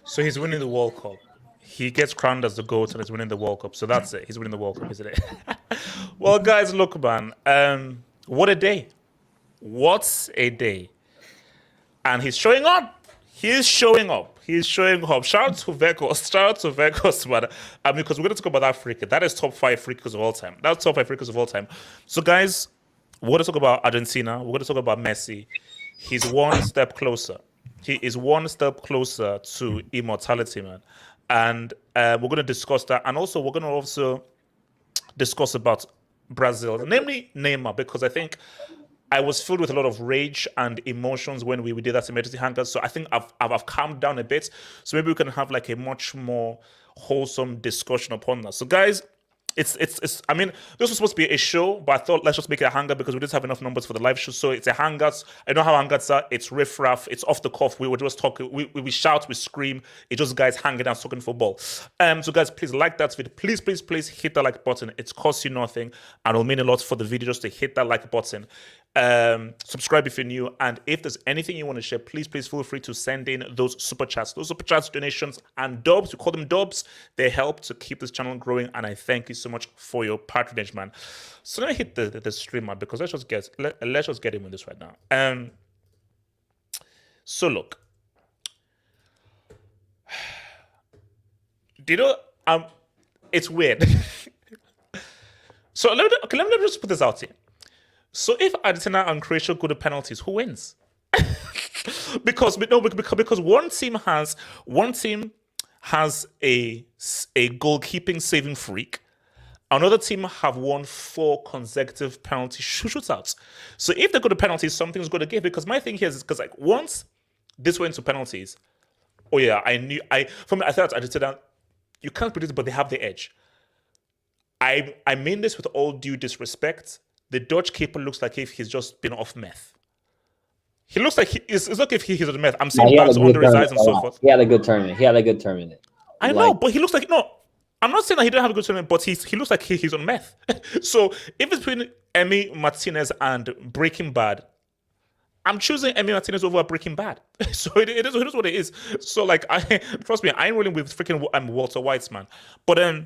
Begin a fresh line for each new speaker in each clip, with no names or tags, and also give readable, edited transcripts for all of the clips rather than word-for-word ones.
So he's winning the World Cup. He gets crowned as the GOAT and he's winning the World Cup. So that's it. He's winning the World Cup, isn't it? Well, guys, look, man. What a day. What a day. And he's showing up. He's showing up. He's showing up. Shout out to Vekos. Shout out to Vekos, man. Because we're going to talk about that free kick. That is top 5 free kicks of all time. That's top 5 free kicks of all time. So, guys, we're going to talk about Argentina. We're going to talk about Messi. He's one step closer. He is one step closer to immortality, man. And we're going to discuss that. And also, we're going to also discuss about Brazil, namely Neymar, because I think I was filled with a lot of rage and emotions when we did that emergency hangout. So I think I've calmed down a bit. So maybe we can have like a much more wholesome discussion upon that. So guys, I mean, this was supposed to be a show, but I thought let's just make it a hangout because we didn't have enough numbers for the live show. So it's a hangout. I know how hangouts are. It's riff-raff. It's off the cuff. We were just talking. We shout, we scream. It's just guys hanging out talking football. So guys, please like that video. Please hit that like button. It costs you nothing and it'll mean a lot for the video just to hit that like button. Subscribe if you're new, and if there's anything you want to share, please feel free to send in those super chats, donations and dubs. We call them dubs. They help to keep this channel growing, and I thank you so much for your patronage, man. So let me hit the stream, man, because let's just get in with this right now. So look, do you know, it's weird. So let me just put this out here. So if Argentina and Croatia go to penalties, who wins? because one team has a goalkeeping saving freak. Another team have won 4 consecutive penalty shootouts. So if they go to penalties, something's going to give. Because my thing here is because like once this went to penalties, oh yeah, I thought Argentina You can't predict it, but they have the edge. I mean this with all due disrespect. The Dutch keeper looks like if he's just been off meth. He looks like it's not if he's on meth. I'm seeing bags under his eyes and so forth.
He had a good tournament.
I know, but he looks like I'm not saying that he didn't have a good tournament, but he looks like he's on meth. So if it's between Emi Martinez and Breaking Bad, I'm choosing Emi Martinez over Breaking Bad. So it is what it is. So like, trust me, I ain't rolling with freaking Walter White's, man. But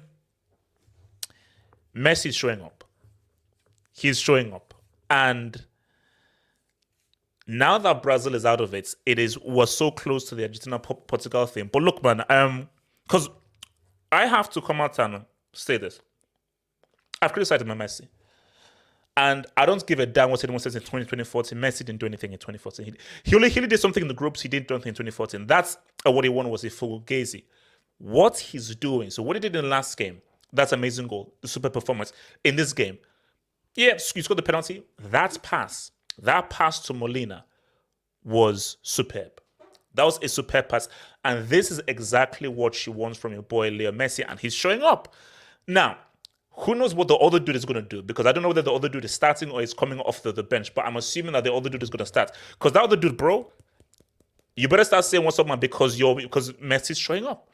Messi's showing up. He's showing up, and now that Brazil is out of it, was so close to the Argentina Portugal thing. But look, man, because I have to come out and say this. I've criticized my Messi. And I don't give a damn what anyone says in 2014. Messi didn't do anything in 2014. He only did something in the groups. He didn't do anything in 2014. That's what he won was a fugazi. What he's doing, so what he did in the last game, that's amazing goal, the super performance. In this game, yeah, you scored the penalty. That pass to Molina was superb. That was a superb pass. And this is exactly what she wants from your boy Leo Messi. And he's showing up. Now, who knows what the other dude is going to do? Because I don't know whether the other dude is starting or is coming off the bench. But I'm assuming that the other dude is going to start. Because that other dude, bro, you better start saying what's up, man, because Messi's showing up.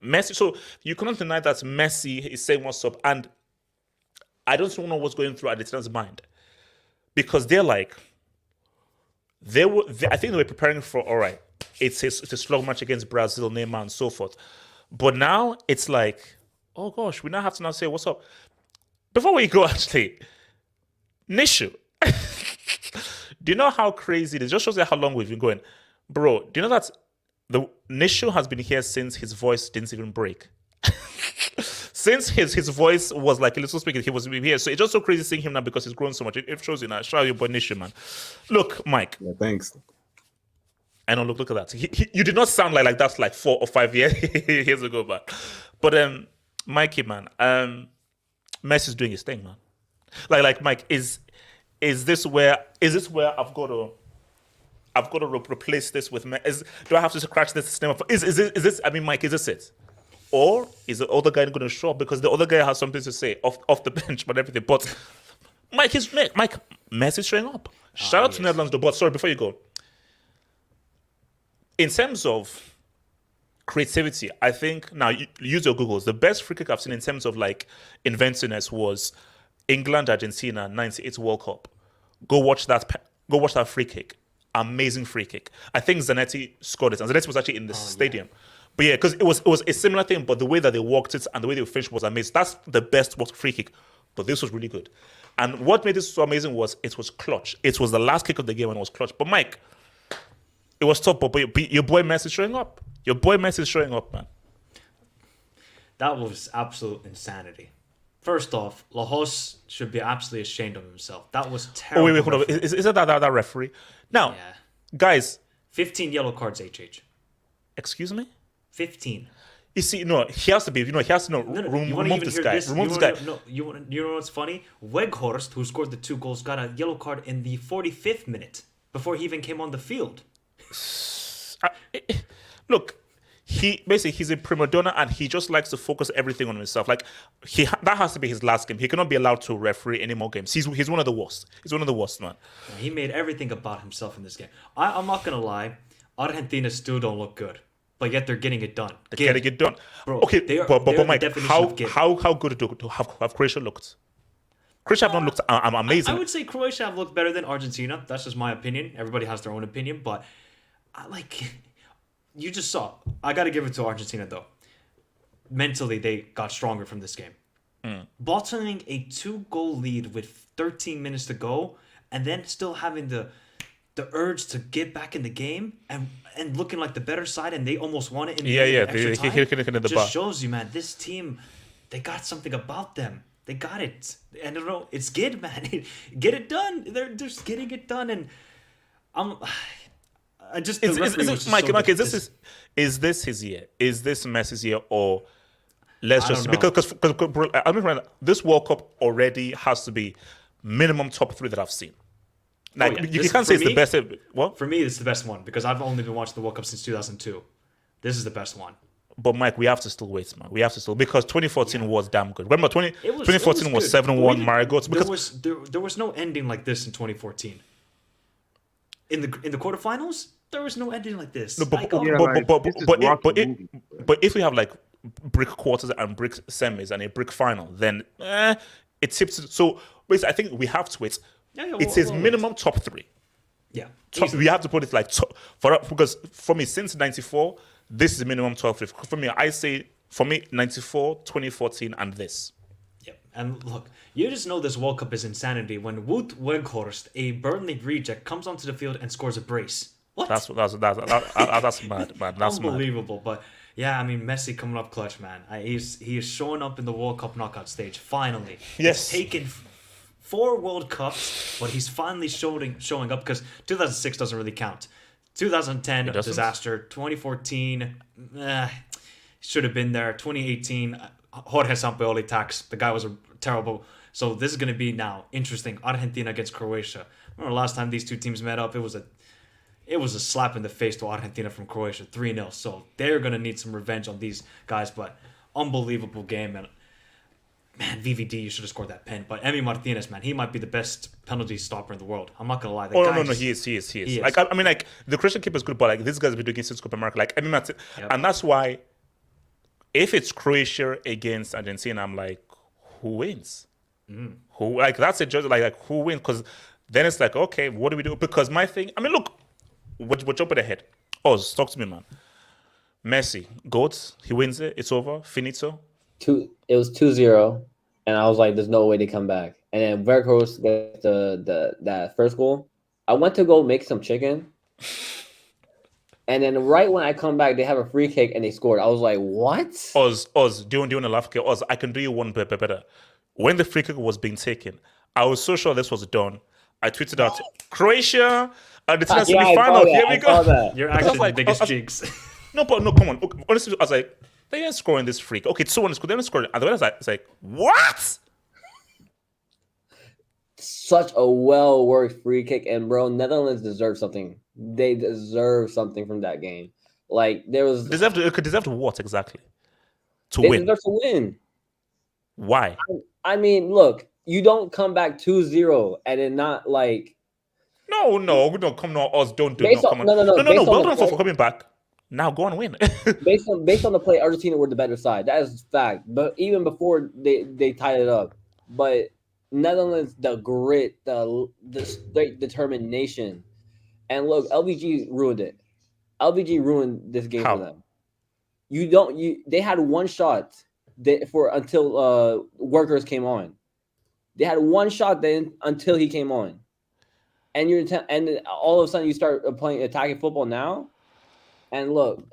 Messi, so you cannot deny that Messi is saying what's up. And I don't know what's going through Argentina's mind. Because they're like, I think they were preparing for, all right, it's a slug match against Brazil, Neymar, and so forth. But now it's like, oh gosh, we now have to now say what's up. Before we go, actually, Nishu, do you know how crazy it is? Just shows you how long we've been going. Bro, do you know that the Nishu has been here since his voice didn't even break? Since his voice was like a little speaker, he was here. So it's just so crazy seeing him now because he's grown so much. It shows you now. Shout out your boy Nishu, man. Look, Mike.
Yeah, thanks.
I know, look at that. You did not sound like that's like 4 or 5 years ago, man. But Mikey, man, Messi's doing his thing, man. Like Mike, is this where I've got to replace this with do I have to scratch this name? Is this? I mean, Mike, is this it? Or is the other guy going to show up because the other guy has something to say off the bench but everything? But Messi's showing up. Shout out to Netherlands, though. But sorry, before you go, in terms of creativity, I think now use your Googles. The best free kick I've seen in terms of like inventiveness was England Argentina '98 World Cup. Go watch that free kick. Amazing free kick. I think Zanetti scored it, and Zanetti was actually in the stadium. Yeah. But yeah, because it was a similar thing, but the way that they walked it and the way they finished was amazing. That's the best free kick. But this was really good. And what made this so amazing was it was clutch. It was the last kick of the game and it was clutch. But Mike, it was tough, but your boy Messi is showing up. Your boy Messi is showing up, man.
That was absolute insanity. First off, Lajos should be absolutely ashamed of himself. That was terrible.
Oh, wait, hold on. Is it that referee? Now, guys.
15 yellow cards, HH.
Excuse me?
15.
You see, no, he has to be, he has to know, remove this guy. Remove this guy.
You know what's funny? Weghorst, who scored the 2 goals, got a yellow card in the 45th minute before he even came on the field.
Look, he's a prima donna and he just likes to focus everything on himself. Like, that has to be his last game. He cannot be allowed to referee any more games. He's one of the worst. He's one of the worst, man.
He made everything about himself in this game. I'm not going to lie. Argentina still don't look good. But yet they're getting it done.
They're getting it done.
Bro,
okay, but Mike, how good have Croatia looked? Croatia have not looked amazing.
I would say Croatia have looked better than Argentina. That's just my opinion. Everybody has their own opinion. But, you just saw. I got to give it to Argentina, though. Mentally, they got stronger from this game. Bottling a 2-goal lead with 13 minutes to go and then still having the urge to get back in the game and looking like the better side, and they almost won it in the extra time. Just shows you, man, this team, they got something about them. They got it. And I don't know, it's good, man. Get it done. They're just getting it done, and
Mike, is this his year? Is this Messi's year, or let's just because I mean, this World Cup already has to be minimum top 3 that I've seen. Like, you can't say it's the best. What?
For me, it's the best one because I've only been watching the World Cup since 2002. This is the best one.
But Mike, we have to still wait, man. We have to still because 2014 was damn good. Remember, 2014 was
good.
7-1 Marigolds because
there was no ending like this in 2014. In the quarterfinals, there was no ending like this.
no,
Like,
but if we have like brick quarters and brick semis and a brick final, then it tips. So basically, I think we have to wait. It says minimum top 3.
yeah,
We have to put it like because for me since '94, this is the minimum 12. For me, I say 94, 2014, and this.
yeah. And look, you just know this World Cup is insanity when Wout Weghorst, a Burnley reject, comes onto the field and scores a brace. What?
That's mad, man. That's
unbelievable. Mad. But yeah, I mean, Messi coming up clutch, man. He is showing up in the World Cup knockout stage finally.
Yes.
He's taken 4 World Cups, but he's finally showing up because 2006 doesn't really count. 2010 disaster. 2014 should have been there. 2018 Jorge Sampaoli tax. The guy was a terrible. So this is going to be now interesting. Argentina against Croatia. Remember last time these two teams met up? It was a slap in the face to Argentina from Croatia, 3-0. So they're going to need some revenge on these guys. But unbelievable game. And man, VVD, you should have scored that pen. But Emi Martinez, man, he might be the best penalty stopper in the world. I'm not going to lie.
No, he is. Like, I mean, like, the Croatian keeper is good, but like, this guy's been doing it since Copa America. Like, Emi Martinez. Yep. And that's why, if it's Croatia against Argentina, I'm like, who wins? Who, like, that's a judge, like who wins? Because then it's like, okay, what do we do? Because my thing, I mean, look, we're jumping ahead. Oz, talk to me, man. Messi, GOAT, he wins it, it's over, finito.
It was 2-0, and I was like, "There's no way they come back." And then Veracruz gets that first goal. I went to go make some chicken, and then right when I come back, they have a free kick and they scored. I was like, "What?"
Oz, do you want to laugh? Okay, Oz, I can do you one better. When the free kick was being taken, I was so sure this was done. I tweeted out, Croatia, the semi-final. Here we go.
You're actually the biggest cheeks.
No, come on. Honestly, I was like, they ain't scoring this freak. Okay, 2-1 score. They didn't score it. And the other it's like, what?
Such a well-worked free kick. And, bro, Netherlands deserve something. They deserve something from that game. Like, there was...
Deserve to what exactly? To
win.
They
deserve to win.
Why?
I mean, look, you don't come back 2-0 and then not, like...
No, come on, Oz, don't do it.
No.
Well done for coming back. Now go and win.
based on the play, Argentina were the better side. That is fact. But even before they tied it up, but Netherlands, the grit, the straight determination, and look, LVG ruined it. LVG ruined this game for them. They had one shot until Workers came on. They had one shot then until he came on, and and all of a sudden you start playing attacking football now. And look,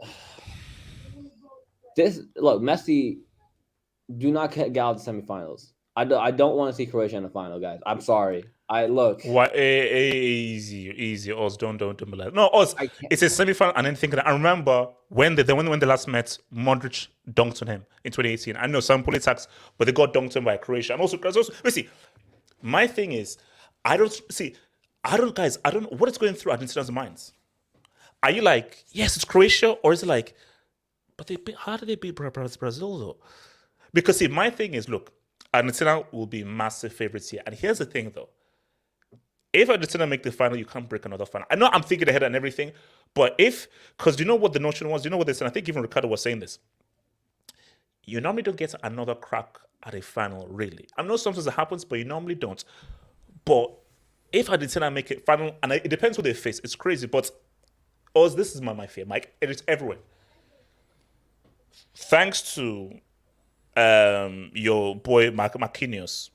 Messi, do not get out of the semifinals. I don't want to see Croatia in the final, guys. I'm sorry.
What easy, Oz. Don't be like no, Oz. It's a semifinal, and then thinking. I remember when they last met, Modric dunked on him in 2018. I know some politics, but they got dunked on by Croatia, and also see. My thing is, I don't know what is going through Argentina's minds. Are you like, yes, it's Croatia, or is it like, but how did they beat Brazil though? Because see, my thing is, look, Argentina will be massive favorites here, and here's the thing though: if Argentina make the final, you can't break another final. I know I'm thinking ahead and everything, but because you know what the notion was, you know what they said. I think even Ricardo was saying this. You normally don't get another crack at a final, really. I know sometimes it happens, but you normally don't. But if Argentina make it final, and it depends who they face, it's crazy, but. This is my fear, Mike. It is everywhere. Thanks to your boy Marquinhos,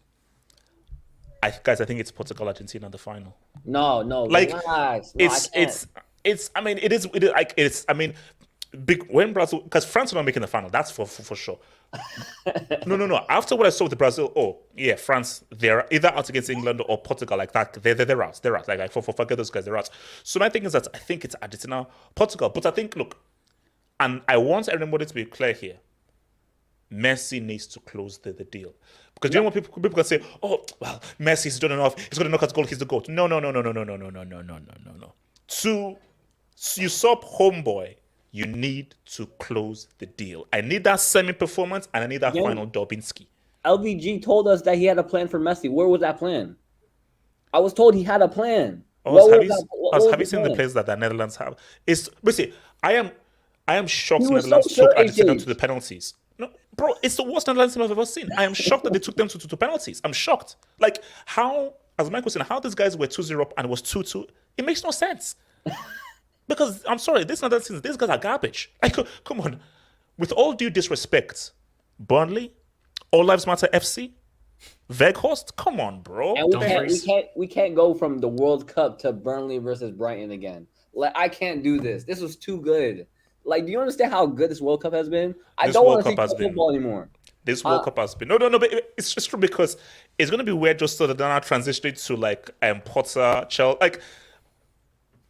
I think it's Portugal Argentina in the final.
No,
like
relax.
It's. I mean, it is like it's. I mean, when Brazil, because France are not making the final. That's for sure. No. After what I saw with Brazil, France, they're either out against England or Portugal, like that. They're out. They're out. Like forget those guys, they're out. So my thing is that I think it's Argentina, Portugal. But I think, look, and I want everybody to be clear here. Messi needs to close the deal. Because you know what people can say, oh, well, Messi's done enough. He's going to knock out goal. He's the GOAT. No. You sub homeboy you need to close the deal. I need that semi-performance, and I need that
Yeah.
final Dubinsky.
LVG told us that he had a plan for Messi. Where was that plan? I was told he had a plan.
Have
What
you,
was what
have you
was
seen the
plan?
players that the Netherlands have? It's basically, I am shocked
He
the
was so
Netherlands
sure,
took Argentina
HH.
to the penalties. No, bro, it's the worst Netherlands team I've ever seen. I am shocked that they took them to penalties. I'm shocked. Like, how, as Michael said, how these guys were 2-0 up and it was 2-2, it makes no sense. Because, I'm sorry, these guys are garbage. Like, come on. With all due disrespect, Burnley, All Lives Matter FC, Weghorst, come on, bro.
And
Dumfries.
we can't go from the World Cup to Burnley versus Brighton again. Like, I can't do this. This was too good. Like, do you understand how good this World Cup has been? I
This
don't
World
want to see
Cup has
club
been-
football anymore.
This World Cup has been no, but it's just true because it's going to be weird just so that they're not transitioning to like Potter, Chelsea. Like,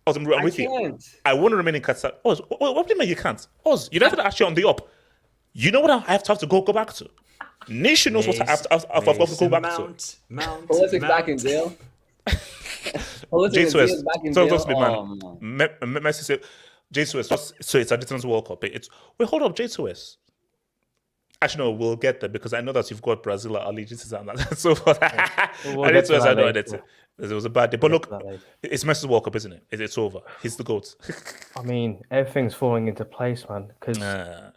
I'm with you.
Can't.
I want to remain in Qatar. Oz, what do you mean you can't? Oz, United are actually on the up. You know what I have to go back to? Nation knows what I have to go back to.
Pulisic back in jail. Pulisic
James
and
West,
Diaz back in
talk
jail.
to me,
Oh,
man. Messi said, James West. So it's Argentina's World Cup. Wait, hold up, James West. Actually, no, we'll get there because I know that you've got Brazil allegiances and that. So
We'll
I
get
need
to
to
that
know
later.
that it was a bad day. But
We'll
look,
get to that later.
it's Messi's World Cup, isn't it? It's over. He's the GOAT.
I mean, everything's falling into place, man. Because
Nah.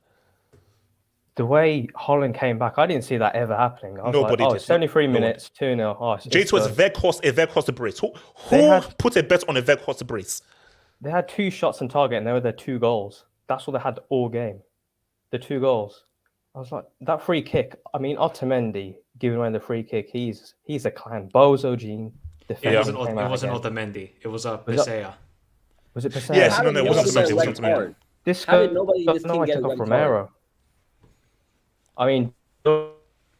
the way Holland came back, I didn't see that ever happening. I was
Nobody
like, oh,
did.
73
No one.
minutes, 2-0. Oh, it's
J2 is
done.
Weghorst brace. Who
had-
put a bet on a Weghorst brace?
They had 2 shots on target and they were their 2 goals. That's what they had all game. The 2 goals. I was like, that free kick. I mean, Otamendi giving away the free kick. He's a clown. Bozo Jean.
It
Defending
wasn't,
came
it
out
wasn't
again.
Otamendi. It was
that-
Pesea.
Was it Pesea?
Yes,
how
no,
did
it wasn't
nobody
Otamendi, it
get a
wasn't
red
Otamendi.
card?
This
How did
guy-
nobody in this
no,
team
I
get a
took off
red
Romero. I mean,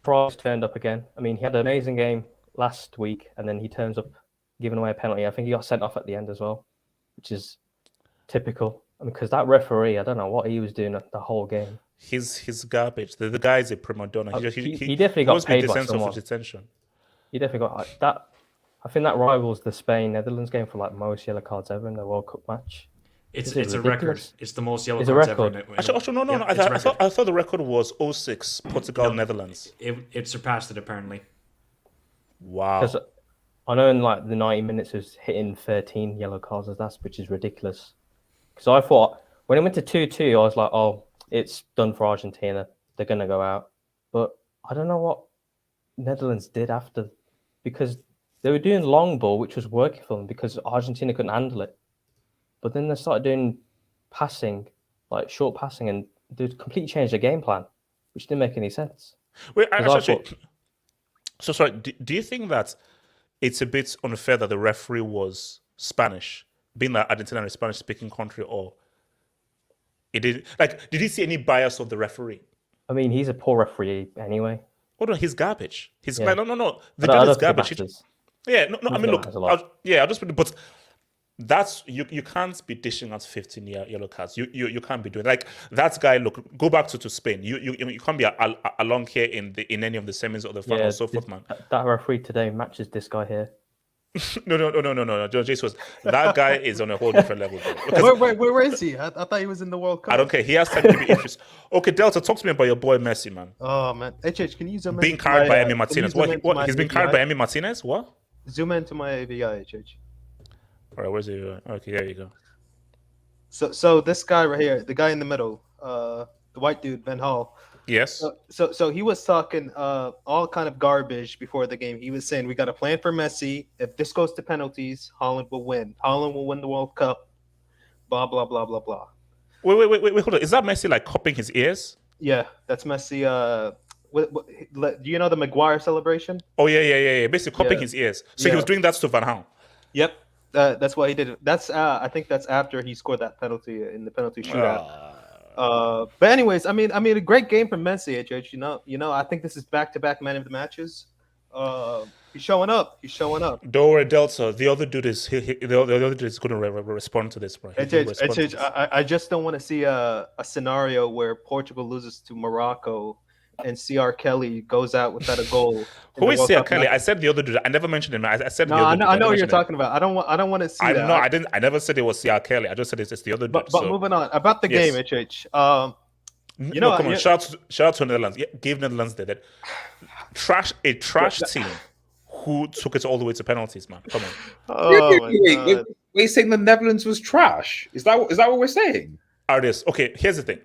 Price turned up again. I mean, he had an amazing game last week, and then he turns up giving away a penalty. I think he got sent off at the end as well, which is typical. I mean, because that referee, I don't know what he was doing the whole game.
He's garbage. The guy is a prima donna.
He definitely got
must be
paid
the
by
sense
someone.
of detention.
He definitely got like, that. I think that rivals the Spain-Netherlands game for like most yellow cards ever in the World Cup match.
It's
This is
a record.
ridiculous.
It's the most yellow
It's a
cards ever.
record.
Actually, no.
Yeah,
I,
it's a record.
I thought the record was 06, Portugal, Netherlands.
It surpassed it apparently.
Wow.
Because I know in like the 90 minutes it was hitting 13 yellow cards, which is ridiculous. Because I thought when it went to 2-2, I was like, oh, it's done for Argentina. They're gonna go out. But I don't know what Netherlands did after, because they were doing long ball, which was working for them because Argentina couldn't handle it. But then they started doing passing, like short passing, and they completely changed their game plan, which didn't make any sense.
Wait,
Because I
actually,
thought-
so sorry. Do you think that it's a bit unfair that the referee was Spanish, being that Argentina is a Spanish-speaking country, or it did? Like, did you see any bias of the referee?
I mean, he's a poor referee anyway.
Hold on, he's garbage. He's
Yeah.
no. The
But
guy
I
is
don't think it
garbage.
matters.
Yeah, no. I mean,
think it
look,
matters a lot.
I'll just. But that's you can't be dishing out 15 yellow cards. You can't be doing like that guy. Look, go back to Spain. You can't be along here in any of the semis or the finals,
Yeah,
so forth, man.
That referee today matches this guy here.
No. Jesus, that guy is on a whole different level, bro. Because
Where is he? I thought he was in the World Cup.
I don't care. He has time to be interested. Okay, Delta, talk to me about your boy Messi, man.
Oh man, HH, can you zoom in?
Being
to
carried
my,
by
can
Emi
you
Martinez.
zoom into
What?
my
He's been
AVI?
carried by Emi Martinez. What?
Zoom into my AVI, HH.
All right, where's he? Okay, there you go.
So this guy right here, the guy in the middle, the white dude, Ben Hall.
Yes.
So he was talking all kind of garbage before the game. He was saying we got a plan for Messi. If this goes to penalties, Holland will win. Holland will win the World Cup. Blah blah blah blah blah.
Wait, hold on. Is that Messi like cupping his ears?
Yeah, that's Messi. Do you know the Maguire celebration?
Oh yeah. Basically cupping
Yeah. his
his ears. So he
Yeah.
was doing that to Van Gaal.
Yep, that's what he did. That's I think that's after he scored that penalty in the penalty shootout. But anyways, I mean, a great game from Messi, HH. You know, I think this is back-to-back man of the matches. He's showing up.
Don't worry, Delta. The other dude is the other dude is going to respond to this, bro. He's gonna respond to
HH,
this.
I just don't want to see a scenario where Portugal loses to Morocco and CR Kelly goes out without a goal. in
Who
the
is
World
CR
Cup
Kelly?
match.
I said the other dude. I never mentioned him. I said
No,
the other
I
dude.
know, I know
never
what you're
mentioned him.
talking about. I don't want to see
I
that.
know. I never said it was CR Kelly. I just said it's the other dude.
But
so.
moving on about the
Yes.
game, HH.
You
know,
know, come on,
you-
shout out to Netherlands. Yeah, give Netherlands that trash team who took it all the way to penalties, man. Come on.
Oh my
Wait,
god.
we're saying the Netherlands was trash. Is that what we're saying?
Artists. Okay, here's the thing.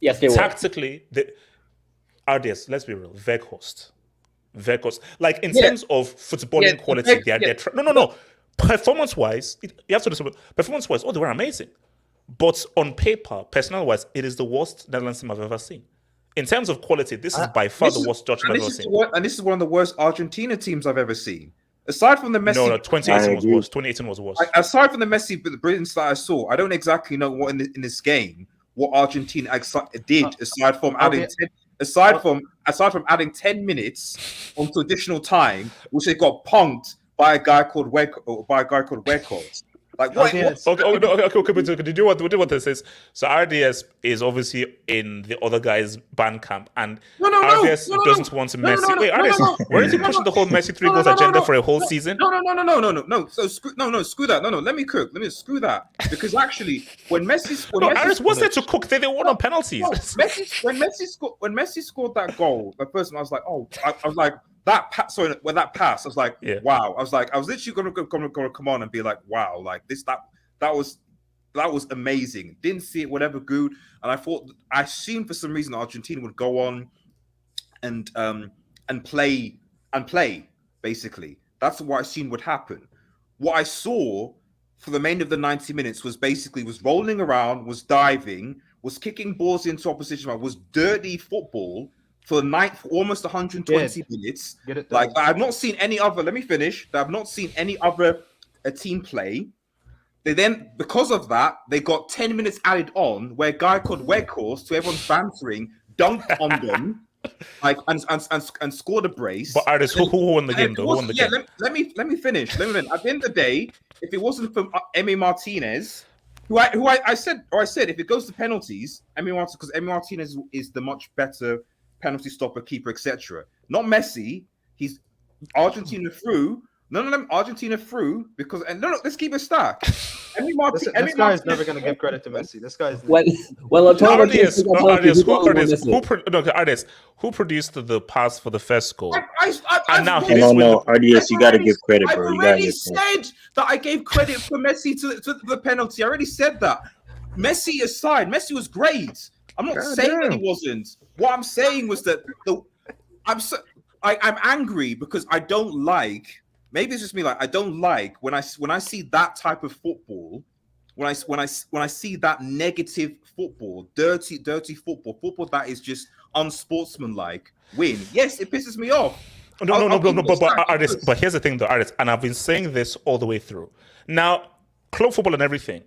Yes, they were.
Tactically, the artists. Let's be real. Weghorst. Like in
Yeah.
terms of footballing
Yeah,
quality,
yeah.
they're no. Performance-wise, you have to understand. Performance-wise, they were amazing. But on paper, personnel-wise, it is the worst Netherlands team I've ever seen. In terms of quality, this is by far the worst Dutch team I've ever seen.
And this is one of the worst Argentina teams I've ever seen. Aside from the Messi,
No, 2018 was
agree.
worse. 2018 was worse.
aside from the Messi brilliance that I saw, I don't exactly know what in this game what Argentina did aside from adding
Okay.
aside from adding 10 minutes onto additional time, which they got punked by a guy called Weghorst. Like what?
RDS.
Okay. But do you know what this is? So RDS is obviously in the other guy's band camp, and
No,
RDS doesn't want to Messi. Wait, RDS, where is he pushing the whole Messi 3 goals agenda for a whole season?
No. So screw that. No. Let me screw that because actually, when Messi
No, RDS, what's there to cook? They won on penalties.
when Messi scored that goal, the first time I was like, I was like that pass. Sorry, when that pass, I was like,
Yeah.
wow. I was literally gonna come on and be like, wow, like that was amazing. Didn't see it, whatever, good. And I assumed for some reason Argentina would go on and play basically. That's what I assumed would happen. What I saw for the remainder of the 90 minutes was rolling around, was diving, was kicking balls into opposition, was dirty football for almost 120 minutes.
Get it
Like
done.
I've not seen any other. Let me finish. I've not seen any other team play. They then, because of that, they got 10 minutes added on where a guy called Weghorst, to everyone's bantering, dunked on them, like and scored a brace.
But RDS, who won the game though? Who won the game?
Let me finish. At the end of the day, if it wasn't for Emi Martinez, who I said if it goes to penalties, because Emi Martinez is the much better penalty stopper, keeper, etc. Not Messi. He's Argentina through. No, Argentina through because let's keep it stacked.
This guy is never going to give credit to Messi. This guy is.
RDS, who produced the pass for the first goal?
And
now
I've
he is with
No, RDS, you got to give credit, bro.
I've
You got to
already
give credit.
said that I gave credit for Messi to the penalty. I already said that. Messi aside, Messi was great. I'm not saying that he wasn't. What I'm saying was that I'm angry because I don't like. Maybe it's just me. Like I don't like when I see that type of football. When I see that negative football, dirty football that is just unsportsmanlike win. Yes, it pisses me off.
But here's the thing, though, RDS, and I've been saying this all the way through. Now, club football and everything,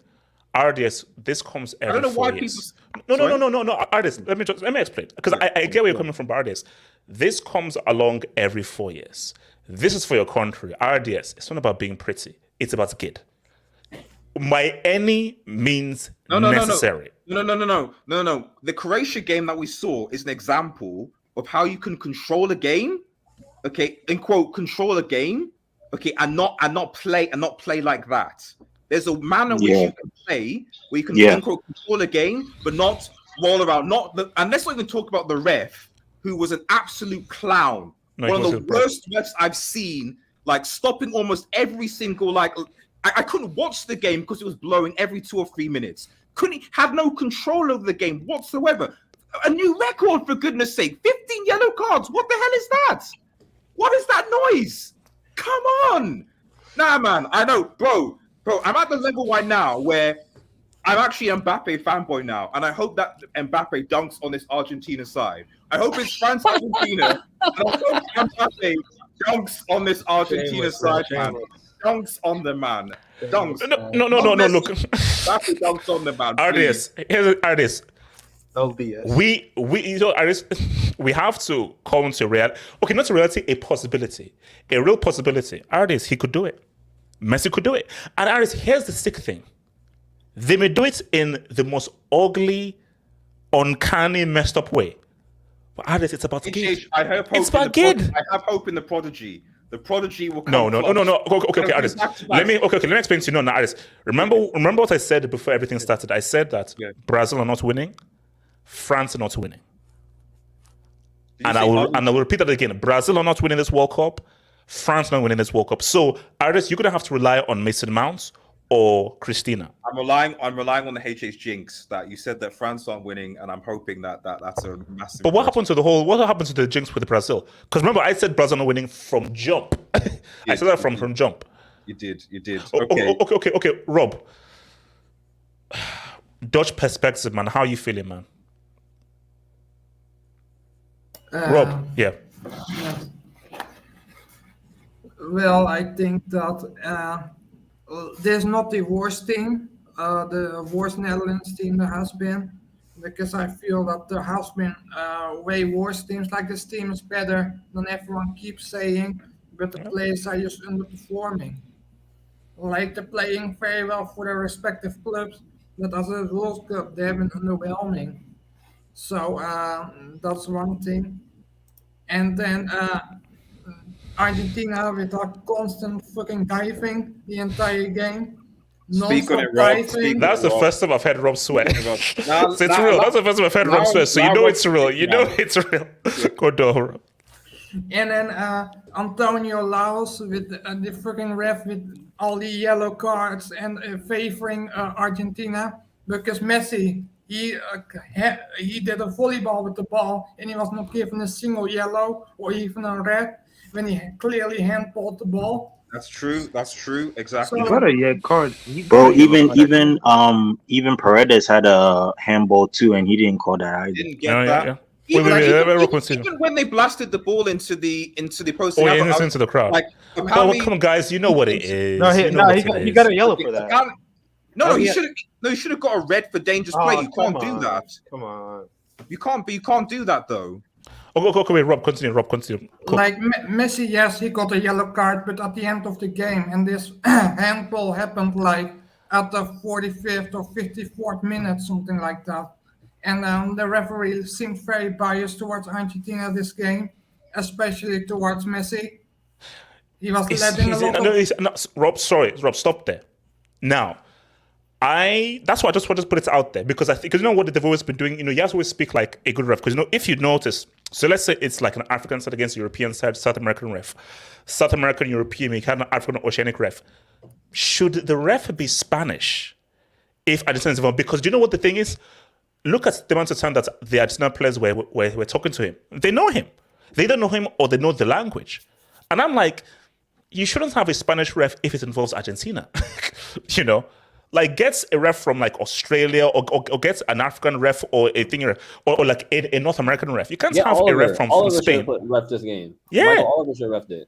RDS, this comes every
I don't know
4
why
years.
people.
No, RDS, let me explain because I get where you're coming from, RDS. This comes along every 4 years. This is for your country, RDS. It's not about being pretty; it's about good. By any means necessary.
No. The Croatia game that we saw is an example of how you can control a game, okay, in quote, control a game, okay, and not play like that. There's a manner which you can play where you can in quote, control a game, but not roll around. And let's not even talk about the ref, who was an absolute clown. One of the worst refs I've seen, like stopping almost every single I couldn't watch the game because it was blowing every 2 or 3 minutes. Had no control over the game whatsoever. A new record, for goodness sake. 15 yellow cards. What the hell is that? What is that noise? Come on. Nah, man. I know, bro, I'm at the level right now where I'm actually an Mbappe fanboy now, and I hope that Mbappe dunks on this Argentina side. I hope it's France Argentina. And I hope Mbappe dunks on this Argentina side, man. Dunks on the man. Dunks.
No. Look,
Mbappe dunks on the man.
RDS, here's RDS.
LDS.
RDS, we have to come to reality. Okay, not to reality, a possibility, a real possibility. RDS, he could do it. Messi could do it. And RDS, here's the sick thing. They may do it in the most ugly, uncanny, messed up way. But Addis, it's about
HH,
Gid.
I have hope
It's
in the
about Gid.
I have hope in the prodigy. The prodigy will come.
No. Okay,
It'll
Addis.
be back to
Let me
back.
let me explain to you. No, Addis. Remember what I said before everything started. I said that
Yeah.
Brazil are not winning, France are not winning,
Did you
and
say
I will repeat that again. Brazil are not winning this World Cup, France not winning this World Cup. So, Addis, you're gonna have to rely on Mason Mount or Christina.
I'm relying on the HH jinx that you said that France aren't winning, and I'm hoping that's a massive.
But what happened to the jinx with Brazil? Because remember, I said Brazil not winning from jump. I said that from jump.
You did.
Okay. Rob, Dutch perspective, man. How are you feeling, man? Rob, yeah.
Well, I think that there's not the worst team, the worst Netherlands team there has been, because I feel that there has been way worse teams. Like this team is better than everyone keeps saying, but the players are just underperforming. Like they're playing very well for their respective clubs, but as a World Cup, they have been underwhelming. So that's one thing. And then Argentina with a constant fucking diving the entire game.
Speak on it,
Non-stop
Rob.
diving.
Speak on
That's the
Rob.
first time I've heard Rob swear.
Now-
So it's
now-
real. That's the first time I've heard Rob
now-
swear. So
now
you know
Rob-
it's real. You know it's real. Go down, Rob.
And then Antonio Laos with the fucking ref with all the yellow cards and favoring Argentina because Messi he did a volleyball with the ball and he was not given a single yellow or even a red when he clearly handballed the ball.
That's true. Exactly.
So-
What a yeah card,
Bro, even Paredes had a handball too, and he didn't call that either.
Didn't get
Yeah.
that.
Wait, Rob, continue.
Even when they blasted the ball into the post,
Oh,
I
yeah,
was
into the crowd.
like,
Oh,
apparently,
come on, guys. You know what it is.
No,
You know what it
he
is.
got a yellow for that.
apparently- no,
Oh,
he
yeah.
should have got a red for dangerous play. You can't do that.
Come on.
You can't do that though.
Okay, wait, Rob, continue. Cool.
Like Messi, yes, he got a yellow card, but at the end of the game, and this handball happened like at the 45th or 54th minute, something like that. And the referee seemed very biased towards Argentina this game, especially towards Messi. He was letting a lot of...
Rob, sorry, Rob, stop there. Now, that's why I just want to put it out there because I think, because you know what they've always been doing, you have to always speak like a good ref. Because, if you notice, so let's say it's like an African side against European side, South American ref. South American, European, you have an African, Oceanic ref. Should the ref be Spanish if Argentina is involved? Because do you know what the thing is? Look at the amount of time that the Argentina players were talking to him. They know him. They don't know him or they know the language. And I'm like, you shouldn't have a Spanish ref if it involves Argentina. Like gets a ref from like Australia or gets an African ref or a thing or like a North American ref. You can't have a ref from Spain.
Ref this game.
Yeah.
Michael Oliver should ref it.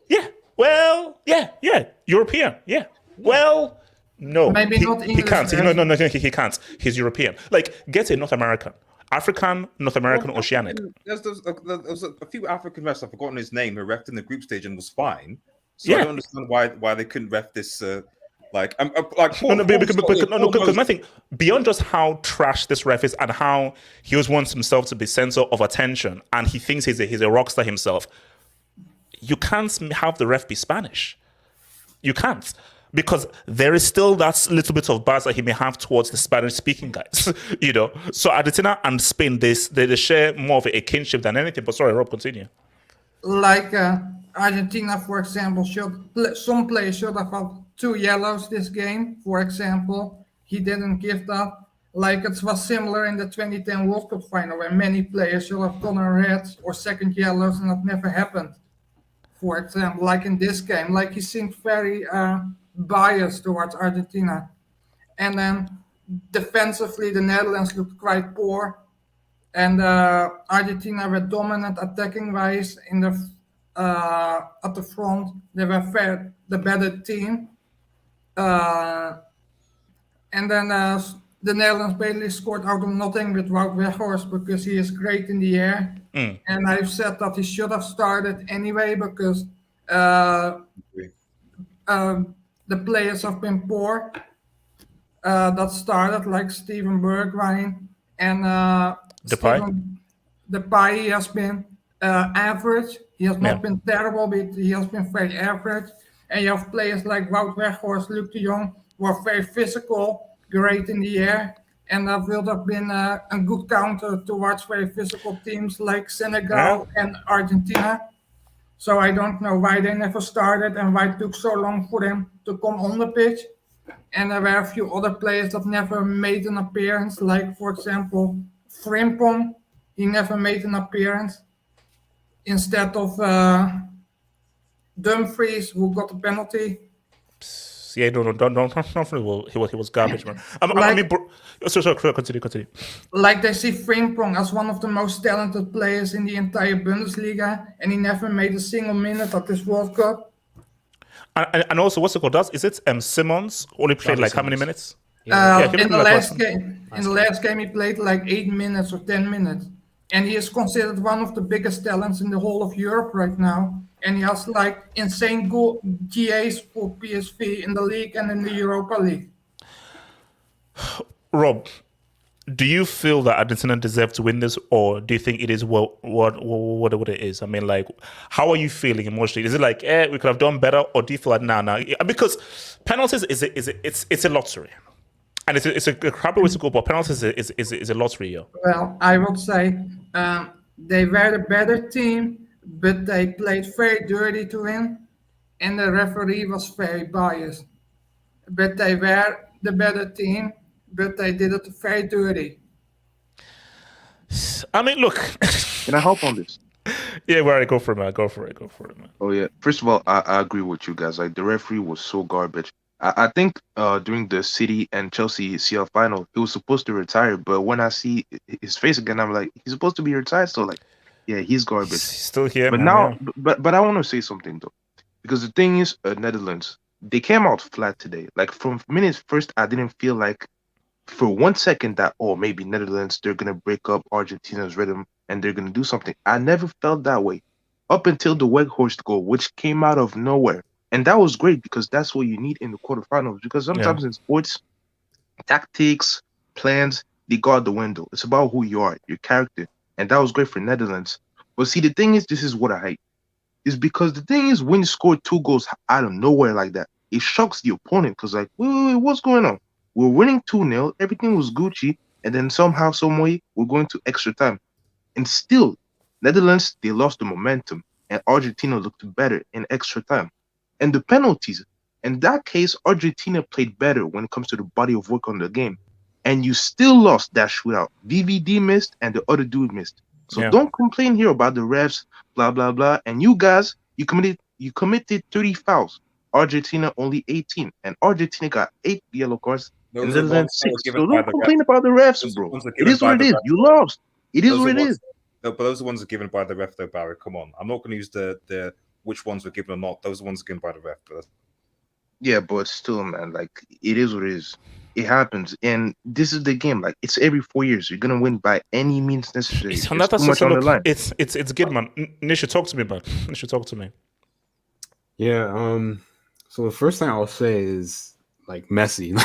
Yeah. Well, yeah. European. Yeah. Well, no.
Maybe
he,
not
he
English
can't.
ref.
No, he can't. He's European. Like get a North American. African, North American, Oceanic.
There's a few African refs. I've forgotten his name. Who refed in the group stage and was fine. So
Yeah.
I don't understand why they couldn't ref this.
Because I think beyond just how trash this ref is and how he always wants himself to be center of attention and he thinks he's a rock star himself, you can't have the ref be Spanish. You can't. Because there is still that little bit of bias that he may have towards the Spanish-speaking guys, So Argentina and Spain, they share more of a kinship than anything. But sorry, Rob, continue.
Like Argentina, for example, some players should have had 2 yellows this game, for example. He didn't give that. Like it was similar in the 2010 World Cup final where many players should have gotten reds or second yellows and that never happened. For example, like in this game, like he seemed very biased towards Argentina. And then defensively, the Netherlands looked quite poor. And Argentina were dominant attacking wise in the at the front. They were the better team. And then the Netherlands basically scored out of nothing with Wout Weghorst because he is great in the air. And I've said that he should have started anyway because the players have been poor that started, like Steven Bergwijn and
Depay?
Depay has been average. He has not
Yeah.
been terrible, but he has been very average. And you have players like Wout Weghorst, Luc de Jong, who are very physical, great in the air. And that would have been a good counter towards very physical teams like Senegal and Argentina. So I don't know why they never started and why it took so long for them to come on the pitch. And there were a few other players that never made an appearance, like, for example, Frimpong. He never made an appearance instead of Dumfries, who got a penalty.
Yeah, no, don't. He was garbage, man. I mean, sorry, continue.
Like they see Frimpong as one of the most talented players in the entire Bundesliga, and he never made a single minute at this World Cup.
And also, what's it called? Is it Simmons only played like how many minutes?
In the
like
last game, he played like 8 minutes or 10 minutes, and he is considered one of the biggest talents in the whole of Europe right now. And he has like insane goal GAs for PSV in the league and in the Europa League.
Rob, do you feel that Argentina deserve to win this, or do you think it is what it is? I mean, like, how are you feeling emotionally? Is it like, we could have done better, or do you feel like, nah? Because penalties it's a lottery, and it's a crappy way to go, but penalties is a lottery, yo.
Well, I would say they were the better team, but they played very dirty to win, and the referee was very biased. But they were the better team, but they did it very dirty.
I mean, look.
Can I help on this?
Yeah, right, go for it, man. Go for it, man.
Oh yeah. First of all, I agree with you guys. Like the referee was so garbage. I think during the City and Chelsea CL final, he was supposed to retire, but when I see his face again, I'm like, he's supposed to be retired. So like, yeah, he's garbage.
He's still here,
but
man,
now,
yeah.
but I want to say something though, because the thing is, Netherlands, they came out flat today. Like from minutes first, I didn't feel like for 1 second that, oh, maybe Netherlands, they're gonna break up Argentina's rhythm and they're gonna do something. I never felt that way up until the Weghorst goal, which came out of nowhere. And that was great because that's what you need in the quarterfinals. Because sometimes in sports, tactics, plans, they go out the window. It's about who you are, your character. And that was great for Netherlands. But see, the thing is, this is what I hate. Is because the thing is, when you score 2 goals out of nowhere like that, it shocks the opponent. Because like, wait, what's going on? We're winning 2-0. Everything was Gucci. And then somehow, some way, we're going to extra time. And still, Netherlands, they lost the momentum. And Argentina looked better in extra time. And the penalties, in that case, Argentina played better when it comes to the body of work on the game. And you still lost that shootout. VVD missed and the other dude missed. So don't complain here about the refs, blah, blah, blah. And you guys, you committed 30 fouls. Argentina only 18. And Argentina got 8 yellow cards. And Netherlands 6. So don't complain about the refs, bro. It is what it is. You lost. It is what it is.
No, but those are the ones that are given by the ref, though, Barry. Come on. I'm not going to use the which ones were given or not. Those are the ones given by the ref.
Yeah, but still, man, like, it is what it is. It happens. And this is the game. Like, it's every 4 years. You're going to win by any means necessary. It's too much on the line.
It's good, man. Nisha, talk to me, man. Nisha, talk to me.
Yeah, so the first thing I'll say is, like, Messi.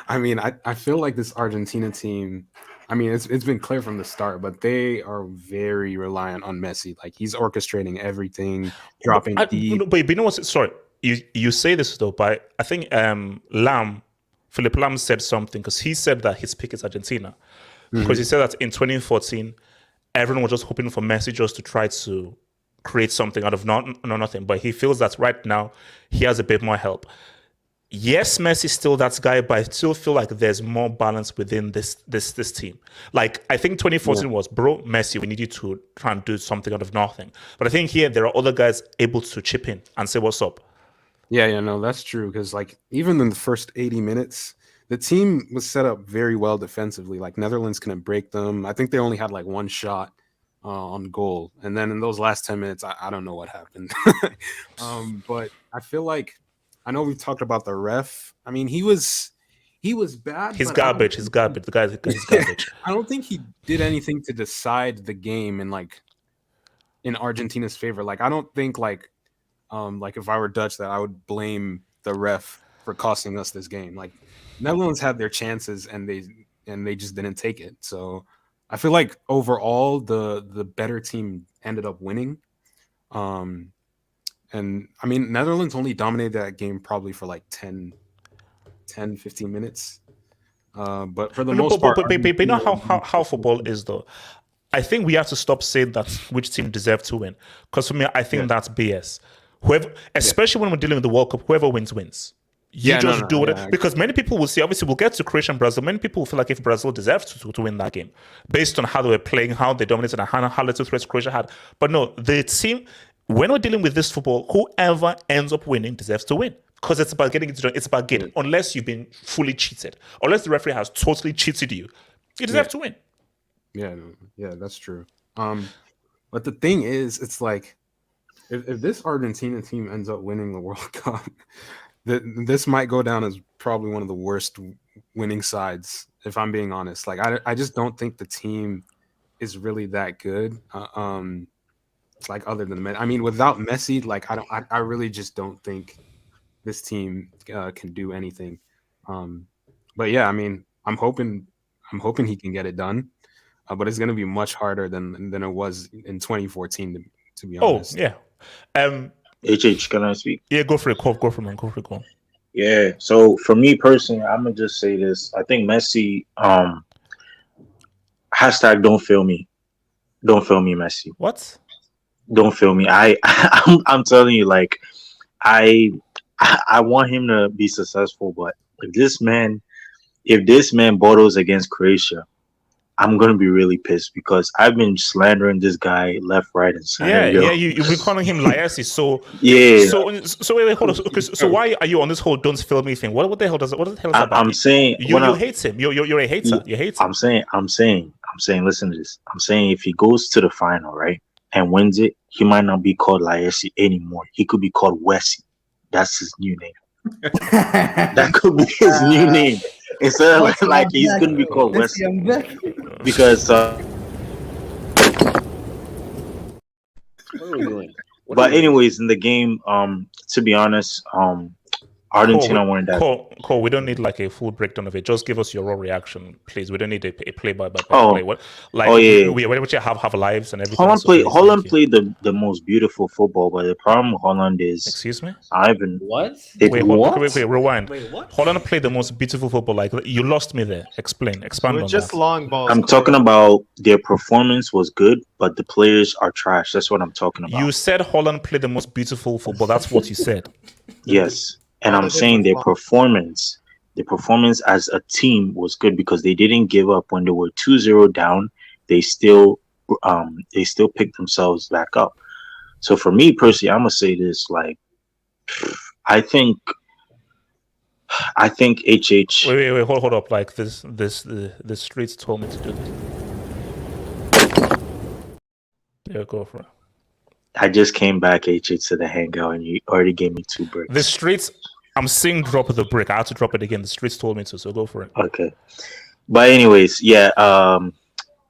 I mean, I feel like this Argentina team, I mean, it's been clear from the start, but they are very reliant on Messi. Like, he's orchestrating everything, dropping deep.
But you know what? Sorry, you say this though, but I think Philip Lam said something, because he said that his pick is Argentina, because he said that in 2014, everyone was just hoping for Messi just to try to create something out of nothing. But he feels that right now he has a bit more help. Yes, Messi's still that guy, but I still feel like there's more balance within this team. Like, I think 2014 was, bro, Messi, we need you to try and do something out of nothing. But I think here there are other guys able to chip in and say, what's up?
Yeah, no, that's true. Because, like, even in the first 80 minutes, the team was set up very well defensively. Like, Netherlands couldn't break them. I think they only had, like, 1 shot on goal. And then in those last 10 minutes, I don't know what happened. But I feel like, I know we've talked about the ref. I mean, he was bad.
He's garbage. He's garbage. The guy's garbage.
I don't think he did anything to decide the game in Argentina's favor. Like, I don't think like if I were Dutch that I would blame the ref for costing us this game. Like, Netherlands had their chances and they just didn't take it. So I feel like overall the better team ended up winning. And I mean, Netherlands only dominated that game probably for like 10, 15 minutes. But for the most part,
but you know how
Argentina-
football is though. I think we have to stop saying that which team deserves to win. Because for me, I think that's BS. Whoever, especially when we're dealing with the World Cup, whoever wins wins. You just do it because many people will see. Obviously, we'll get to Croatia and Brazil. Many people feel like if Brazil deserves to win that game, based on how they were playing, how they dominated, and how little threats Croatia had. But no, the team. When we're dealing with this football, whoever ends up winning deserves to win because it's about getting it done. It's about getting. Unless you've been fully cheated, unless the referee has totally cheated you, you deserve to win.
Yeah, that's true. But the thing is, it's like if this Argentina team ends up winning the World Cup, this might go down as probably one of the worst winning sides. If I'm being honest, like I just don't think the team is really that good. Like other than Messi, I mean, without Messi, like I really just don't think this team can do anything. But yeah, I mean, I'm hoping he can get it done. But it's going to be much harder than it was in 2014, to be honest.
Oh, yeah.
HH, can I speak?
Yeah, go for it. Go for it. Go.
Yeah. So for me personally, I'm gonna just say this. I think Messi. Hashtag don't fail me. Don't fail me, Messi.
What?
Don't fail me. I'm telling you, like, I want him to be successful, but if this man bottles against Croatia, I'm gonna be really pissed because I've been slandering this guy left, right, and center.
Yeah. You've been calling him Liasi. So
yeah.
So wait, hold on. So why are you on this whole "don't fail me" thing? What the hell is that about?
I'm saying
you hate him. You're a hater. You hate him.
I'm saying. Listen to this. I'm saying if he goes to the final, right, and wins it, he might not be called Liasi anymore. He could be called Wessie. That's his new name. That could be his new name. Instead of like he's gonna be called Wessie. Because
What are we doing?
but anyways, in the game, to be honest, Argentina weren't that.
Cole, we don't need like a full breakdown of it. Just give us your raw reaction, please. We don't need a play-by-play. What? Like, we have lives and everything.
Holland played the most beautiful football, but the problem with Holland is.
Excuse me?
What?
Wait, rewind.
Wait, what?
Holland played the most beautiful football. Like, you lost me there. Expand on
just
that.
long balls.
I'm talking about their performance was good, but the players are trash. That's what I'm talking about.
You said Holland played the most beautiful football. That's what you said.
Yes. And I'm saying their performance as a team was good because they didn't give up when they were 2-0 down. They still picked themselves back up. So for me personally, I'm gonna say this: like, I think HH.
Wait, hold up! Like the streets told me to do this. Yeah, go for it.
I just came back, HH, to the hangout, and you already gave me 2 bricks.
The streets. I'm seeing drop of the brick. I had to drop it again. The streets told me to, so go for it.
Okay. But anyways, yeah,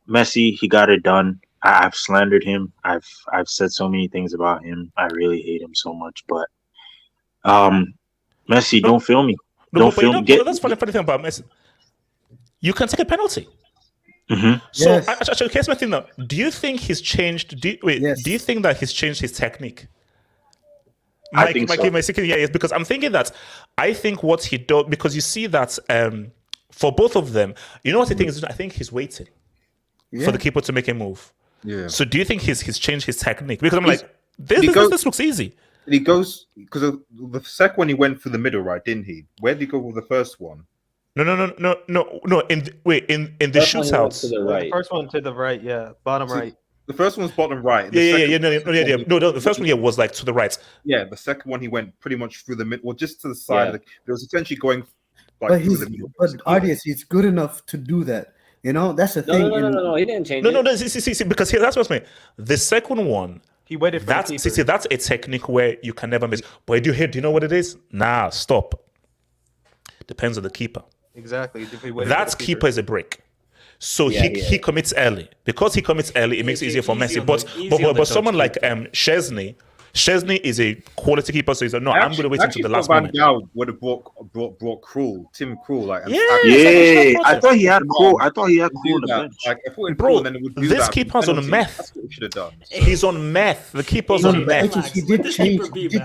Messi, he got it done. I've slandered him. I've said so many things about him. I really hate him so much. But Messi, don't fail me. Don't fail me.
That's funny thing about Messi. You can take a penalty.
Mm-hmm.
So actually, here's my thing now. Do you think he's changed? Do you think that he's changed his technique?
I think so.
My second is because I'm thinking that I think what he does, because you see that for both of them, you know what I think is? I think he's waiting for the keeper to make a move.
Yeah.
So do you think he's changed his technique? Because I'm like, this looks easy.
He goes because of the second one he went for the middle, right? Didn't he? Where did he go with the first one?
No. In the shootouts.
The first one to the right, yeah, bottom right.
The first one's bottom right.
No, the first one was like to the right.
Yeah, the second one he went pretty much through the middle, well, just to the side. There was essentially going like
but
through the middle.
But RDS, he's good enough to do that. You know, that's the thing.
No, he didn't change it.
No, see, because that's what's me. The second one,
he waited for the keeper.
That's a technique where you can never miss. But do you know what it is? Nah, stop. Depends on the keeper.
Exactly.
That keeper is a break. So he commits early. Because he commits early, it makes it easier for Messi. But someone like Szczesny, Chesney is a quality keeper, so he's like, no, I'm going to wait until the last
Van
moment.
Gaal would have brought Krul, Tim Krul, like, and
Yeah,
I thought he had Krul. I thought he had Krul on the
that.
bench.
Like, if we
Bro,
Krul, then it would do
this
that
keeper's on
penalty.
meth.
That's what we should have done.
He's on meth. The keeper's on meth.
He did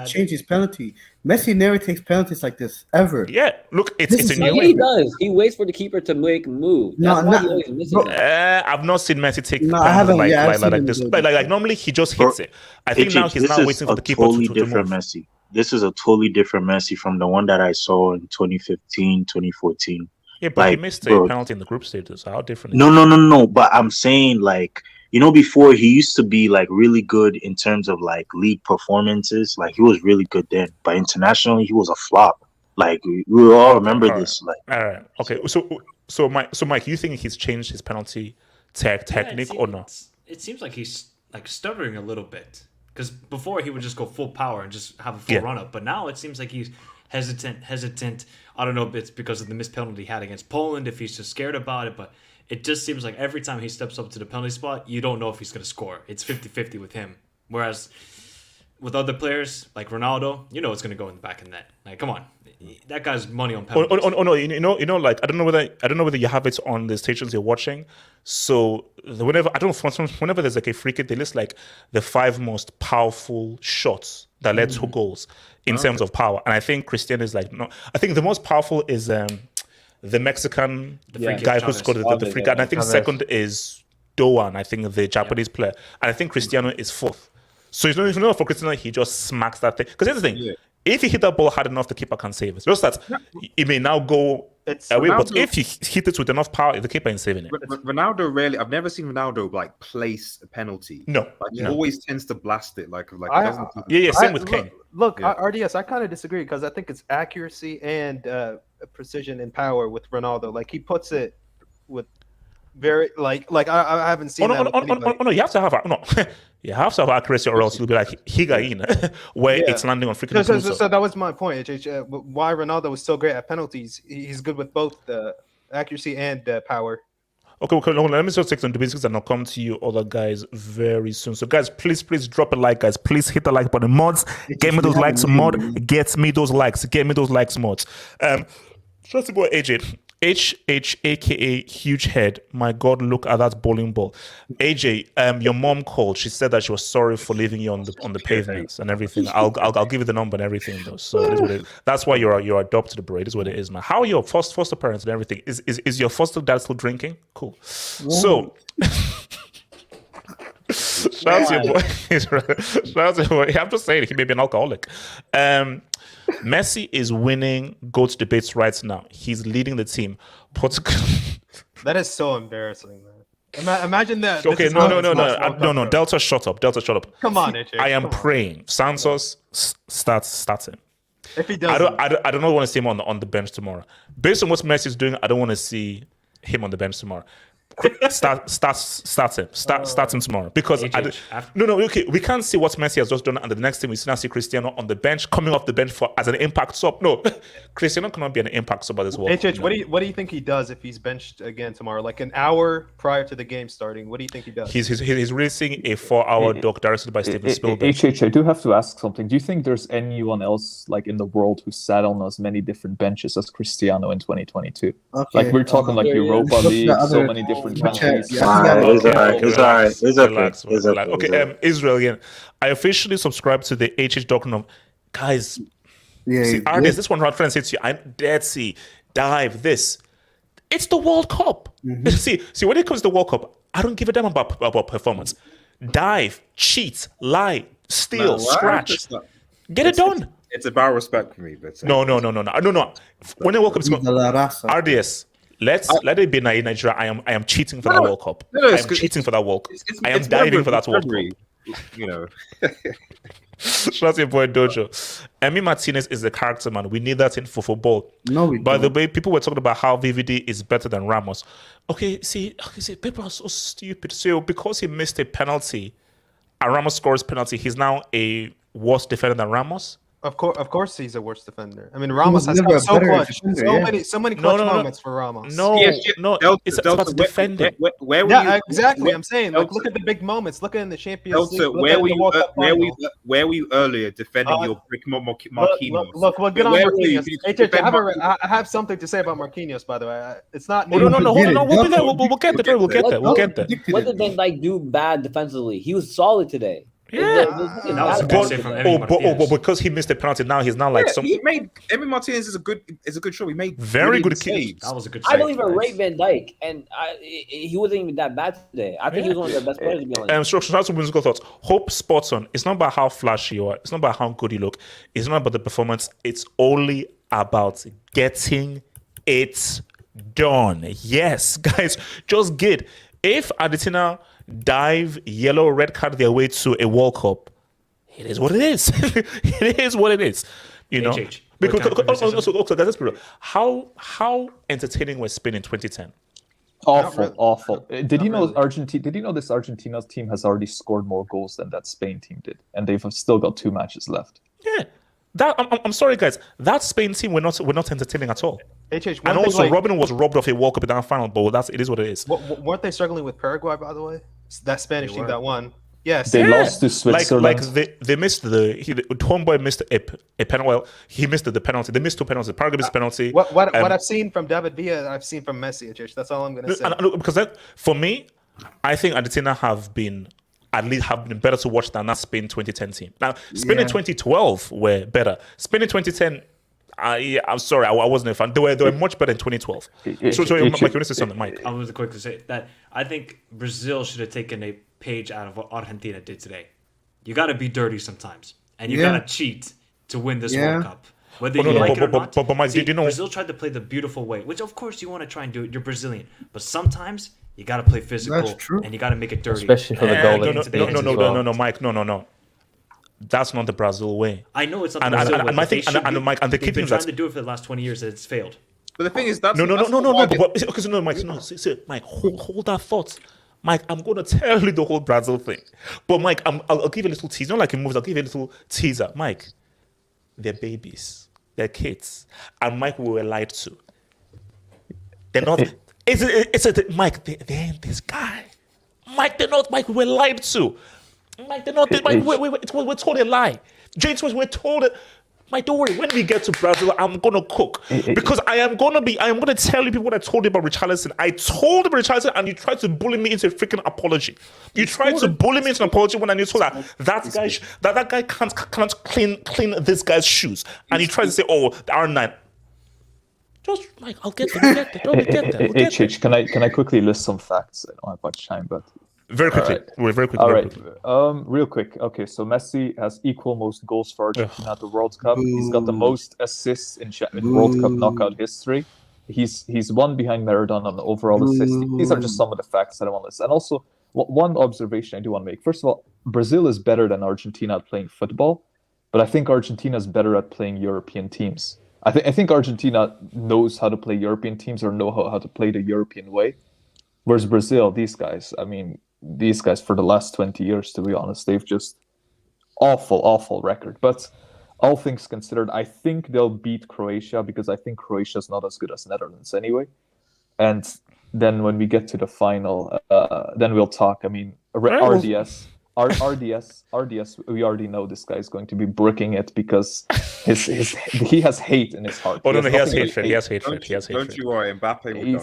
change his penalty. Messi never takes penalties like this ever.
Yeah, look, it's a
No,
new
he
way.
does. He waits for the keeper to make a move.
No,
That's why
not-
he always misses
bro,
it.
I've not seen Messi take
No, I
penalties
haven't.
like,
Yeah, I've
like,
seen
like
him
this.
do it.
Like normally he just hits it. I think now he's
this
now
is
waiting for
a
the keeper
totally
to
different
move.
Messi. This is a totally different Messi from the one that I saw in 2015, 2014.
Yeah, but he
Like,
missed a
bro.
penalty in the group stage. So how different? is
No. But I'm saying, like, before he used to be like really good in terms of like league performances. Like he was really good then, but internationally he was a flop. Like we all remember this. Like,
all right, okay. So Mike, you think he's changed his penalty technique or not?
It seems like he's like stuttering a little bit because before he would just go full power and just have a full run up, but now it seems like he's hesitant. I don't know if it's because of the missed penalty he had against Poland, if he's just scared about it, but it just seems like every time he steps up to the penalty spot, you don't know if he's going to score. It's 50-50 with him. Whereas with other players like Ronaldo, you know it's going to go in the back of the net. Like, come on, that guy's money on penalties.
Oh no, like I don't know whether you have it on the stations you're watching. So whenever there's like a free kick, they list like the 5 most powerful shots that led to goals in terms of power. And I think Cristiano is like, no, I think the most powerful is the Mexican guy who scored the free kick. And I think second is Doan, I think the Japanese player. And I think Cristiano is fourth. So it's not for Cristiano, he just smacks that thing. Because here's the thing, if you hit that ball hard enough, the keeper can save it. Just that it may now go away, but if you hit it with enough power, the keeper ain't saving it.
Ronaldo I've never seen Ronaldo like place a penalty.
No.
Like he always tends to blast it. Like
I-
he doesn't.
Same with Kane.
Look, RDS, I kind of disagree because I think it's accuracy and precision and power with Ronaldo. Like he puts it with very I haven't seen that. With anybody.
No, you have to have you have to have accuracy, or else you'll be like Higuain, where it's landing on freaking.
So that was my point. Why Ronaldo was so great at penalties? He's good with both the accuracy and power.
Okay, let me just take some basics and I'll come to you other guys very soon. So guys, please drop a like, guys. Please hit the like button. Mods, get me those likes, mod. Get me those likes, mods. Trusty boy AJ. HH aka huge head. My God, look at that bowling ball. AJ, your mom called. She said that she was sorry for leaving you on the pavements and everything. I'll give you the number and everything though. So it is what it is. That's why you're adopted, bro. It is what it is, man. How are your foster parents and everything? Is your foster dad still drinking? Cool. So shout out to your boy. Shout out to your boy. I'm just saying he may be an alcoholic. Messi is winning GOAT debates right now. He's leading the team. Portugal.
That is so embarrassing, man. Imagine that.
Okay, no. Delta, shut up.
Come on, AJ.
I am praying. Santos starts him.
If he doesn't,
I don't want to see him on the bench tomorrow. Based on what Messi is doing, I don't want to see him on the bench tomorrow. Start him tomorrow because okay, we can't see what Messi has just done, and the next thing we see now see Cristiano on the bench, coming off the bench as an impact sub. No, Cristiano cannot be an impact sub at this world.
HH, what do you think he does if he's benched again tomorrow? Like an hour prior to the game starting, what do you think he does?
He's racing a 4-hour doc directed by Steven Spielberg.
HH, I do have to ask something. Do you think there's anyone else like in the world who sat on as many different benches as Cristiano in 2022?
Okay.
Like we're talking like Europa League, so many different countries.
It's all right.
Relax. Okay, Israel again. I officially subscribe to the HH doctrine of guys. See, Artis, this one friend said to you, I'm dead. See, dive this. It's the World Cup. See, when it comes to the World Cup, I don't give a damn about performance. Dive, cheat, lie, steal, scratch. Get it done.
It's about respect for me, but
no. When the World Cup is going, RDS. Let it be Nigeria. I am cheating for that World Cup. I am cheating for that World Cup. I am diving for that World Cup.
You know.
Shout out to your boy Dojo. Emi Martinez is the character, man. We need that in for football. By the way, people were talking about how VVD is better than Ramos. Okay, see, people are so stupid. So because he missed a penalty, and Ramos scores penalty, he's now a worse defender than Ramos.
Of course, he's a worse defender. I mean,
He
Ramos
was
has
never
come
a
so
better
clutch,
defender,
so
yeah.
many
No,
clutch
no, no.
moments for Ramos.
No,
PSG
no, it's about
Delta,
defending.
where were
Yeah,
you?
exactly. I'm saying, like,
Delta,
look at the big moments. Look in the Champions League.
Delta,
Look
where
at
were
the
you?
World Cup final.
Where were you earlier defending your brick Marquinhos?
Look, well, good on
Where were you?
Marquinhos.
You
Hey,
defend
I have something to say about Marquinhos, by the way. It's not.
Oh, no, hold on. No, we'll be there.
Delta,
We'll get there. We'll get there. We'll get there.
What did Van Dijk do bad defensively? He was solid today.
Yeah.
That was a good save from Emi
But
Martinez.
because he missed the penalty, now he's not like
Yeah,
some
he made Emi Martinez is a good show. He made
very good
saves.
kid.
That was a good
I
save.
don't even rate Van Dijk, and he wasn't even that bad today. I think he was one of the best players to be honest.
Shout out to musical thoughts. Hope spots on. It's not about how flashy you are. It's not about how good you look. It's not about the performance. It's only about getting it done. Yes, guys, just get. If Argentina dive yellow red card their way to a World Cup, it is what it is. It is what it is. You know.
HH.
Because
Okay,
that's real. How entertaining was Spain in 2010?
Awful. Did you know Argentina? Did you know this Argentina's team has already scored more goals than that Spain team did, and they've still got 2 matches left?
Yeah. That I'm sorry, guys. That Spain team were not entertaining at all.
HH,
And also, Robin was robbed of a World Cup in that final, but it is what it is.
weren't they struggling with Paraguay, by the way? That Spanish team that won. Yes.
They lost to Switzerland.
Like they missed the homeboy missed a penalty. Well, he missed the penalty. They missed 2 penalties. Paraguay missed penalty.
What I've seen from David Villa, I've seen from Messi. HH. That's all I'm gonna say.
Because for me, I think Argentina have been better to watch than that Spain 2010 team. Now, Spain in 2012 were better. Spain in 2010. I'm sorry, I wasn't a fan. They were much better in 2012. Mike, you want to say something, Mike?
I was quick to say that I think Brazil should have taken a page out of what Argentina did today. You got to be dirty sometimes, and you got to cheat to win this World Cup. Whether you like it or not.
But Mike,
See,
you know,
Brazil tried to play the beautiful way, which of course you want to try and do it. You're Brazilian, but sometimes you got to play physical,
That's true.
and you got to make it dirty.
Especially for the goal.
No, Mike, no. That's not the Brazil way.
I know it's not the Brazil way.
And Mike, and the key
they've been
thing
trying
is
to do it for the last 20 years, and it's failed.
But the thing is, that's
no.
Mike.
Mike, hold that thought. Mike, I'm going to tell you the whole Brazil thing. But Mike, I'll give you a little teaser. Not like in movies, I'll give you a little teaser. Mike, they're babies. They're kids. And Mike, we were lied to. They're not. Mike, they ain't this guy. Mike, they're not. Mike, we were lied to. Mike, they're not. Mike, we're told a lie. James, we're told it. Mike, don't worry. When we get to Brazil, I'm gonna cook because I am gonna tell you people what I told you about Richarlison. I told him Richarlison, and you tried to bully me into a freaking apology. You tried to bully me into an apology when I knew told that guy can't clean this guy's shoes, and you tried to say, oh, the R9. Just Mike, I'll get there. We'll get there.
Can I quickly list some facts? I don't have much time, but.
Very quickly.
All right. Real quick. Okay, so Messi has equal most goals for Argentina at the World Cup. He's got the most assists in World Cup knockout history. He's one behind Maradona on the overall assists. These are just some of the facts that I want to list. And also, one observation I do want to make. First of all, Brazil is better than Argentina at playing football, but I think Argentina is better at playing European teams. I think Argentina knows how to play European teams or know how to play the European way. Whereas Brazil, these guys for the last 20 years, to be honest, they've just awful record. But all things considered, I think they'll beat Croatia because I think Croatia's not as good as Netherlands anyway. And then when we get to the final, then we'll talk. I mean, RDS, we already know this guy is going to be bricking it because he has hate in his heart.
Oh, no, he has hatred. He has hatred.
Don't you worry, Mbappe will
go.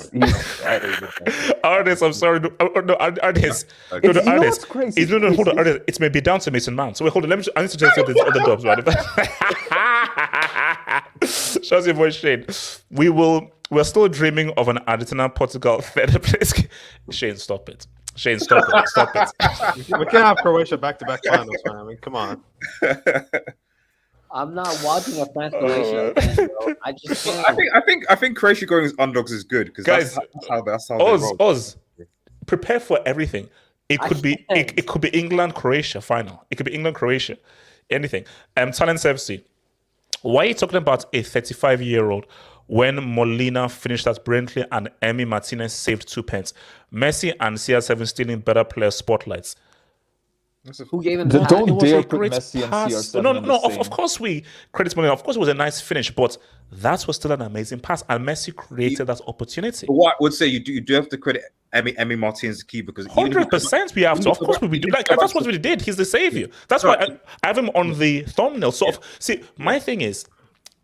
Artist, I'm sorry. No, Artist. Artist.
Crazy?
Hold on, Artist. It's maybe down to Mason Mount. So wait, hold on. I need to just say this other dubs, right? Shows your voice, Shane. We're still dreaming of an Argentina Portugal third place. Shane, stop it. Stop it.
We can't have Croatia back-to-back finals, man. I mean, come on.
I'm not watching a France Croatia. I just can't.
I think Croatia going as underdogs is good because
guys,
that's how
Oz, prepare for everything. It could be England Croatia final. It could be England Croatia, anything. Talent FC. Why are you talking about a 35-year-old when Molina finished as brilliantly and Emi Martinez saved 2 pence? Messi and CR7 stealing better player spotlights.
Who gave him the pass?
Don't
It was
dare
a
put
great
Messi and
pass.
CR7
No,
in the
no,
same.
of course we credit Molina. Of course it was a nice finish, but that was still an amazing pass, and Messi created that opportunity.
But what I would say, you do have to credit Emi Martinez key because
100% we have to. Of course we do. Like that's what we did. He's the savior. That's why I have him on the thumbnail. So see, my thing is,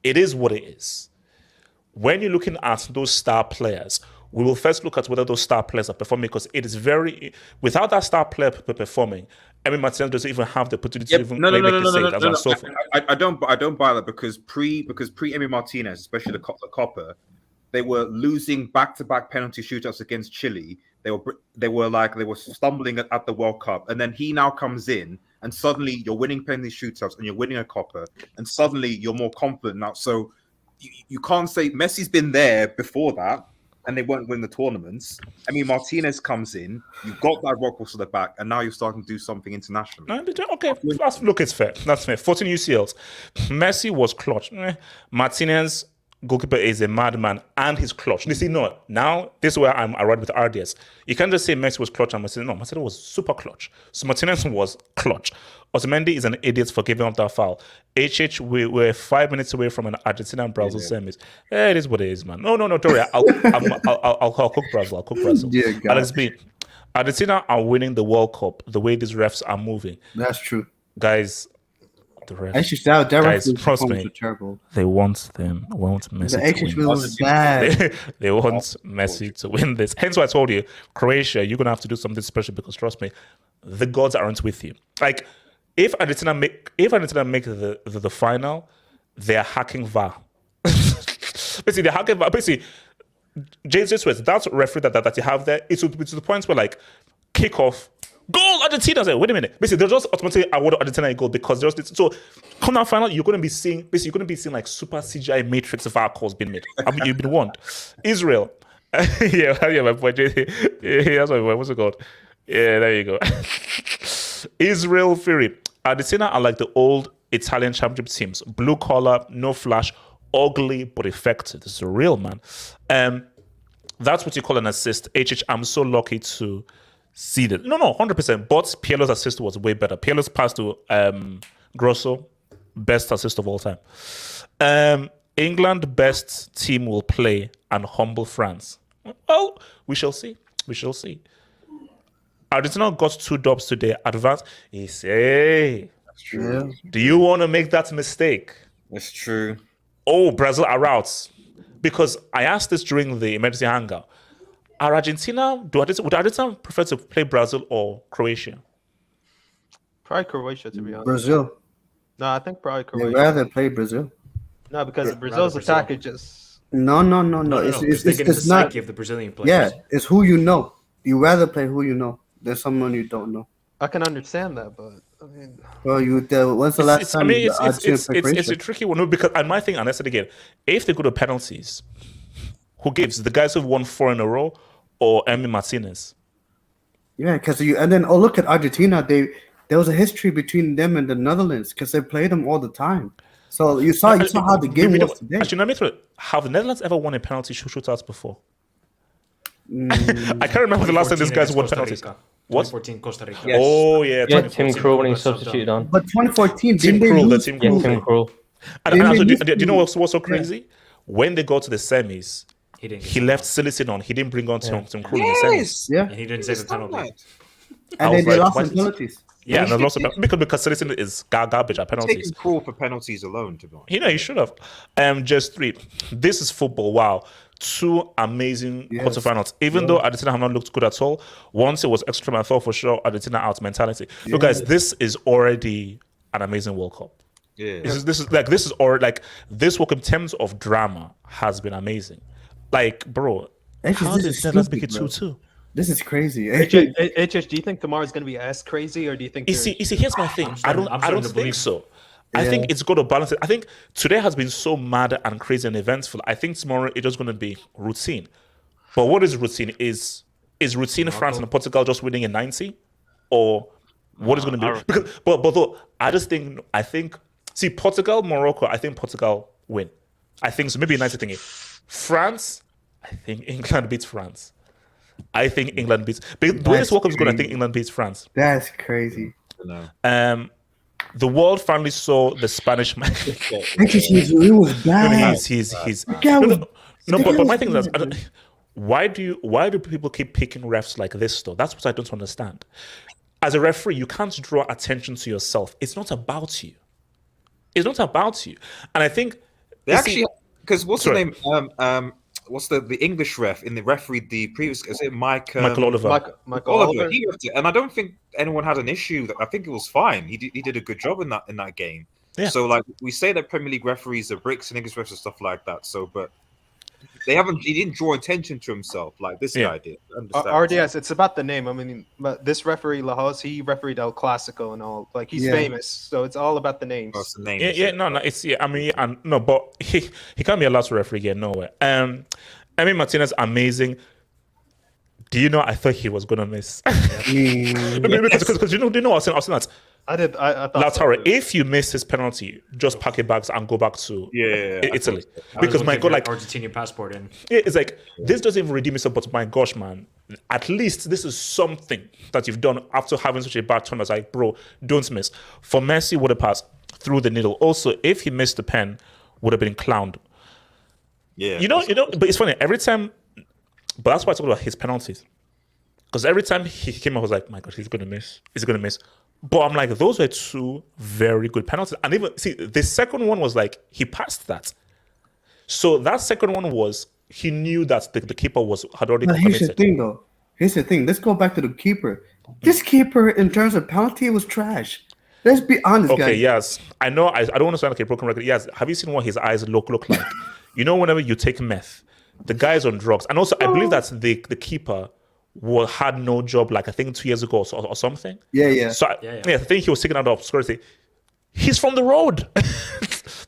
it is what it is. When you're looking at those star players, we will first look at whether those star players are performing, because it is very without that star player performing, Emi Martinez doesn't even have the opportunity to even make the save as a sofa.
I don't buy that because pre Emi Martinez, especially the Copper, they were losing back-to-back penalty shootouts against Chile. They were stumbling at the World Cup, and then he now comes in, and suddenly you're winning penalty shootouts and you're winning a Copper, and suddenly you're more confident now. So you can't say Messi's been there before that, and they won't win the tournaments. I mean, Martinez comes in, you've got that rock to the back, and now you're starting to do something internationally.
Okay, look, it's fair. That's fair. 14 UCLs. Messi was clutch. Martinez, goalkeeper, is a madman, and he's clutch. You see, no, now this is where I'm right with RDS. You can't just say Messi was clutch and Martinez. No, Martinez was super clutch. So Martinez was clutch. Otamendi is an idiot for giving up that foul. We're 5 minutes away from an Argentina and Brazil semis. It is what it is, man. No, don't worry. I'll cook Brazil. I'll cook Brazil.
Yeah,
Alex B. Argentina are winning the World Cup the way these refs are moving.
That's true.
Guys, the refs.
Actually,
guys, trust me.
Terrible.
They want Messi
The
to win.
was bad.
They want Messi to win this. Hence why I told you, Croatia, you're going to have to do something special, because trust me, the gods aren't with you. Like, if Argentina make the final, they're hacking VAR. Basically, they're hacking VAR. Basically, Jesus West, that referee that you have there, it's to the point where, like, kickoff, goal, Argentina. Like, wait a minute. Basically, they'll just automatically award Argentina a goal because there's this. So, come down final, you're going to be seeing like super CGI matrix VAR calls being made. I mean, you've been warned. Israel. yeah, my boy. Yeah, that's my boy. What's it called? Yeah, there you go. Israel Fury. Argentina are like the old Italian championship teams. Blue collar, no flash, ugly but effective. This is real, man. That's what you call an assist. I'm so lucky to see that. No, 100%. But Pirlo's assist was way better. Pirlo's pass to Grosso, best assist of all time. England, best team will play and humble France. Well, we shall see. Argentina got 2 dubs today. Advance. That's
true.
Do you want to make that mistake?
That's true.
Oh, Brazil are out. Because I asked this during the emergency hangout. Would Argentina prefer to play Brazil or Croatia?
Probably Croatia, to be honest.
Brazil.
No, I think probably
They'd
Croatia.
rather play Brazil.
No, because Brazil's attack is just...
No.
It's
not.
psyche of the Brazilian players.
Yeah, it's who you know. You rather play who you know than someone you don't know.
I can understand that, but I mean...
Well, when's the last time?
It's a tricky one. No, because, and my thing, and I said again, if they go to penalties, who gives? The guys who've won 4 in a row or Emi Martinez?
Yeah, because look at Argentina. There was a history between them and the Netherlands because they played them all the time. So you saw how the game was today.
Actually, let me throw it. Have the Netherlands ever won a penalty shootouts before? I can't remember the last time these guys won penalties. What?
2014 Costa Rica.
Yes.
Oh yeah,
Yeah, Tim Krul when he substituted on.
But 2014,
Tim
didn't they
Krul,
lose?
Tim
Yeah,
Krul.
Tim Krul.
And also, do you know what's so crazy? When they got to the semis,
He
left Silicon on. He didn't bring on Tim Krul in the semis.
Yeah,
And he didn't save the penalty.
and then they lost in penalties.
Yeah, and lost because Silicon is garbage at penalties.
Taking call for penalties alone, to be honest.
He should have. Just 3. This is football. Wow. 2 amazing quarterfinals. Even though Argentina have not looked good at all, once it was extra, I thought for sure Argentina out mentality. Look, guys, this is already an amazing World Cup.
Yeah.
This World Cup in terms of drama has been amazing. Like, bro, how did Netherlands make it 2-2?
This is crazy.
HH, do you think tomorrow is going to be as crazy, or do you think?
You see, here's my thing. I don't think so. I think it's going to balance it. I think today has been so mad and crazy and eventful. I think tomorrow it's just going to be routine. But what is routine? Is routine France and Portugal just winning in 90, or what is going to be? Because, but though I think Portugal, Morocco. I think Portugal win. I think so. Maybe a 90 thingy. France. I think England beats France. I think England beats. The way this World Cup is going, I think England beats France.
That's crazy.
No.
The world finally saw the Spanish man.
He was bad.
He's
The guy was-
but my thing is, why do people keep picking refs like this though? That's what I don't understand. As a referee, you can't draw attention to yourself. It's not about you. It's not about you. And I think
They actually, because what's
Sorry.
the name? What's the English ref in the referee? The previous is it Michael
Oliver.
Michael
Oliver?
Oliver.
He left it, and I don't think anyone had an issue. I think it was fine. He did a good job in that game.
Yeah.
So like we say that Premier League referees are bricks and English refs and stuff like that. So, but he didn't draw attention to himself like this guy did. Understand?
RDS, it's about the name. I mean, but this referee Lahoz, he refereed El Clasico and all. Like he's famous, so it's all about the names.
That's the name.
But he can't be allowed to referee again. Nowhere. Emi Martinez, amazing. Do you know? I thought he was gonna miss. Because you know, I was saying that.
I thought
Lautaro, if you miss his penalty, just pack your bags and go back to Italy. Because my God, like
Argentinian passport in.
it's like this doesn't even redeem itself. But my gosh, man, at least this is something that you've done after having such a bad turn. As like, bro, don't miss. For Messi, would have passed through the needle. Also, if he missed the pen, would have been clowned.
Yeah,
you know. But it's funny every time. But that's why I talk about his penalties. Because every time he came, I was like, my God, he's gonna miss. He's gonna miss. But I'm like, those were two very good penalties. And even see, the second one was like he passed that. So that second one was he knew that the keeper had already
But here's the
committed.
thing, though. Here's the thing. Let's go back to the keeper. This keeper, in terms of penalty, was trash. Let's be honest,
Okay,
guys.
yes. I know I don't want to sound like a broken record. Yes. Have you seen what his eyes look like? You know, whenever you take meth, the guy's on drugs. And also I believe that the keeper had no job like I think 2 years ago or something.
Yeah.
So I think he was taken out of obscurity. He's from the road.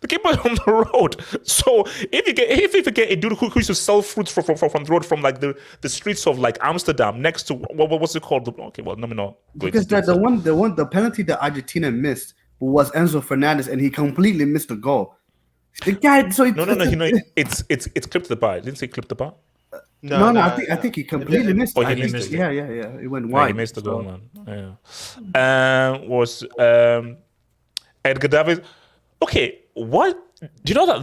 The keeper's from the road. So if you get a dude who used to sell fruits from the road from like the streets of like Amsterdam next to what's it called? Okay, well, no.
Because the penalty that Argentina missed was Enzo Fernandez, and he completely missed the goal. The guy, so
No. It's clipped the bar. Didn't say clip the bar.
No, I think he completely missed.
Oh, he missed it.
Yeah. It went
Yeah,
wide.
he missed the goal, man. Yeah. Was Edgar Davids? Okay, what? Do you know that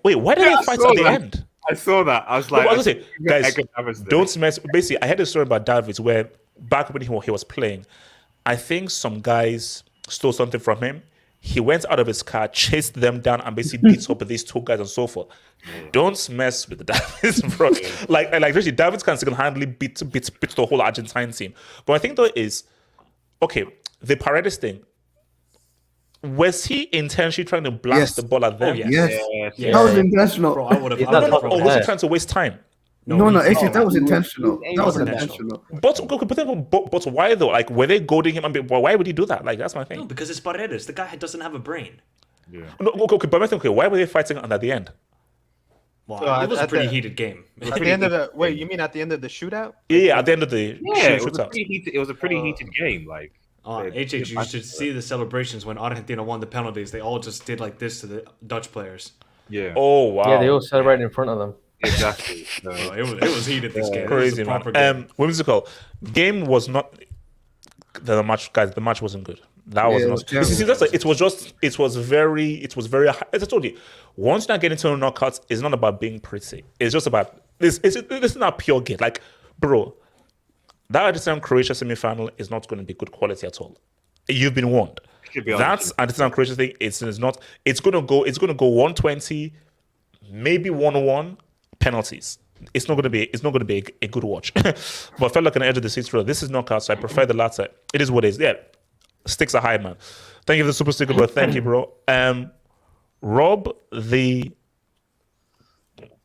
why did they fight at the end?
I saw that. I was
No,
like,
I was gonna say, guys, don't mess. Basically, I heard a story about Davids where back when he was playing, I think some guys stole something from him. He went out of his car, chased them down, and basically beats up with these two guys and so forth. Don't mess with the Davids, bro. like really, Davids can single-handedly beat the whole Argentine team. But I think though is okay. The Paredes thing. Was he intentionally trying to blast the ball at them?
Yes. That was intentional.
Bro, I would have.
Or was he trying to waste time?
No, actually, that was intentional. That was intentional.
But why though? Like, were they goading him? Why would he do that? Like, that's my thing.
No, because it's Paredes. The guy doesn't have a brain.
Yeah.
No, okay, but I think, why were they fighting at the end?
Well, it was a pretty heated game.
At the end of the you mean at the end of the shootout?
Yeah, at the end of the
shootout.
shootout.
It was a pretty heated game. Like,
HH, you should see the celebrations when Argentina won the penalties. They all just did like this to the Dutch players.
Yeah.
Oh wow.
Yeah, they all celebrated in front of them.
Exactly.
No, it was heated. This game.
Crazy,
it was a proper
man.
game.
Whimsical. Game was not the match, guys. The match wasn't good. That was not. You see, it was very. As I told you, once you not get into the knockouts, it's not about being pretty. It's just about this. It's not pure game. Like, bro, that Argentina Croatia semi-final is not going to be good quality at all. You've been warned. That's Argentina Croatia thing. It's not. It's gonna go 120, maybe 1-1 penalties. It's not gonna be a good watch. But I felt like an edge of the seat throw. This is knockout, so I prefer the latter. It is what it is. Yeah, stakes are high, man. Thank you for the super sticker, bro. Thank you, bro. Rob the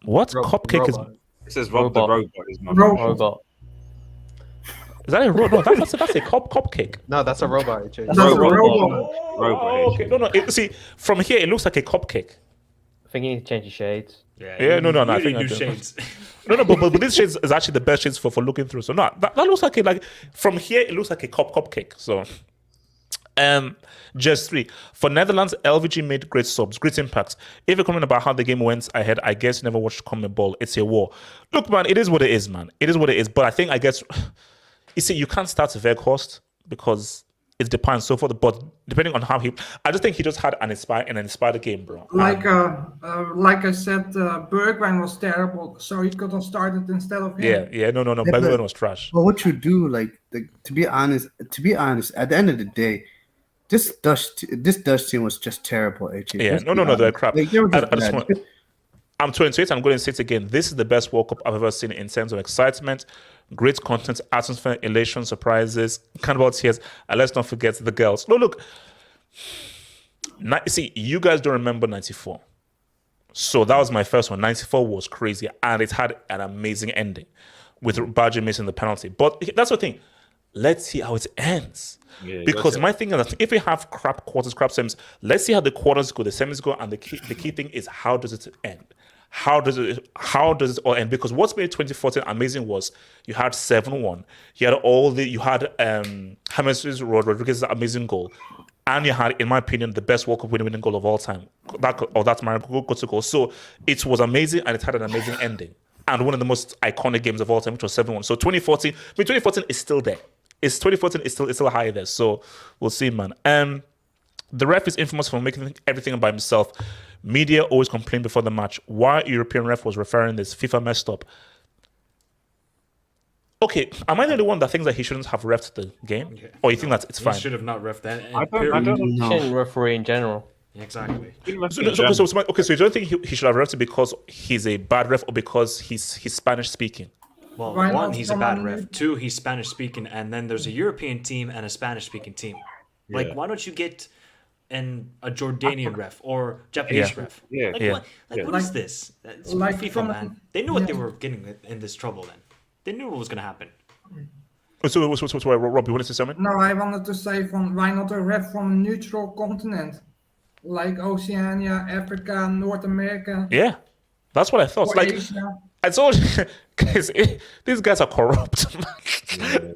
what cupcake is?
It says Rob the robot is my
Robot.
Is that a robot? No, that's a cupcake.
No, that's a robot. HH.
That's a robot.
Oh, okay. No. See, from here it looks like a cupcake.
I think you need to change your shades.
Yeah. No. I think
new shades.
No, but this shades is actually the best shades for looking through. So no, that looks like from here it looks like a cupcake. So, just 3 for Netherlands. LVG made great subs, great impacts. If you're commenting about how the game went ahead, I guess you never watched Common Ball. It's a war. Look, man, it is what it is, man. It is what it is. But I think you see, you can't start Weghorst because it depends, so forth. But depending on how I just think he just had an inspired game, bro.
Like I said, Bergwijn was terrible, so he could have started instead of him.
No.
Yeah,
Bergwijn was trash.
But what you do, to be honest, at the end of the day, this Dutch team was just terrible. AJ.
Yeah, no, they're crap.
Like, they were just
I just
bad.
I'm 28. I'm going to say it again. This is the best World Cup I've ever seen in terms of excitement, great content, atmosphere, elation, surprises, carnival tears, and let's not forget the girls. No, look. See, you guys don't remember 94. So that was my first one. 94 was crazy, and it had an amazing ending with Baggio missing the penalty. But that's the thing. Let's see how it ends.
Yeah,
because my thing is that if we have crap quarters, crap semis, let's see how the quarters go, the semis go, and the key thing is how does it end? How does it all end? Because what's made 2014 amazing was you had 7-1, you had James Rodriguez's amazing goal, and you had, in my opinion, the best World Cup winning goal of all time. That's my goal. So it was amazing, and it had an amazing ending, and one of the most iconic games of all time, which was 7-1. So 2014 is still there. 2014 is still high there. So we'll see, man. The ref is infamous for making everything by himself. Media always complain before the match. Why European ref was referring this? FIFA messed up. Okay, am I the only one that thinks that he shouldn't have refed the game? Yeah. Or you think that it's fine?
He should have not refed that.
I don't know. Referee in general.
Exactly.
So you don't think he should have refed it because he's a bad ref or because he's Spanish speaking?
Well, one, he's a bad ref. Two, he's Spanish speaking, and then there's a European team and a Spanish speaking team. Like, why don't you get a Jordanian ref or Japanese ref? What is this? It's FIFA, man. They knew what they were getting in this trouble. Then they knew what was going to happen.
So, Rob, you want to say something?
No, I wanted to say why not a ref from a neutral continent like Oceania, Africa, North America?
Yeah, that's what I thought. Like,
Asia.
I told you, guys, these guys are corrupt.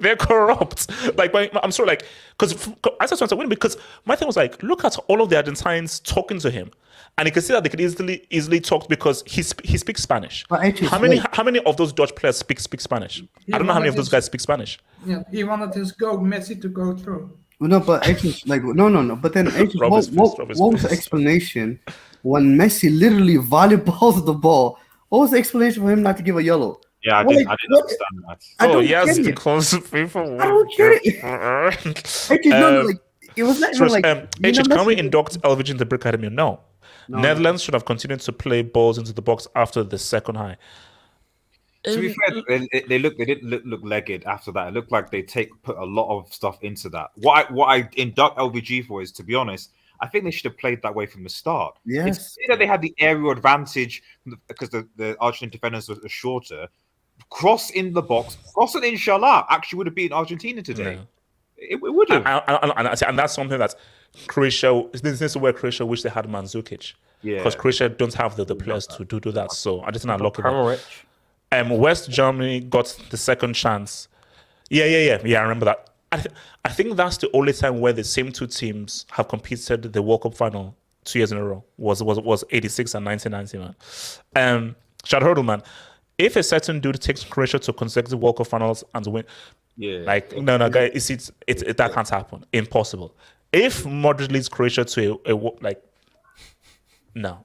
They're corrupt. Like, I'm sorry, like, because I just want to win because my thing was like, look at all of the Argentines talking to him, and you can see that they could easily talk because he speaks Spanish. How many of those Dutch players speak Spanish? I don't know how many of those guys speak Spanish.
Yeah, he wanted his Messi to go through.
No, but actually, no. But then, what was the explanation when Messi literally volleyballs the ball? What was the explanation for him not to give a yellow?
Yeah, I didn't understand that.
Yes, the closest people.
I don't get it. It was not even like.
Can we induct Elvidge into the Brick Academy? No. Netherlands should have continued to play balls into the box after the second high.
To be fair, they didn't look legged after that. It looked like they put a lot of stuff into that. What I induct LVG for is, to be honest, I think they should have played that way from the start.
Yes.
It's clear that they had the aerial advantage because the Argentine defenders were shorter. Cross in the box, cross and inshallah actually would have beaten Argentina today. Yeah. It would have.
And that's something that Croatia, this is where Croatia wish they had Mandzukic. Yeah. Because Croatia don't have the players to do that. So I just not lucky. West Germany got the second chance. Yeah, I remember that. I think that's the only time where the same two teams have competed the World Cup final 2 years in a row. Was 86 and 1990, man. Chad Hurdle, man. If a certain dude takes Croatia to consecutive World Cup finals and win, no, guys, that can't happen. Impossible. If Modric leads Croatia to no.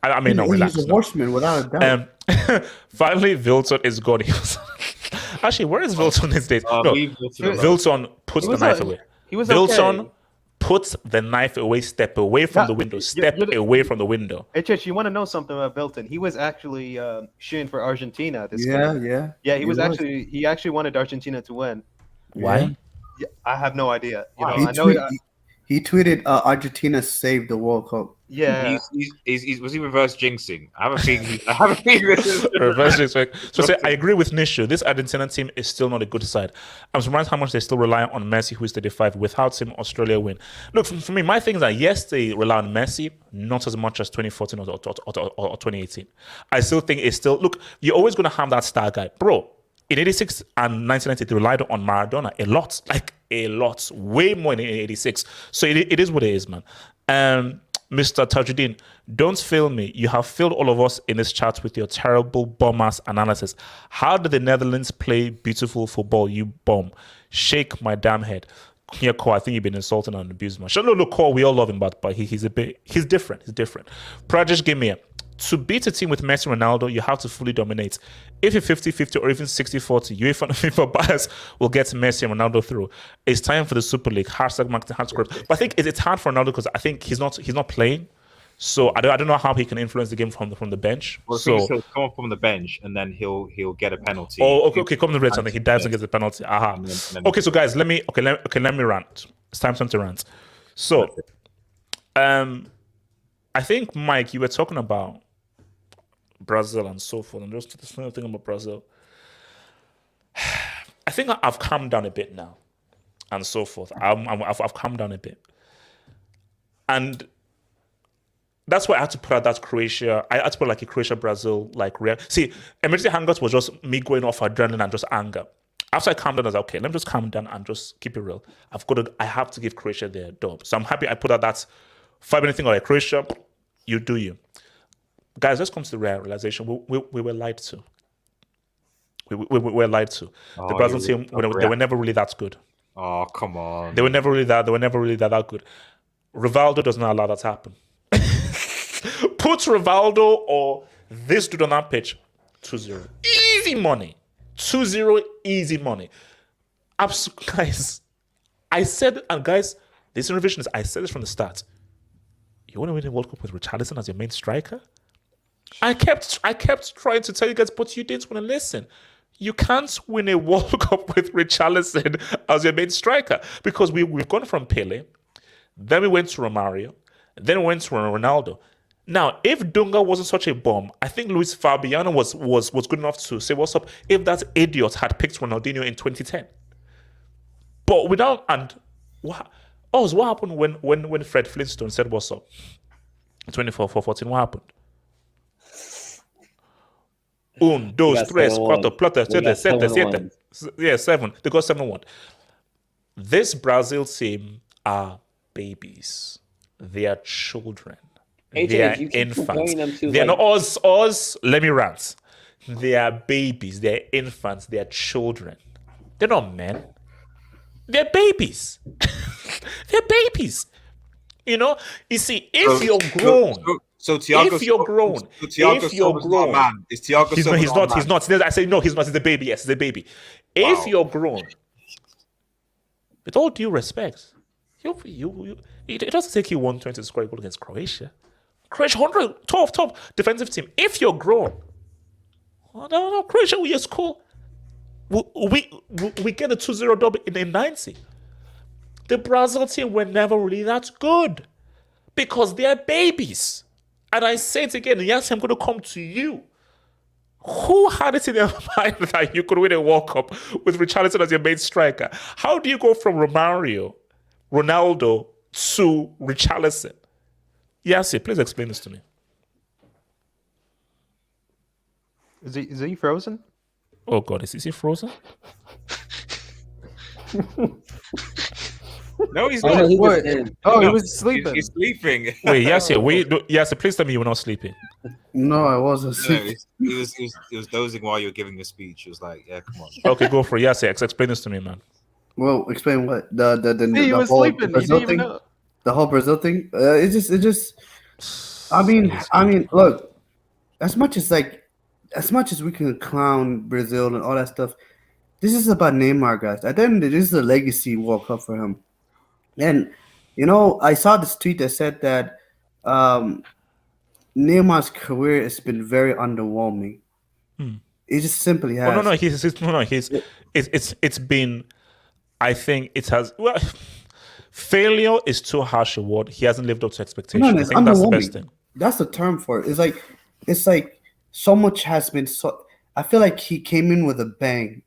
I mean, no, relax.
He's a horseman without a doubt.
Finally, Wilton is gone. Actually, where is Wilton these days? Wilton puts the knife away. Wilton puts the knife away, step away from the window, away from the window.
Hey, Chich, you want to know something about Wilton? He was actually shooting for Argentina this game.
Yeah,
he actually wanted Argentina to win.
Why?
Yeah, I have no idea.
He tweeted, "Argentina saved the World Cup."
Yeah, was he reverse jinxing? I have a feeling this is
reverse jinxing. So I agree with Nishu. This Argentina team is still not a good side. I'm surprised how much they still rely on Messi, who is 35. Without him, Australia win. Look, for me, my thing is that yes, they rely on Messi, not as much as 2014 or 2018. I still think it's still look. You're always going to have that star guy, bro. In 86 and 1990, they relied on Maradona a lot, way more in 86. So it is what it is, man. Mr. Tajuddin, don't fail me. You have failed all of us in this chat with your terrible bomb-ass analysis. How did the Netherlands play beautiful football, you bomb? Shake my damn head. Yeah, Cole, I think you've been insulting and abusing much. Look, Cole, we all love him, but he's different. He's different. Prajesh, give me a. To beat a team with Messi and Ronaldo, you have to fully dominate. If you're 50-50 or even 60-40, UEFA and FIFA bias will get Messi and Ronaldo through. It's time for the Super League. # Marketing Hard. But I think it's hard for Ronaldo because I think he's not playing. So I don't know how he can influence the game from the bench.
Well,
so
he'll come up from the bench and then he'll get a penalty.
Oh, okay. Come to the red zone. He dives and gets the penalty. Aha. Okay, so guys, let me rant. It's time to rant. So, I think Mike, you were talking about Brazil and so forth, and just the thing about Brazil. I think I've calmed down a bit now, and so forth. I've calmed down a bit, and that's why I had to put out that Croatia. I had to put like a Croatia Brazil like real. See, emergency hangouts was just me going off adrenaline and just anger. After I calmed down, I was like, okay, let me just calm down and just keep it real. I have to give Croatia their dub. So I'm happy I put out that 5-minute thing like Croatia. You do you. Guys, let's come to the realization. We were lied to. We were lied to. The Brazil team, they were never really that good.
Oh, come on.
They were never really that good. Rivaldo does not allow that to happen. Put Rivaldo or this dude on that pitch, 2-0. Easy money. 2-0, easy money. Guys, I said, and guys, this revision is, I said this from the start. You want to win the World Cup with Richarlison as your main striker? I kept trying to tell you guys, but you didn't want to listen. You can't win a World Cup with Richarlison as your main striker because we've gone from Pele, then we went to Romario, then we went to Ronaldo. Now, if Dunga wasn't such a bomb, I think Luis Fabiano was good enough to say what's up if that idiot had picked Ronaldinho in 2010. But without what happened when Fred Flintstone said what's up? 24-14, what happened? 1, 2, 3, 4, 5, 6, 7. Yeah, 7. They got 7-1. This Brazil team are babies. They are children. They are infants. They are not us. Let me rant. They are babies. They are infants. They are children. They're not men. They're babies. They're babies. You know. You see, if you're grown.
So Thiago,
if you're grown,
if you're grown, man, is Thiago?
He's not. I say no. He's not. He's a baby. Yes, he's a baby. Wow. If you're grown, with all due respect, it doesn't take you 120 to score a goal against Croatia. Croatia 100 top defensive team. If you're grown, no, Croatia, we just cool. We get a 2-0 dub in 90. The Brazil team were never really that good because they're babies. And I say it again, yes, I'm going to come to you. Who had it in their mind that you could win a World Cup with Richarlison as your main striker? How do you go from Romario, Ronaldo to Richarlison? Yes, please explain this to me.
Is he frozen?
Oh God, is he frozen?
No, he's not.
He was sleeping.
He's sleeping.
Wait, yes, please tell me you were not sleeping.
No, I wasn't sleeping.
He was dozing while you were giving a speech. He was like, "Yeah, come on."
Okay, go for it. Yes, explain this to me, man.
Well, explain what
he was
whole
sleeping.
Brazil thing. The whole Brazil thing. It just. I mean, look. As much as we can clown Brazil and all that stuff, this is about Neymar, guys. At the end, this is a legacy World Cup for him. And I saw this tweet that said that Neymar's career has been very underwhelming. It just simply has.
It's been. I think it has. Well, failure is too harsh a word. He hasn't lived up to expectations.
No,
I think that's the best thing.
That's the term for it. It's like so much has been so. I feel like he came in with a bang.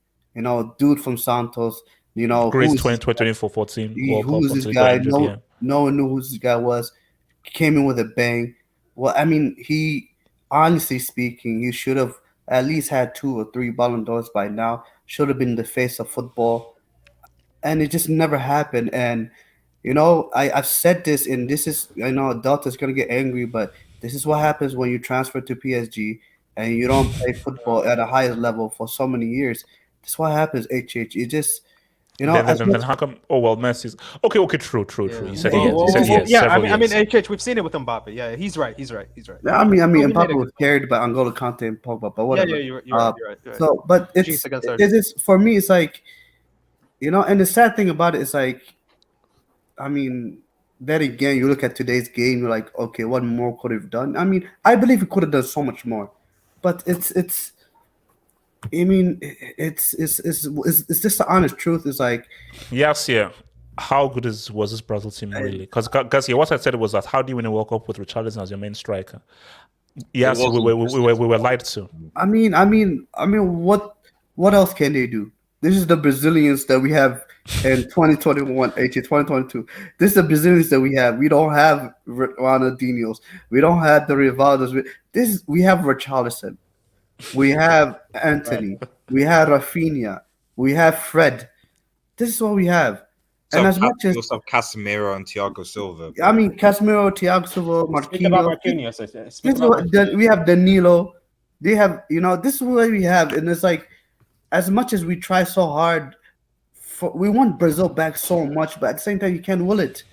Dude from Santos.
Greece 2014 World Cup.
Who's this guy? No one knew who this guy was. He came in with a bang. Well, I mean, honestly speaking, he should have at least had 2 or 3 Ballon d'Ors by now. Should have been the face of football. And it just never happened. And, I've said this, and this is, Delta's going to get angry, but this is what happens when you transfer to PSG and you don't play football at a highest level for so many years. This is what happens, HH. You know,
then how come? Oh well, Messi's okay. True. You said
Well,
yes. You said yes.
yeah.
Several
I mean,
years.
HH, we've seen it with Mbappe. Yeah, he's right.
I mean,
He made
Mbappe
a
was
good-
carried by N'Golo Kante and Pogba, but whatever.
Yeah, you're right.
So, but
Jinx against Argentina.
it is for me. It's like, you know, and the sad thing about it is like, I mean, then again, you look at today's game, you're like, okay, what more could have done? I mean, I believe he could have done so much more, but it's. I mean, it's just the honest truth. It's like,
Yes, yeah. How good was this Brazil team really? Because what I said was that how do you win a World Cup with Richarlison as your main striker? Yes, we were lied to.
I mean, what else can they do? This is the Brazilians that we have in 2021, 2022. This is the Brazilians that we have. We don't have Ronaldinho's. We don't have the Rivaldos. We have Richarlison. We have Anthony. We have Rafinha. We have Fred. This is what we have. And as much as
also have Casemiro and Thiago Silva.
I mean, Casemiro, Thiago Silva,
Speak about
Marquinhos.
Marquinhos.
We have Danilo. They have, you know, this is what we have, and it's like, as much as we try so hard, we want Brazil back so much, but at the same time, you can't will it.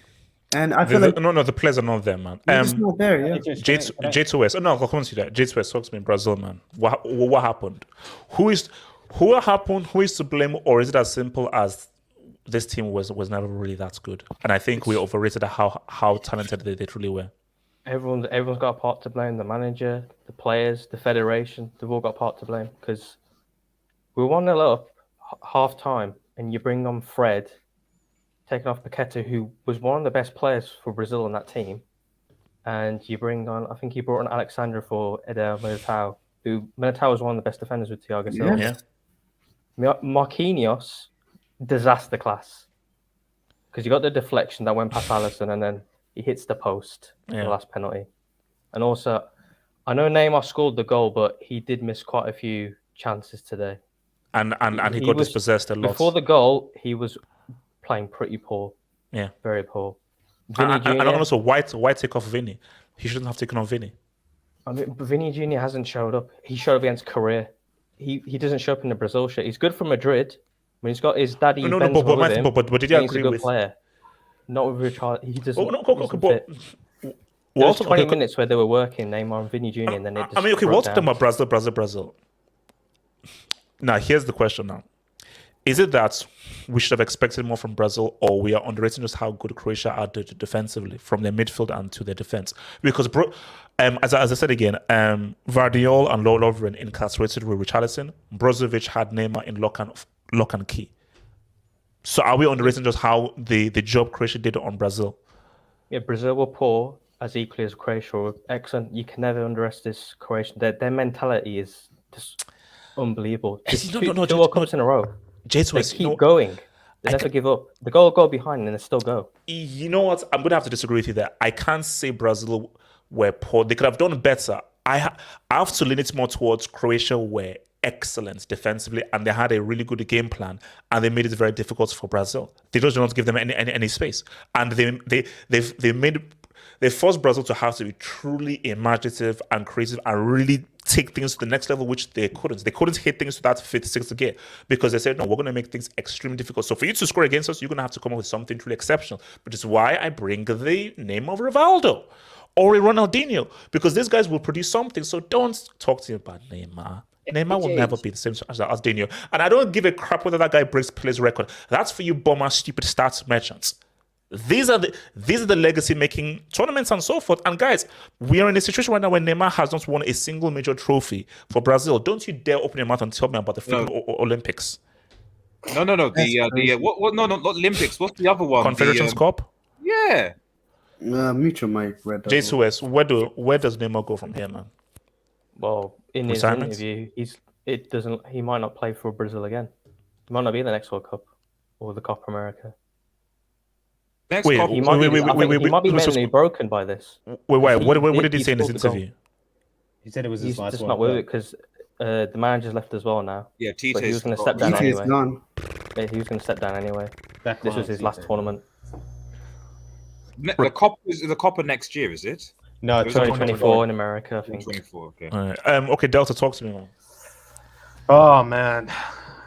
And I feel like
no, the players are not there, man.
they're just not there. Yeah.
J2S. No, I'll come to that. J2S talks to me in Brazil, man. What happened? Who is to blame, or is it as simple as this team was never really that good? And I think we overrated how talented they truly were.
Everyone's got a part to blame. The manager, the players, the federation, they've all got a part to blame because we won a lot half time, and you bring on Fred, taking off Paqueta, who was one of the best players for Brazil in that team, and you bring on, I think he brought on Alexandra for Eder Militao, who Militao was one of the best defenders with Thiago Silva.
Yeah.
Marquinhos, disaster class, because you got the deflection that went past Alisson, and then he hits the post in the last penalty. And also, I know Neymar scored the goal, but he did miss quite a few chances today.
And he got dispossessed a lot.
Before the goal, he was playing pretty poor.
Yeah.
Very poor.
And also, why take off Vinny? He shouldn't have taken off Vinny.
I mean, Vinny Jr. hasn't showed up. He showed up against Korea. He doesn't show up in the Brazil shirt. He's good for Madrid. When he's got his daddy
but did you agree with?
Player. Not with Richard. He doesn't.
But
there was 20 minutes where they were working, Neymar and Vinny Jr. And then it just
we're talking about Brazil. Now, here's the question now. Is it that we should have expected more from Brazil, or we are underrating just how good Croatia are defensively, from their midfield and to their defense? Because, as I said again, Vardiol and Lovren incarcerated with Richarlison. Brozovic had Neymar in lock and key. So are we underrating just how the job Croatia did on Brazil?
Yeah, Brazil were poor as equally as Croatia were excellent. You can never underestimate this Croatian. Their mentality is just unbelievable. Two World Cups in a row. They keep going. They never give up. The goal go behind and they still go.
You know what? I'm going to have to disagree with you there. I can't say Brazil were poor. They could have done better. I have to lean it more towards Croatia were excellent defensively, and they had a really good game plan, and they made it very difficult for Brazil. They just did not give them any space, and they forced Brazil to have to be truly imaginative and creative and really take things to the next level, which they couldn't. They couldn't hit things to that fifth, sixth gear because they said, no, we're going to make things extremely difficult. So for you to score against us, you're going to have to come up with something truly exceptional, which is why I bring the name of Rivaldo or a Ronaldinho, because these guys will produce something. So don't talk to me about Neymar. Neymar will never be the same as Dino. And I don't give a crap whether that guy breaks Pele's record. That's for you bummer, stupid stats merchants. These are the legacy making tournaments and so forth. And guys, we are in a situation right now where Neymar has not won a single major trophy for Brazil. Don't you dare open your mouth and tell me about the Olympics.
No. No, not Olympics. What's the other one?
Confederations Cup?
Yeah.
Mute your mic, Red.
J2S, where does Neymar go from here, man?
Well, in his interview, he might not play for Brazil again. He might not be in the next World Cup or the Copa America.
He
might be mentally broken by this.
What did he say in his interview?
He said it was
he's
his last
just
one.
Not with it because the manager's left as well now.
Yeah,
Tite. But he was going to step down anyway.
Gone.
Yeah, he was going to step down anyway. This was his last tournament.
The Copa next year, is it?
No, 2024 in America, I think.
2024, okay.
Okay, Delta, talk to me, man.
Oh man,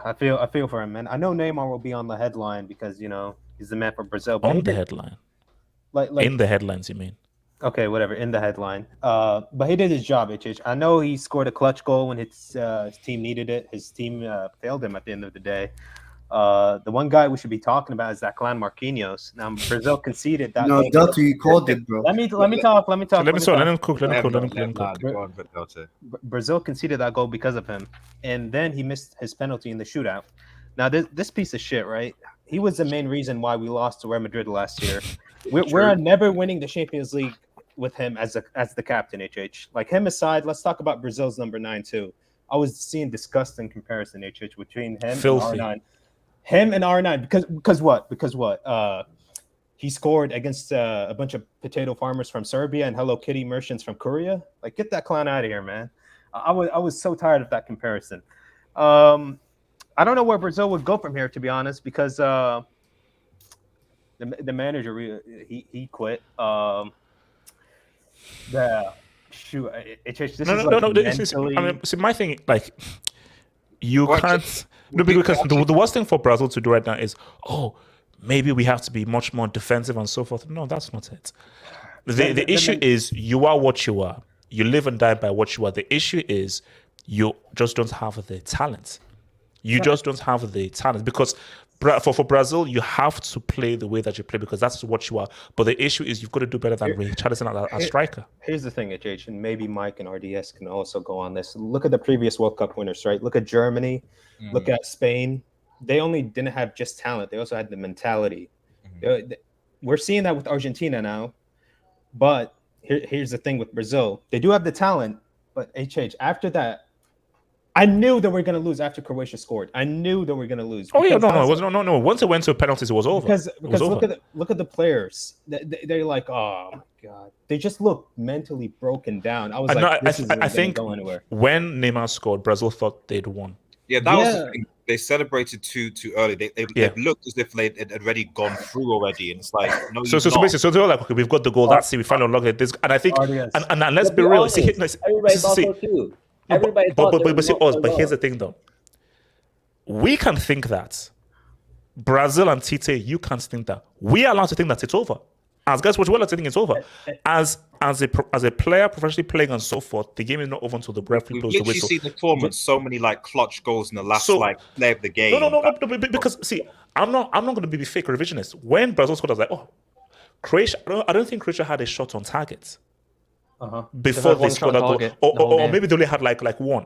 I feel for him, man. I know Neymar will be on the headline because he's the man for Brazil. But
On the headline.
like
In the headlines, you mean?
okay, whatever, in the headline. But he did his job, HH. I know he scored a clutch goal when his team needed it. His team failed him at the end of the day. The one guy we should be talking about is that clan Marquinhos. Now Brazil conceded that.
No, Delta, you called it, bro.
Let me talk. Let me talk.
Let him cook.
Brazil conceded that goal because of him, and then he missed his penalty in the shootout. Now this piece of shit, right? He was the main reason why we lost to Real Madrid last year. We're never winning the Champions League with him as the captain. HH, like him aside, let's talk about Brazil's number 9 too. I was seeing disgusting comparison, HH, between him
Filthy.
and R9. Him and R9 because what? He scored against a bunch of potato farmers from Serbia and Hello Kitty merchants from Korea. Like, get that clown out of here, man. I was so tired of that comparison. I don't know where Brazil would go from here, to be honest, because the manager he quit. No.
See, my thing, like, you can't. No, because the worst thing for Brazil to do right now is, maybe we have to be much more defensive and so forth. No, that's not it. The issue is you are what you are. You live and die by what you are. The issue is you just don't have the talent. You just don't have the talent because for Brazil, you have to play the way that you play because that's what you are. But the issue is you've got to do better than Richarlison as striker.
Here's the thing, HH, and maybe Mike and RDS can also go on this. Look at the previous World Cup winners, right? Look at Germany. Look at Spain. They only didn't have just talent. They also had the mentality. We're seeing that with Argentina now. But here's the thing with Brazil. They do have the talent, but HH, after that, I knew that we're going to lose after Croatia scored. I knew that we're going to lose.
Oh yeah, no. Once it went to penalties, it was over.
Because look at the players. They're like, oh my god, they just look mentally broken down. I was this isn't going to go anywhere.
When Neymar scored, Brazil thought they'd won.
Yeah, that was the thing. They celebrated too early. They looked as if they had already gone through already, and it's like no.
So basically, they were like, okay, we've got the goal. That's it. We finally unlocked this, and I think, and let's be real.
Everybody thought so too. Everybody
but here's the thing, though. We can think that. Brazil and Tite, you can't think that. We are allowed to think that it's over. As guys, we're allowed to think it's over. As a player, professionally playing and so forth, the game is not over until the referee blows the whistle.
You see the tournament, so many like clutch goals in the last play of the game.
No, because see, I'm not going to be fake revisionist. When Brazil scored, I was like, Croatia. I don't think Croatia had a shot on target. Before they scored that goal, or maybe they only had like one.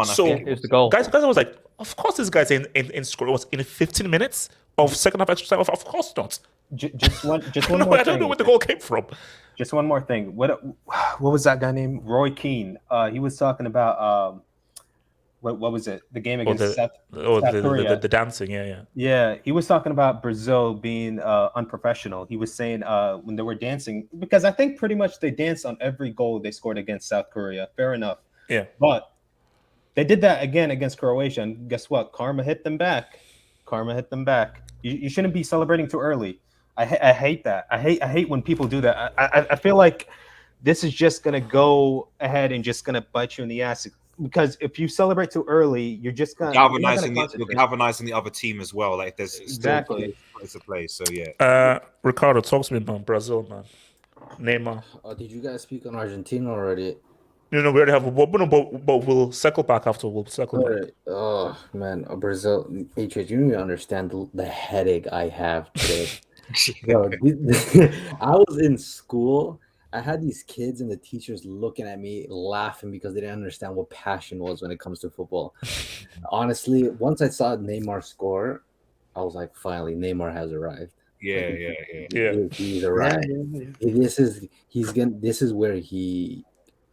So it was the goal.
Guys, I was like, of course this guy's in score. It was in 15 minutes of second half extra time. Of course not.
Just one more
I don't know where the goal came from.
Just one more thing. What was that guy named? Roy Keane. He was talking about what was it? The game against South Korea.
The dancing, yeah.
Yeah, he was talking about Brazil being unprofessional. He was saying when they were dancing, because I think pretty much they danced on every goal they scored against South Korea. Fair enough.
Yeah.
But they did that again against Croatia, and guess what? Karma hit them back. You shouldn't be celebrating too early. I hate that. I hate when people do that. I feel like this is just gonna go ahead and just gonna bite you in the ass. Because if you celebrate too early, you're just gonna
galvanizing the other team as well. Like there's
exactly
place to play. So yeah.
Ricardo, talk to me about Brazil, man. Neymar.
Did you guys speak on Argentina already?
No, we already have. But we'll circle back after. We'll circle back.
Oh man, Brazil. HH, you don't even understand the headache I have today. Yo, I was in school. I had these kids and the teachers looking at me laughing because they didn't understand what passion was when it comes to football. Honestly, once I saw Neymar score, I was like, finally, Neymar has arrived.
Yeah.
He's arrived. This is where he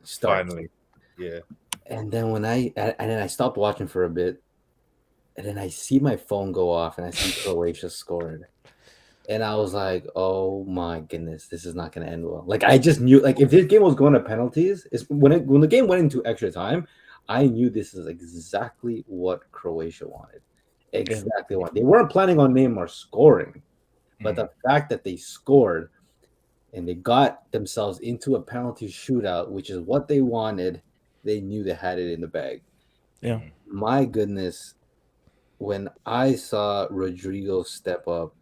starts.
Finally. Yeah.
And then I stopped watching for a bit, and then I see my phone go off and I see Croatia scored. And I was like, oh my goodness, this is not going to end well. Like, I just knew, like, if this game was going to penalties, when the game went into extra time, I knew this is exactly what Croatia wanted. Exactly what. They weren't planning on Neymar scoring, but the fact that they scored and they got themselves into a penalty shootout, which is what they wanted, they knew they had it in the bag.
Yeah.
My goodness. when I saw Rodrigo step up,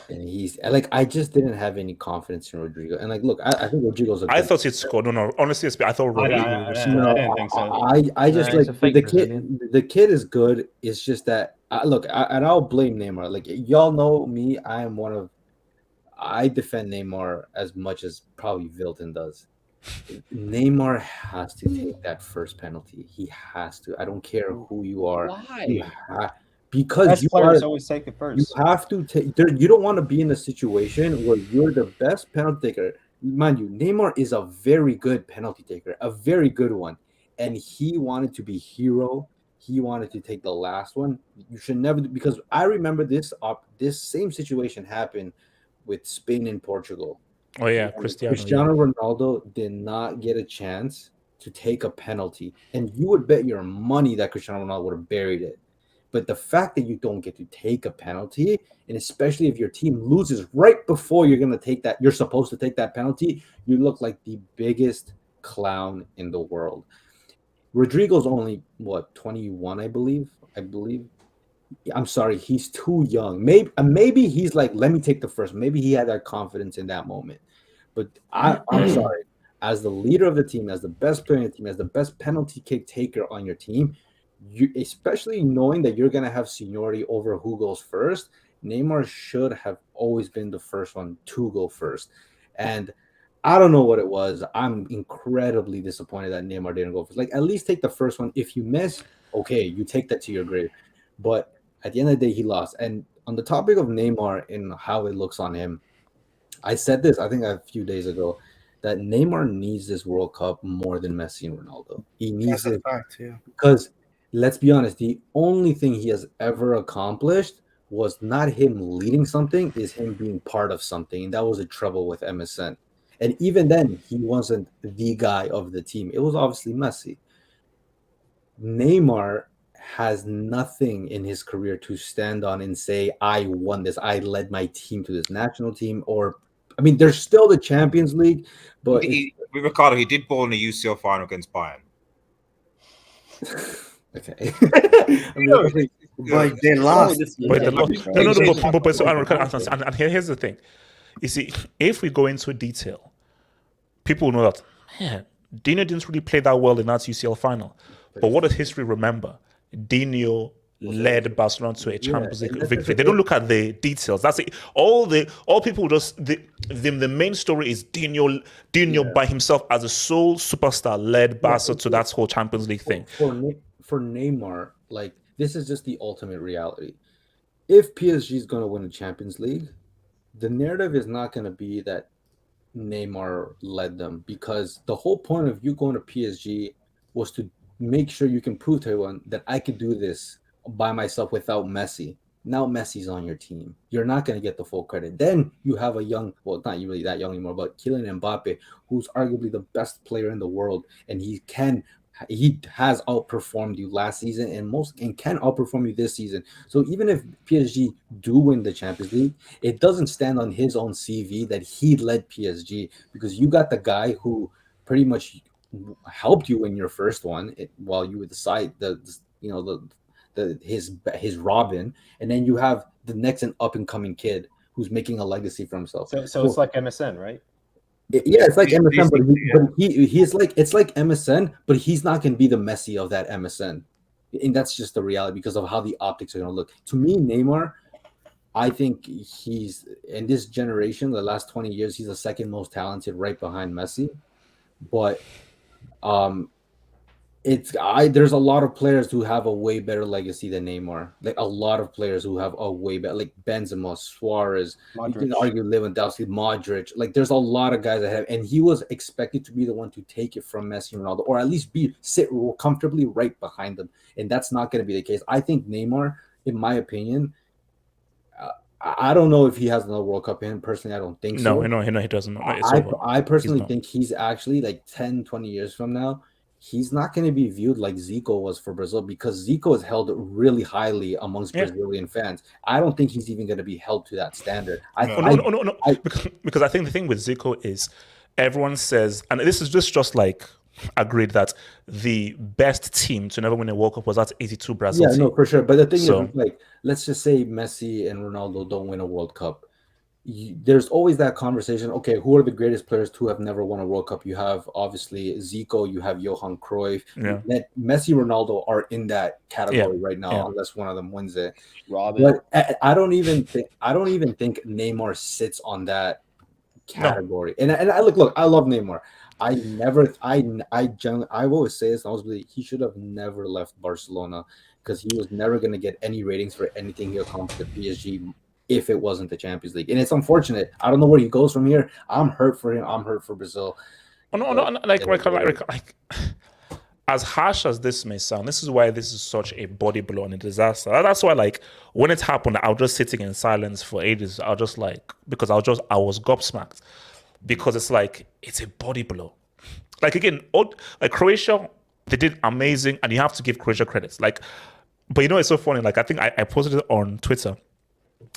and he's like, I just didn't have any confidence in Rodrigo. And like, look, I think Rodrigo's a good.
I thought he'd score. No. Honestly, I thought Rodrigo would score.
No,
didn't think so.
I just like
he's a fake
the
Brazilian.
kid. The kid is good. It's just that and I'll blame Neymar. Like y'all know me, I defend Neymar as much as probably Vilton does. Neymar has to take that first penalty. He has to. I don't care who you are.
Why?
Because
Best
you
players
are.
always take it
You
first.
have to take. You don't want to be in a situation where you're the best penalty taker. Mind you, Neymar is a very good penalty taker, a very good one, and he wanted to be hero. He wanted to take the last one. You should never, because I remember this same situation happened with Spain and Portugal.
Oh yeah,
And
Cristiano.
Ronaldo did not get a chance to take a penalty, and you would bet your money that Cristiano Ronaldo would have buried it. But the fact that you don't get to take a penalty, and especially if your team loses right before you're supposed to take that penalty, you look like the biggest clown in the world. Rodrigo's only 21, I believe. I'm sorry, he's too young. Maybe he's like, let me take the first. Maybe he had that confidence in that moment. But I'm sorry, as the leader of the team, as the best player in the team, as the best penalty kick taker on your team, you, especially knowing that you're going to have seniority over who goes first, Neymar should have always been the first one to go first. And I don't know what it was. I'm incredibly disappointed that Neymar didn't go first. Like, at least take the first one. If you miss, okay, you take that to your grave. But at the end of the day, he lost. And on the topic of Neymar and how it looks on him, I said this, I think a few days ago, that Neymar needs this World Cup more than Messi and Ronaldo. He needs
That's a
it
fact, yeah.
because, let's be honest, the only thing he has ever accomplished was not him leading something, is him being part of something. And that was the trouble with MSN. And even then, he wasn't the guy of the team. It was obviously Messi. Neymar has nothing in his career to stand on and say, I won this. I led my team to this national team. Or, I mean, there's still the Champions League, but
Ricardo, he did ball in the UCL final against Bayern.
okay. I mean,
But they lost.
But the loss. No. But so, and here's the thing. You see, if we go into detail, people will know that, man, Dino didn't really play that well in that UCL final. But what does history remember? Dino led Barcelona to a Champions League victory. They don't look at the details. That's it. All people just the main story is Dino by himself as a sole superstar led Barca to that whole Champions League thing.
For Neymar, like, this is just the ultimate reality. If PSG is going to win the Champions League, the narrative is not going to be that Neymar led them, because the whole point of you going to PSG was to make sure you can prove to everyone that I could do this by myself without Messi. Now Messi's on your team. You're not going to get the full credit. Then you have a young, well, not really that young anymore, but Kylian Mbappe, who's arguably the best player in the world, and he has outperformed you last season and can outperform you this season. So even if PSG do win the Champions League, it doesn't stand on his own CV that he led PSG, because you got the guy who pretty much helped you in your first one while you were his Robin, and then you have the next and up and coming kid who's making a legacy for himself.
So it's like MSN, right?
Yeah, it's like MSN, but he's like, it's like MSN, but he's not going to be the Messi of that MSN, and that's just the reality because of how the optics are going to look. To me, Neymar, I think he's in this generation, the last 20 years, he's the second most talented, right behind Messi. But there's a lot of players who have a way better legacy than Neymar. Like a lot of players who have a way better, like Benzema, Suarez, you can argue Lewandowski, Modric. Like there's a lot of guys that have, and he was expected to be the one to take it from Messi and Ronaldo, or at least sit comfortably right behind them. And that's not going to be the case. I think Neymar, in my opinion, I don't know if he has another World Cup in him. Personally, I don't think so.
No, he doesn't.
I personally think he's actually, like 10, 20 years from now, he's not going to be viewed like Zico was for Brazil, because Zico is held really highly amongst Brazilian fans. I don't think he's even going to be held to that standard.
No. Because I think the thing with Zico is everyone says, and this is just like agreed that the best team to never win a World Cup was that 82 Brazil
Yeah,
team.
no, for sure. But the thing
So-
is, like, let's just say Messi and Ronaldo don't win a World Cup. There's always that conversation. Okay, who are the greatest players who have never won a World Cup? You have obviously Zico, you have Johan Cruyff.
Yeah.
Messi, Ronaldo are in that category right now,
Yeah.
unless one of them wins it.
Robin.
But I don't even think Neymar sits on that category. And I look, I love Neymar. I always say this. I always believe he should have never left Barcelona because he was never going to get any ratings for anything he accomplished at PSG if it wasn't the Champions League. And it's unfortunate. I don't know where he goes from here. I'm hurt for him. I'm hurt for Brazil.
Oh, no, like, as harsh as this may sound, this is why this is such a body blow and a disaster. That's why, like, when it happened, I was just sitting in silence for ages. I was just like, because I was gobsmacked. Because it's like, it's a body blow. Like, again, like Croatia, they did amazing, and you have to give Croatia credits. Like, but you know, it's so funny. Like, I think I posted it on Twitter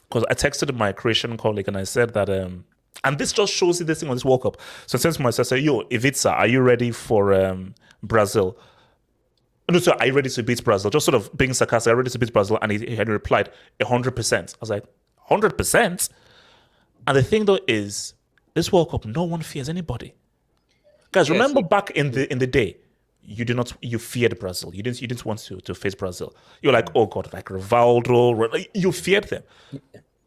because I texted my Croatian colleague and I said that, and this just shows you this thing on this World Cup. So I sent to myself, I said, yo, Ivica, are you ready for Brazil? No, so are you ready to beat Brazil? Just sort of being sarcastic, are you ready to beat Brazil? And he had replied, 100%. I was like, 100%? And the thing though is, this World Cup, no one fears anybody. Guys, remember back in the day, you feared Brazil. You didn't want to face Brazil. You're like, oh God, like Rivaldo, you feared them.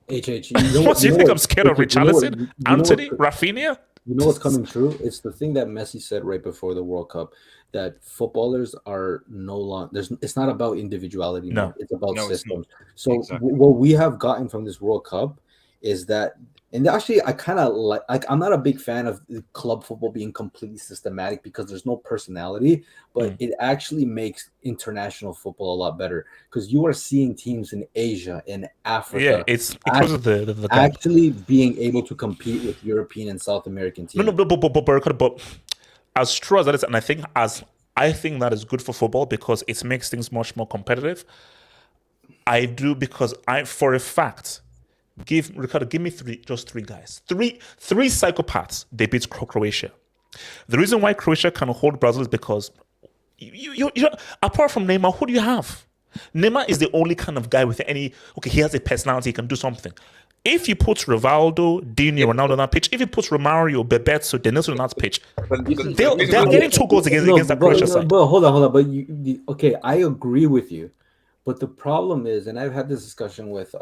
HH,
What do you think I'm scared of? Richarlison, Anthony, Rafinha?
You know what's coming true? It's the thing that Messi said right before the World Cup, that footballers are no longer. It's not about individuality.
No.
It's about systems. So
Exactly.
what we have gotten from this World Cup is that, and actually, I kind of like. I'm not a big fan of club football being completely systematic because there's no personality, but it actually makes international football a lot better because you are seeing teams in Asia, in Africa.
Yeah, it's because of the
actually being able to compete with European and South American teams.
No, but as true as that is, and I think that is good for football because it makes things much more competitive. I do because for a fact, Ricardo, give me three guys, three psychopaths. They beat Croatia. The reason why Croatia can hold Brazil is because you apart from Neymar, who do you have? Neymar is the only kind of guy with he has a personality, he can do something. If you put Rivaldo, Dino, Ronaldo on that pitch, if you put Romario, Bebeto, Denilson on that pitch, they're getting 2 goals against that Croatia side.
But hold on. But okay, I agree with you. But the problem is, and I've had this discussion with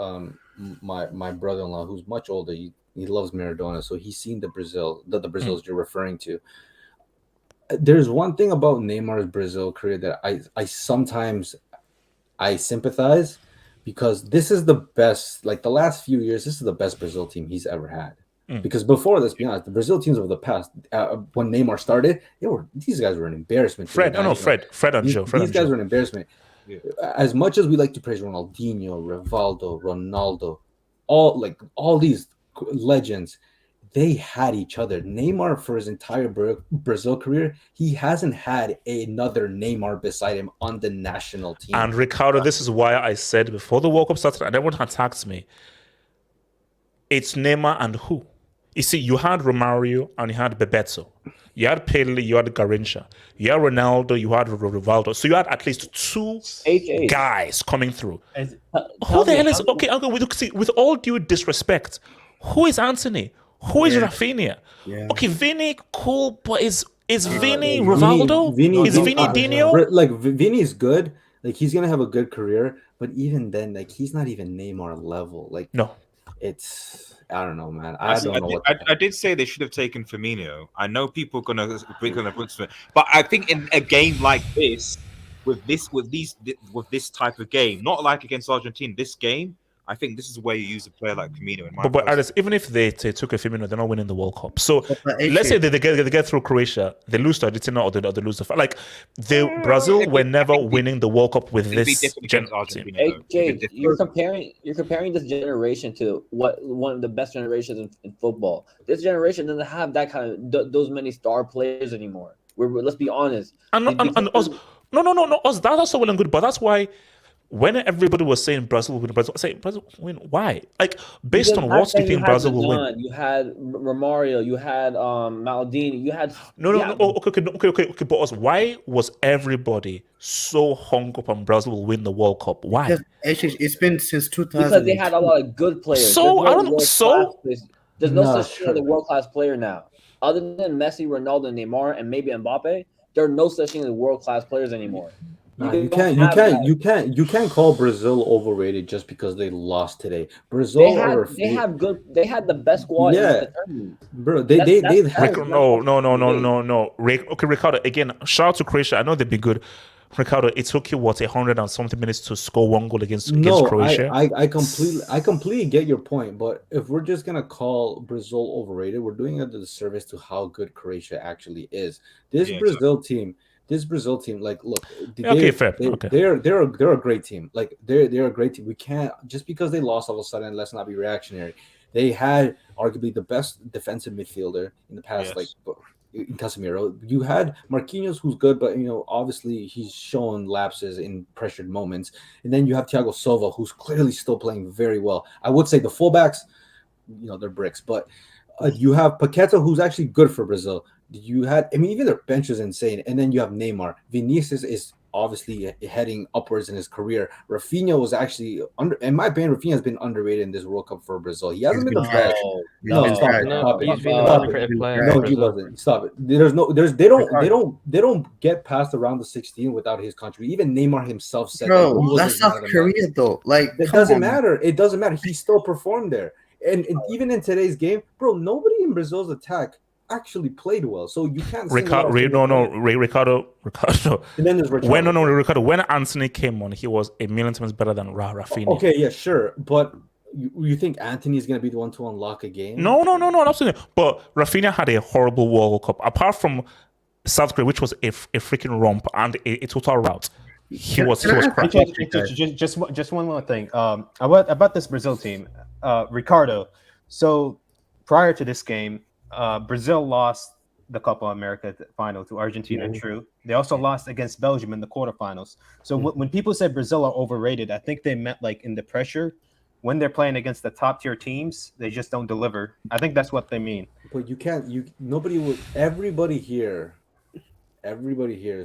my brother-in-law, who's much older. He loves Maradona, so he's seen the Brazils you're referring to. There's one thing about Neymar's Brazil career that I sometimes sympathize, because this is the best. Like the last few years, this is the best Brazil team he's ever had. Because before, let's be honest, the Brazil teams of the past, when Neymar started, these guys were an embarrassment.
Fred and Joe.
These guys were an embarrassment. Yeah. As much as we like to praise Ronaldinho, Rivaldo, Ronaldo, all these legends, they had each other. Neymar, for his entire Brazil career, he hasn't had another Neymar beside him on the national team.
And Ricardo, this is why I said before the World Cup started, and everyone attacked me, it's Neymar and who? You see, you had Romario and you had Bebeto. You had Pele, you had Garrincha. You had Ronaldo, you had Rivaldo. So you had at least 2 guys coming through. Who the hell is... Okay, I'll go with all due disrespect, who is Anthony? Who is Rafinha? Yeah. Okay, Vini, cool, but is Vini Rivaldo? Is Vini Dino?
Like, Vini is good. Like, he's going to have a good career. But even then, like, he's not even Neymar level. Like,
no.
It's... I don't know, man.
I did say they should have taken Firmino. I know people are gonna bring on the but I think in a game like this, with this type of game, not like against Argentina, this game, I think this is where you use a player like Firmino.
But Alice, even if they took a Firmino, they're not winning the World Cup. So let's say they get through Croatia, they lose to Argentina, or they lose the Brazil were never winning the World Cup with this team.
Jake, you're comparing this generation to one of the best generations in football. This generation doesn't have that kind of those many star players anymore. Let's be honest.
Us, that's also well and good, but that's why when everybody was saying Brazil will win, Brazil, say Brazil will win. Why? Like based on
Because
what do you
back then
think Brazil will win?
Zidane, you had Romario, you had Maldini, you had
No. Oh, okay. But also, why was everybody so hung up on Brazil will win the World Cup? Why?
Because it's been since 2000.
Because they had a lot of good players.
So I don't. So
there's no such thing as a world class player now. Other than Messi, Ronaldo, Neymar, and maybe Mbappe, there are no such thing as world class players anymore.
You can't call Brazil overrated just because they lost today. Brazil
they had the best squad in the tournament.
Bro,
no. Okay, Ricardo, again, shout out to Croatia. I know they've been good. Ricardo, it took you 100 and something minutes to score one goal against Croatia.
I completely get your point, but if we're just gonna call Brazil overrated, we're doing a disservice to how good Croatia actually is. This Brazil team, like, look, they're a great team. Like, they're a great team. We can't, just because they lost all of a sudden, let's not be reactionary. They had arguably the best defensive midfielder in the past, like in Casemiro. You had Marquinhos, who's good, but obviously he's shown lapses in pressured moments. And then you have Thiago Silva, who's clearly still playing very well. I would say the fullbacks, they're bricks, but you have Paqueta, who's actually good for Brazil. Even their bench is insane. And then you have Neymar. Vinicius is obviously heading upwards in his career. Rafinha was actually in my opinion, Rafinha has been underrated in this World Cup for Brazil. He hasn't been the best. Stop it.
He's been a underrated player.
No, he wasn't. Stop it. They don't get past around the 16 without his country. Even Neymar himself said
that's South Korea though. Like,
it doesn't matter. It doesn't matter. He still performed there. And even in today's game, bro, nobody in Brazil's attack actually played well, so you can't.
Ricardo.
And then there's
Ricardo. When Anthony came on, he was a million times better than Rafinha.
Okay, yeah, sure, but you think Anthony is going to be the one to unlock a game?
No, absolutely. But Rafinha had a horrible World Cup. Apart from South Korea, which was a freaking romp and a total rout. He was crap.
Just one more thing. About this Brazil team, Ricardo. So prior to this game, Brazil lost the Copa America final to Argentina. True. They also lost against Belgium in the quarterfinals. So when people say Brazil are overrated, I think they meant like in the pressure when they're playing against the top tier teams, they just don't deliver. I think that's what they mean.
But you can't. Nobody will. Everybody here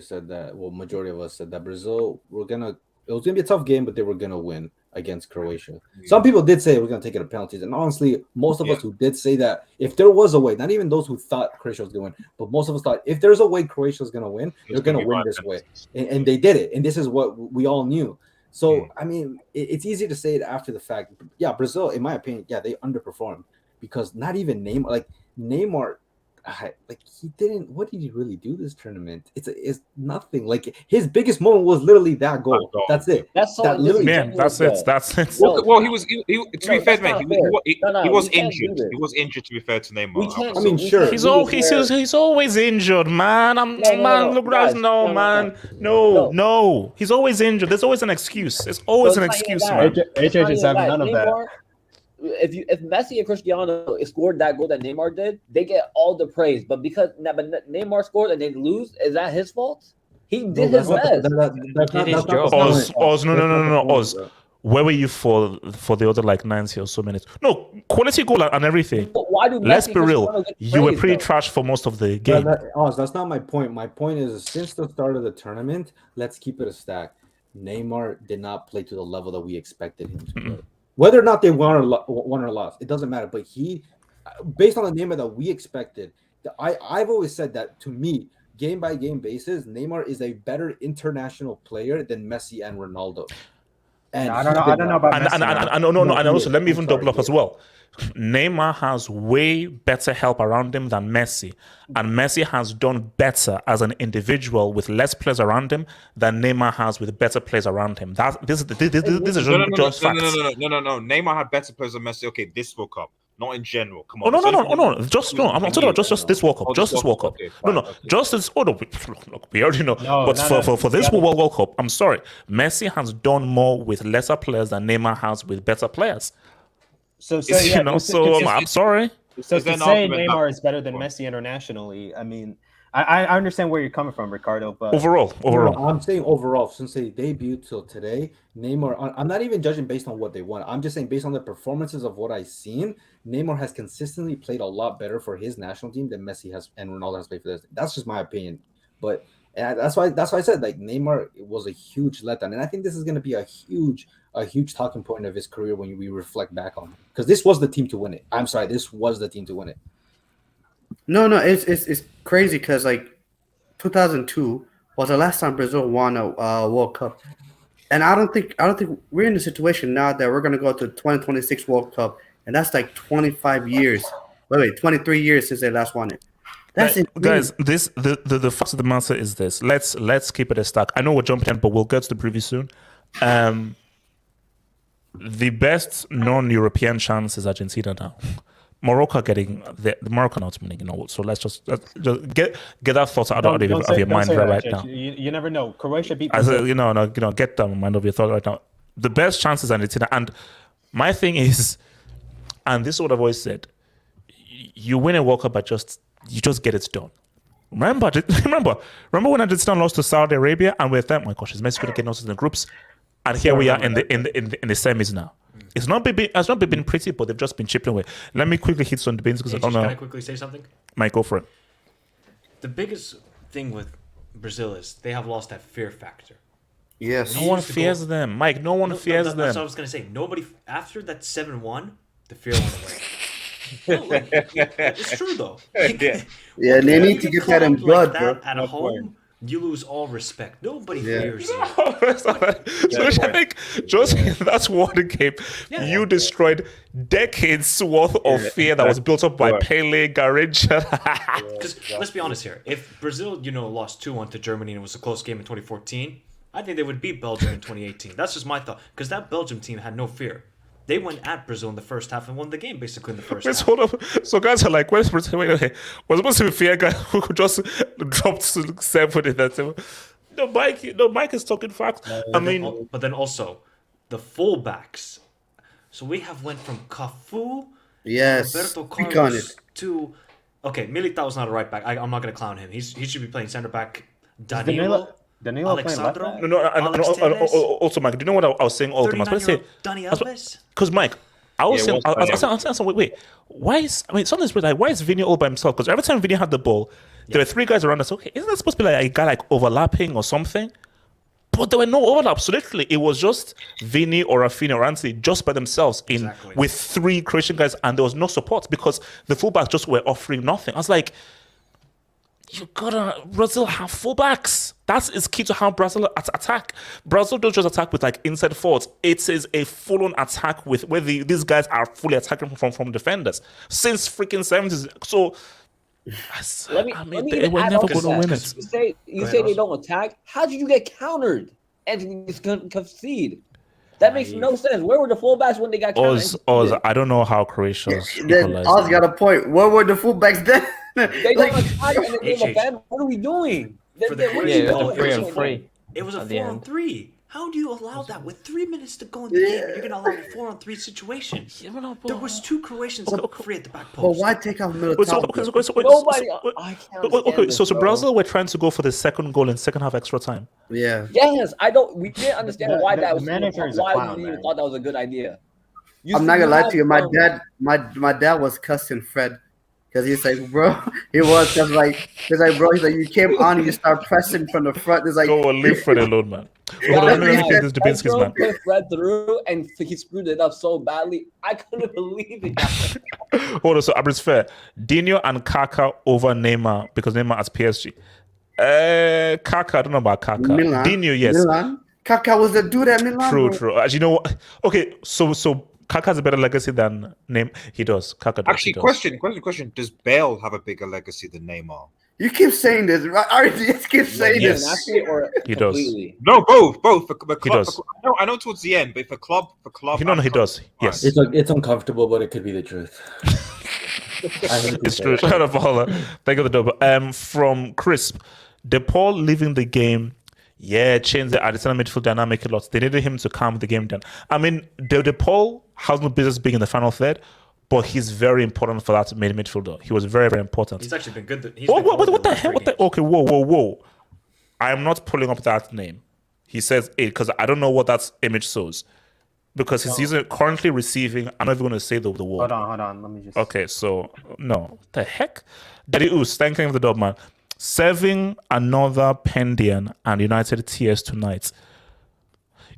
said that. Well, majority of us said that Brazil it was gonna be a tough game, but they were gonna win against Croatia. Some people did say we're going to take it to penalties, and honestly, most of us who did say that, if there was a way, not even those who thought Croatia was going to win, but most of us thought if there's a way Croatia is going to win, they're going to win this way, and they did it, and this is what we all knew. So I mean, it's easy to say it after the fact. Yeah, Brazil, in my opinion, they underperformed because not even Neymar. Like, he didn't. What did he really do this tournament? It's nothing. Like, his biggest moment was literally that goal. That's it.
That's all.
That's it.
Well, he was. To be fair, man, he was injured. He was injured. To be fair to Neymar,
I mean, sure.
He's always injured, man. No. He's always injured. There's always an excuse. There's always an excuse, man.
HH is having none of that.
If Messi and Cristiano scored that goal that Neymar did, they get all the praise. But because Neymar scored and they lose, is that his fault? He did his best.
Oz, no. Oz, where were you for the other 90 or so minutes? No, quality goal and everything. Let's be real. You were pretty trash for most of the game.
That's not my point. My point is, since the start of the tournament, let's keep it a stack. Neymar did not play to the level that we expected him to play. Whether or not they won or lost, it doesn't matter. But he, based on the Neymar that we expected, I've always said that, to me, game by game basis, Neymar is a better international player than Messi and Ronaldo. And
I don't know about Messi.
And also, let me even double up as well. Neymar has way better help around him than Messi, and Messi has done better as an individual with less players around him than Neymar has with better players around him. This is just facts.
No. Neymar had better players than Messi. Okay, this World Cup, not in general. Come on.
No. I'm not talking about just this World Cup. Just this World Cup. Just this. Look, we already know. But for this World Cup, I'm sorry, Messi has done more with lesser players than Neymar has with better players.
I'm sorry. So to say Neymar is better than Messi internationally, I mean, I understand where you're coming from, Ricardo, but
Overall.
No, I'm saying overall, since they debuted till today, Neymar. I'm not even judging based on what they won. I'm just saying based on the performances of what I've seen, Neymar has consistently played a lot better for his national team than Messi has and Ronaldo has played for this. That's just my opinion. But that's why I said like Neymar was a huge letdown, and I think this is going to be a huge talking point of his career when we reflect back on it. Because this was the team to win it. I'm sorry, this was the team to win it.
No, it's crazy because like 2002 was the last time Brazil won a World Cup, and I don't think we're in a situation now that we're gonna go to 2026 World Cup, and that's like 25 years. Wait, 23 years since they last won it. That's
guys. This the fact of the matter is this. Let's keep it a stack. I know we're jumping in, but we'll get to the preview soon. The best non-European chance is Argentina now. Morocco getting the Morocco not winning, So let's just get that thought out of your mind right now.
You never know. Croatia beat
Brazil. Get that mind of your thought right now. The best chance is Argentina, and my thing is, and this is what I've always said: you win a World Cup by just get it done. Remember when Argentina lost to Saudi Arabia, and we thought, my gosh, is Messi going to get noticed in the groups? And here we are in the semis now. It's not been pretty, but they've just been chipping away. Let me quickly hit some debates because I don't know.
Can I quickly say something?
Mike, go for it.
The biggest thing with Brazil is they have lost that fear factor.
Yes.
No one fears them, Mike. No one fears them.
That's what I was gonna say. Nobody after that 7-1, the fear went away. It's true though.
Yeah, they need to get that in blood,
like that
bro.
At home, you lose all respect. Nobody fears you.
That's one game. You destroyed decades worth of fear that was built up by Pele, Garrincha.
Because let's be honest here. If Brazil, lost 2-1 to Germany and it was a close game in 2014, I think they would beat Belgium in 2018. That's just my thought. Because that Belgium team had no fear. They went at Brazil in the first half and won the game basically in the first half.
Hold up. So guys are like, where's Brazil? Wait. Was supposed to be fear guy who just dropped 7 in that. Mike is talking facts.
But then also the fullbacks. So we have went from Cafu, Roberto Carlos to Militao's not a right back. I'm not gonna clown him. He should be playing center back. Danilo Alexandro.
Also, Mike, do you know what I was saying all the time? I was going to say,
Dani Alves.
Because Mike, I was saying, wait, why is Vini all by himself? Because every time Vini had the ball, there were 3 guys around us. Okay, isn't that supposed to be like a guy like overlapping or something? But there were no overlaps. So literally, it was just Vini or Rafinha or Anthony just by themselves with 3 Croatian guys, and there was no support because the fullbacks just were offering nothing. I was like, Brazil have fullbacks. That is key to how Brazil attack. Brazil don't just attack with like inside forwards. It is a full-on attack with where these guys are fully attacking from defenders since freaking 70s. So they were never going to win it.
You say they don't attack. How did you get countered and you concede? That makes no sense. Where were the fullbacks when they got countered?
I don't know how Croatia's
equalized. Oz got a point. Where were the fullbacks then?
They don't attack and they don't defend. What are we doing?
It was a 3-on-3.
It was a 4-on-3. How do you allow that with 3 minutes to go in the game? You're gonna allow a 4-on-3 situation. There was 2 Croatians free at the back post.
But why take out Militao?
So Brazil were trying to go for the second goal in second half extra time.
Yeah.
Yes, we didn't understand why that was. Why we even thought that was a good idea.
I'm not gonna lie to you. My dad was cussing Fred. Because he's like, bro, he was just like, he's like, you came on and you start pressing from the front. It's like,
go leave Fred alone, man.
Put Fred through and he screwed it up so badly. I couldn't believe it.
Hold on, so Abris fair. Dino and Kaka over Neymar because Neymar at PSG. Kaka, I don't know about Kaka.
Milan.
Dino, yes.
Milan. Kaka was a dude at Milan.
True. As you know, okay, so Kaka has a better legacy than Neymar. He does. Kaka does.
Actually, question. Does Bale have a bigger legacy than Neymar?
You keep saying this, right? You just keep saying this.
He does.
No, both. For club,
he does.
I know towards the end, but for club.
No, he does. Yes.
It's uncomfortable, but it could be the truth.
It's true. Shout out for thank you for the double. From Crisp, DePaul leaving the game. Yeah, changed the Argentina midfield dynamic a lot. They needed him to calm the game down. I mean, DePaul has no business being in the final third, but he's very important for that midfielder. He was very, very important.
He's actually been good.
What the hell? Okay, whoa. I am not pulling up that name. He says it because I don't know what that image shows. Because he's currently receiving. I'm not even going to say the word.
Hold on. Let me just.
Okay, so no, the heck, Daddy Oos, thank you for the dub, man. Serving another Pendian and United tears tonight.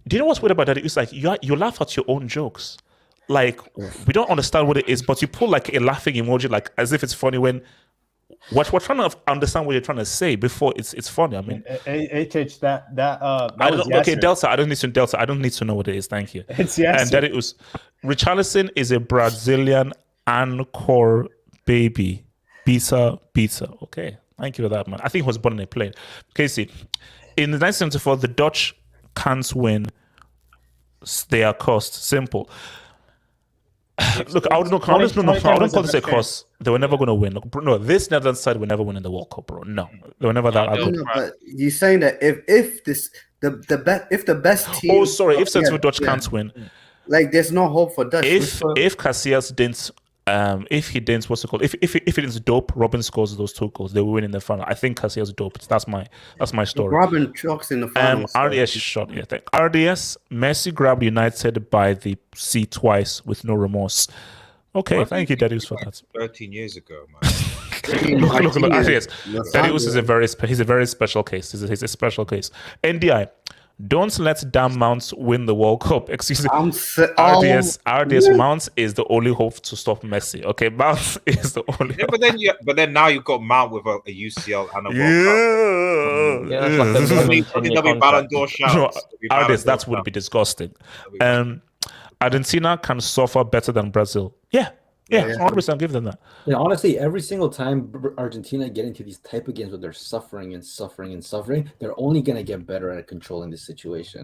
Do you know what's weird about Daddy Oos? Like you laugh at your own jokes. Like we don't understand what it is, but you pull like a laughing emoji, like as if it's funny when. We're trying to understand what you're trying to say before it's funny. I mean,
HH that
was okay, Delta. I don't need to know what it is. Thank you.
It's Yasser.
And that it was Richarlison is a Brazilian Encore baby. Beta. Okay, thank you for that, man. I think he was born in a plane. Okay, see, in the 1974, the Dutch can't win. They are cost simple. Look, I wouldn't call this a cross. They were nenever going to win. Look, bro, no, this Netherlands side will never win in the World Cup, bro. No, they were never that good.
No, but you're saying that if the best team.
Oh, sorry. If Central Dutch can't win,
like there's no hope for Dutch.
If Casillas didn't, if he didn't, what's it called? If it is dope, Robin scores those 2 goals. They will win in the final. I think Casillas dope. That's my story.
Robin chokes in the final.
RDS shot. Yeah, RDS. Messi grabbed United by the seat twice with no remorse. Okay, thank you, Darius, for that.
13 years ago, man.
look, RDS. Darius is a very special case. He's a special case. NDI. Don't let damn Mount win the World Cup. Excuse me. RDS Mount is the only hope to stop Messi. Okay, Mount is the only.
Yeah, but then now you've got Mount with a UCL and a World Cup. There'll be Ballon d'Or shouts.
RDS, that would be disgusting. Argentina can suffer better than Brazil. Yeah, 100% give them that.
Yeah, honestly, every single time Argentina get into these type of games where they're suffering, they're only going to get better at controlling the situation.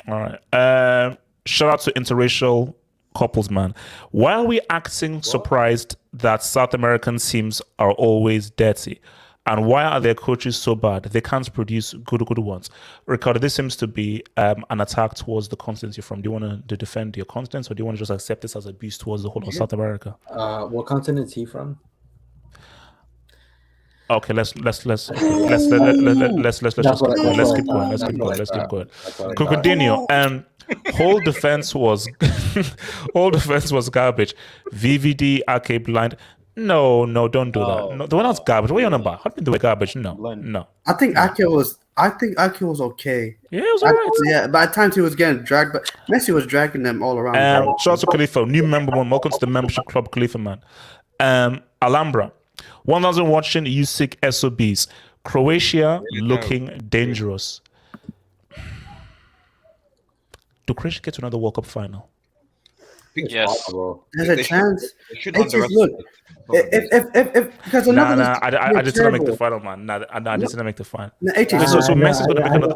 All right. Shout out to interracial couples, man. Why are we acting surprised that South American teams are always dirty? And why are their coaches so bad? They can't produce good ones. Ricardo, this seems to be an attack towards the continent you're from. Do you want to defend your continent, or do you want to just accept this as a beast towards the whole of South America?
What continent is he from?
Okay, let's keep going. Let's keep going. Continue. Whole defense was garbage. VVD, Ake blind. No, don't do that. No, the one that's garbage. What are you on about? How do you do garbage? No.
I think Ake was okay.
Yeah, it was alright.
Yeah, but at times he was getting dragged, but Messi was dragging them all around.
Shout out to Khalifa, new member one. Welcome to the membership club, Khalifa, man. Alhambra, 1,000 watching. You sick SOBs. Croatia looking dangerous. Do Croatia get to another World Cup final?
Yes.
There's a chance. Look, if because
I just didn't make the final, man. I just didn't make the final. So Messi's gonna make another.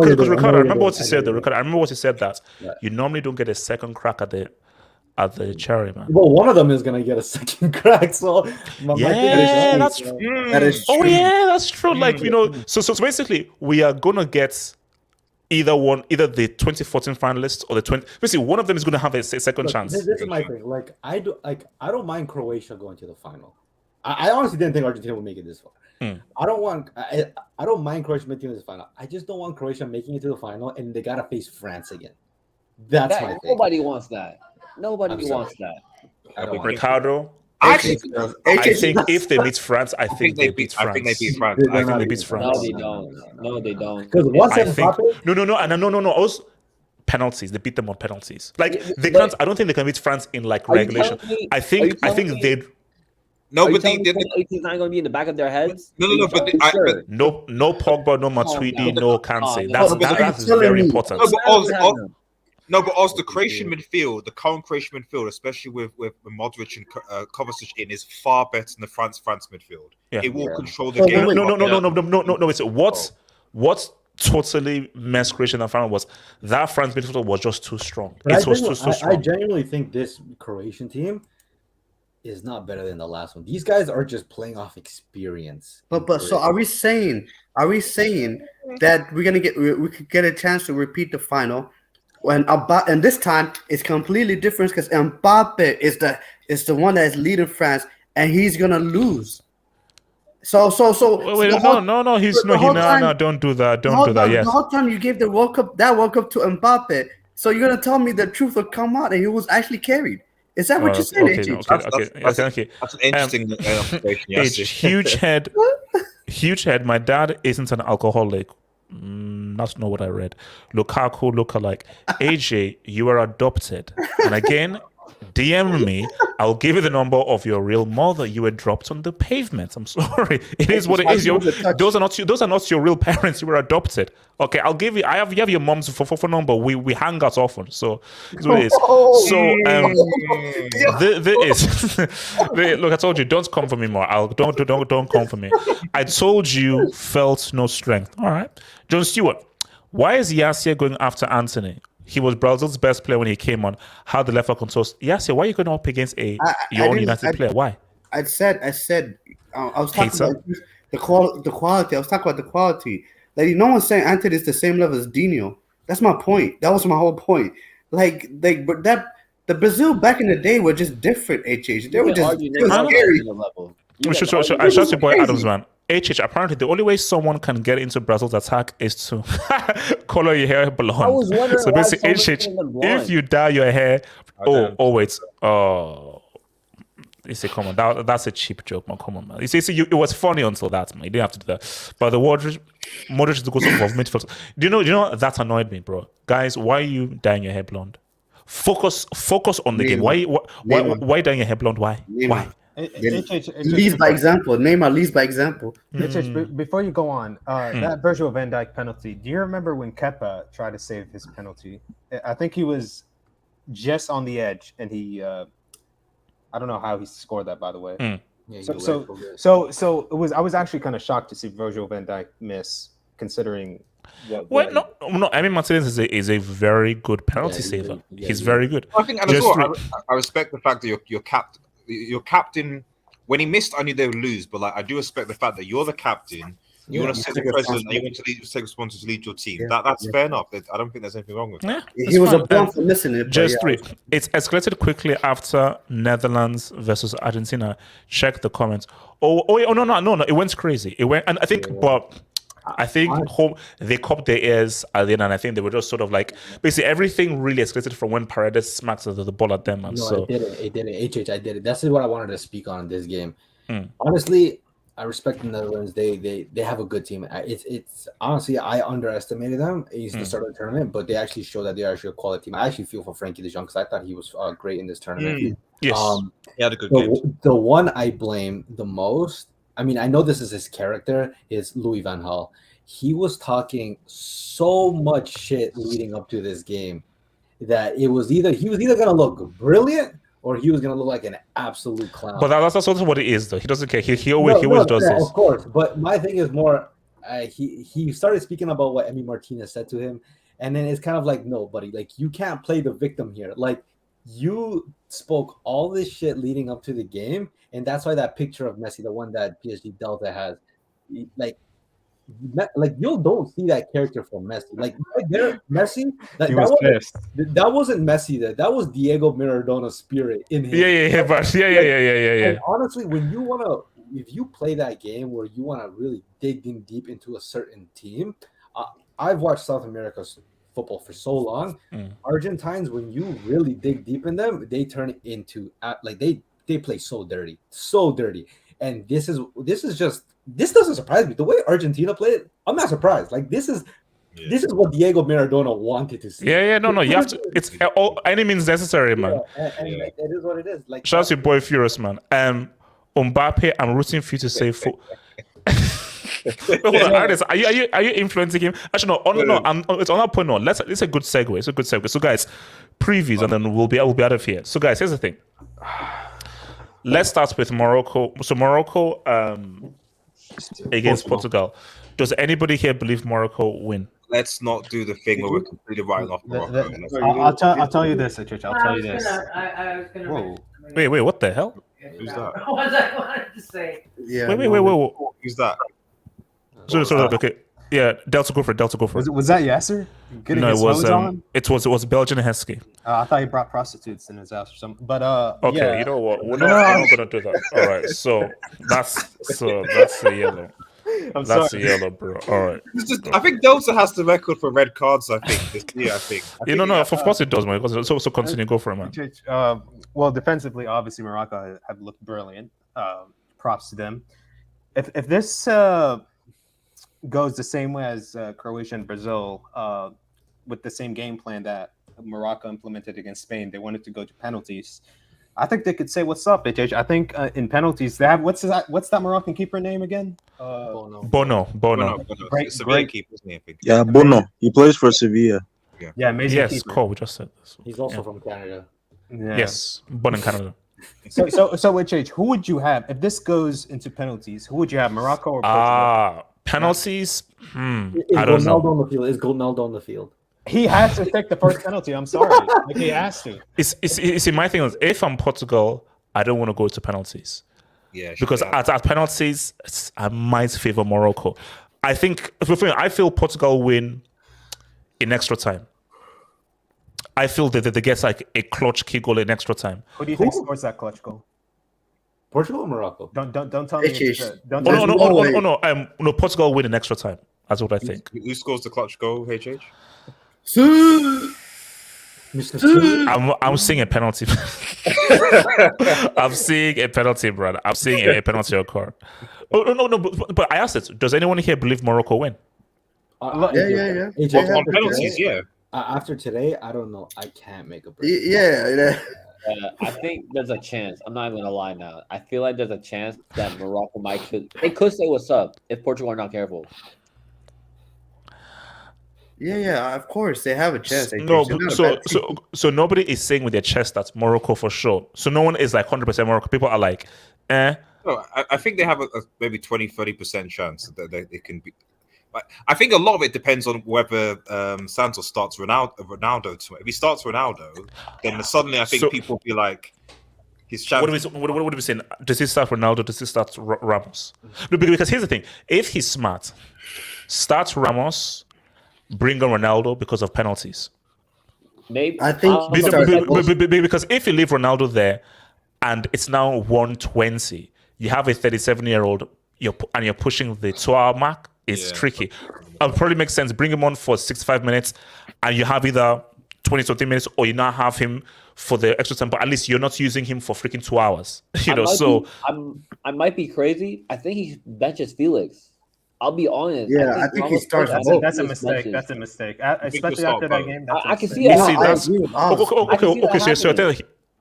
Because Ricardo, I remember what he said. Ricardo, I remember what he said. That you normally don't get a second crack at the cherry, man.
Well, one of them is gonna get a second crack. So
that's true. Oh yeah, that's true. Like so basically we are gonna get. Either the 2014 finalists or the 20. Basically, one of them is going to have a second chance.
This is my thing. I don't mind Croatia going to the final. I honestly didn't think Argentina would make it this far. I don't mind Croatia making it to the final. I just don't want Croatia making it to the final and they gotta face France again. That's my thing.
Nobody wants that. Nobody wants that.
Ricardo. I think if they meet France, I think they beat France.
I think they beat France.
No, they don't.
Because once
No. Also, penalties. They beat them on penalties. Like they can't. I don't think they can beat France in like regulation. I think they.
No, but
it's not going to be in the back of their heads.
No.
No Pogba, no Matuidi, no Kante. That's very important.
No, but also the Croatian midfield, the current Croatian midfield, especially with Modric and Kovacic in, is far better than the France midfield.
Yeah.
It will control the game.
No. It's what totally messed Croatian and France was that France midfield was just too strong. It was too strong.
I genuinely think this Croatian team is not better than the last one. These guys are just playing off experience.
But so are we saying that we could get a chance to repeat the final? And this time it's completely different because Mbappe is the one that is leading France, and he's gonna lose. So
Wait, no, he's no, don't do that, don't do that. Yes,
the whole time you gave the World Cup to Mbappe, so you're gonna tell me the truth will come out and he was actually carried. Is that what you're saying,
okay.
That's an interesting observation. Yes.
Huge head. My dad isn't an alcoholic. That's not what I read. Lukaku lookalike. AJ, you are adopted. And again, DM me. I'll give you the number of your real mother. You were dropped on the pavement. I'm sorry. It is what it is. Those are not your real parents. You were adopted. Okay, I'll give you. You have your mom's phone number. We hang out often, so it's what it is. So look. I told you, don't come for me more. Don't come for me. I told you, felt no strength. All right, John Stewart. Why is Yassir going after Anthony? He was Brazil's best player when he came on. How the left foot controls. Yassir, why are you going up against your own United player? Why?
I said. I was talking about the quality. I was talking about the quality. Like, no one's saying Anthony is the same level as Dino. That's my point. That was my whole point. But the Brazil back in the day were just different. HH. They were just scary.
I shot your boy Adams, man. HH, apparently the only way someone can get into Brazil's attack is to color your hair blonde. So basically, HH, if you dye your hair, wait. You say, come on, that's a cheap joke, man. Come on, man. You see, it was funny until that, man. You didn't have to do that. But the Modric is the goal of midfield. Do you know that annoyed me, bro? Guys, why are you dyeing your hair blonde? Focus on the game. Why dyeing your hair blonde? Why? Why?
Leads by example. Neymar leads by example.
Before you go on, that Virgil van Dijk penalty, do you remember when Kepa tried to save his penalty? I think he was just on the edge, and he I don't know how he scored that, by the way.
Yeah,
so it was. I was actually kind of shocked to see Virgil van Dijk miss, considering.
No. Emi Martinez is a very good penalty saver. He's very good.
I think, and as well, I respect the fact that your captain. When he missed, I knew they would lose, but I do respect the fact that you're the captain. You want to set the president, and you want to take responsibility to lead your team. That's fair enough. I don't think there's anything wrong with that.
He was a blunt for missing it.
Just three. It's escalated quickly after Netherlands versus Argentina. Check the comments. No. It went crazy. It went, and I think, they copped their ears at the end, and I think they were just sort of like basically everything really escalated from when Paredes smacked the ball at them. And
no, it didn't. HH, I did it. That's what I wanted to speak on in this game. Honestly, I respect the Netherlands. They have a good team. It's honestly, I underestimated them. He's the start of the tournament, but they actually show that they are actually a quality team. I actually feel for Frankie de Jong because I thought he was great in this tournament.
Yes,
he had a good game.
The one I blame the most, I mean, I know this is his character, is Louis van Gaal. He was talking so much shit leading up to this game that he was either gonna look brilliant or he was gonna look like an absolute clown.
But that's also what it is, though. He doesn't care. He always does this.
Of course, but my thing is more. He started speaking about what Emi Martinez said to him, and then it's kind of like, no, buddy, like you can't play the victim here. Like you spoke all this shit leading up to the game, and that's why that picture of Messi, the one that PSG Delta has, like you don't see that character from Messi. Like Messi, that wasn't Messi. That was Diego Maradona's spirit in him.
Yeah.
And honestly, if you play that game where you want to really dig in deep into a certain team, I've watched South America's football for so long. Argentines, when you really dig deep in them, they turn it into they play so dirty, and this doesn't surprise me. The way Argentina played, I'm not surprised. Like this is what Diego Maradona wanted to see.
No, you have to. It's all any means necessary, man.
It is what it is. Like
shout out to your boy Furious, man. Mbappe, I'm rooting for you to save. Wait, hold on, Aris, are you influencing him? Actually, no. It's on that point. No, it's a good segue. It's a good segue. So, guys, previews, and then we'll be out of here. So, guys, here's the thing. Let's start with Morocco. So, Morocco against Portugal. Does anybody here believe Morocco win?
Let's not do the thing where we're completely writing off Morocco.
I'll tell you this, Church. I'll tell you this.
Whoa.
Wait, what the hell?
Who's that?
What I wanted to say.
Yeah.
Wait.
Who's that?
Sorry, okay. Yeah, Delta go for it. Delta go for it.
Was that Yasser? Getting
No,
his hose on?
it was Belgian Heskey.
I thought he brought prostitutes in his house or something. But
Okay,
yeah.
you know what? We're not gonna do that. All right, so that's a yellow. That's a yellow, bro. All right.
I think Delta has the record for red cards. I think this year. I think.
No, of course it does, man. So continue. Go for it, man.
Well, defensively, obviously Morocco have looked brilliant. Props to them. If this goes the same way as Croatia and Brazil, with the same game plan that Morocco implemented against Spain, they wanted to go to penalties. I think they could say what's up, HH. I think in penalties they have what's that Moroccan keeper name again?
Bono.
Great keeper, isn't he? I think.
Yeah, Bono. He plays for Sevilla.
Yeah, amazing.
Yes,
keeper.
cool. We just said this.
He's also from Canada.
Yeah.
Yes, born in Canada.
So HH, who would you have if this goes into penalties? Who would you have, Morocco or Portugal?
Penalties.
Is
I don't know.
Ronaldo on the field? Is Ronaldo on the field?
He has to take the first penalty. I'm sorry, like he has to.
See, my thing is, if I'm Portugal, I don't want to go to penalties.
Yeah,
because at penalties, I might favor Morocco. I feel Portugal win in extra time. I feel that they get like a clutch key goal in extra time.
Who do you think scores that clutch goal?
Portugal or Morocco?
Don't tell me.
No, Portugal win in extra time. That's what I think.
Who scores the clutch goal? HH.
I'm seeing a penalty. I'm seeing a penalty, brother. I'm seeing a penalty occur. Oh no, but I asked it. Does anyone here believe Morocco win?
Yeah.
On penalties, yeah.
After today, I don't know. I can't make a break.
Yeah.
I think there's a chance. I'm not even gonna lie now. I feel like there's a chance that Morocco they could say what's up if Portugal are not careful.
Yeah, of course they have a chance.
No, so nobody is saying with their chest that Morocco for sure. So no one is like 100% Morocco. People are like, eh.
No, I think they have a maybe 20-30% chance that they can be. I think a lot of it depends on whether Santos starts Ronaldo. If he starts Ronaldo, then suddenly I think people will be like, his chance.
What are we saying? Does he start Ronaldo? Does he start Ramos? No, because here's the thing: if he's smart, start Ramos, bring on Ronaldo because of penalties.
Maybe
I think
because if you leave Ronaldo there, and it's now 120, you have a 37-year-old, you're pushing the 2-hour mark. It's tricky. It probably makes sense. Bring him on for 65 minutes, and you have either 20 to 30 minutes, or you now have him for the extra time. But at least you're not using him for freaking 2 hours.
I might be crazy. I think he benches Felix. I'll be honest.
Yeah, I think he starts.
That's a mistake. That's a mistake. Especially after that game.
I can see that.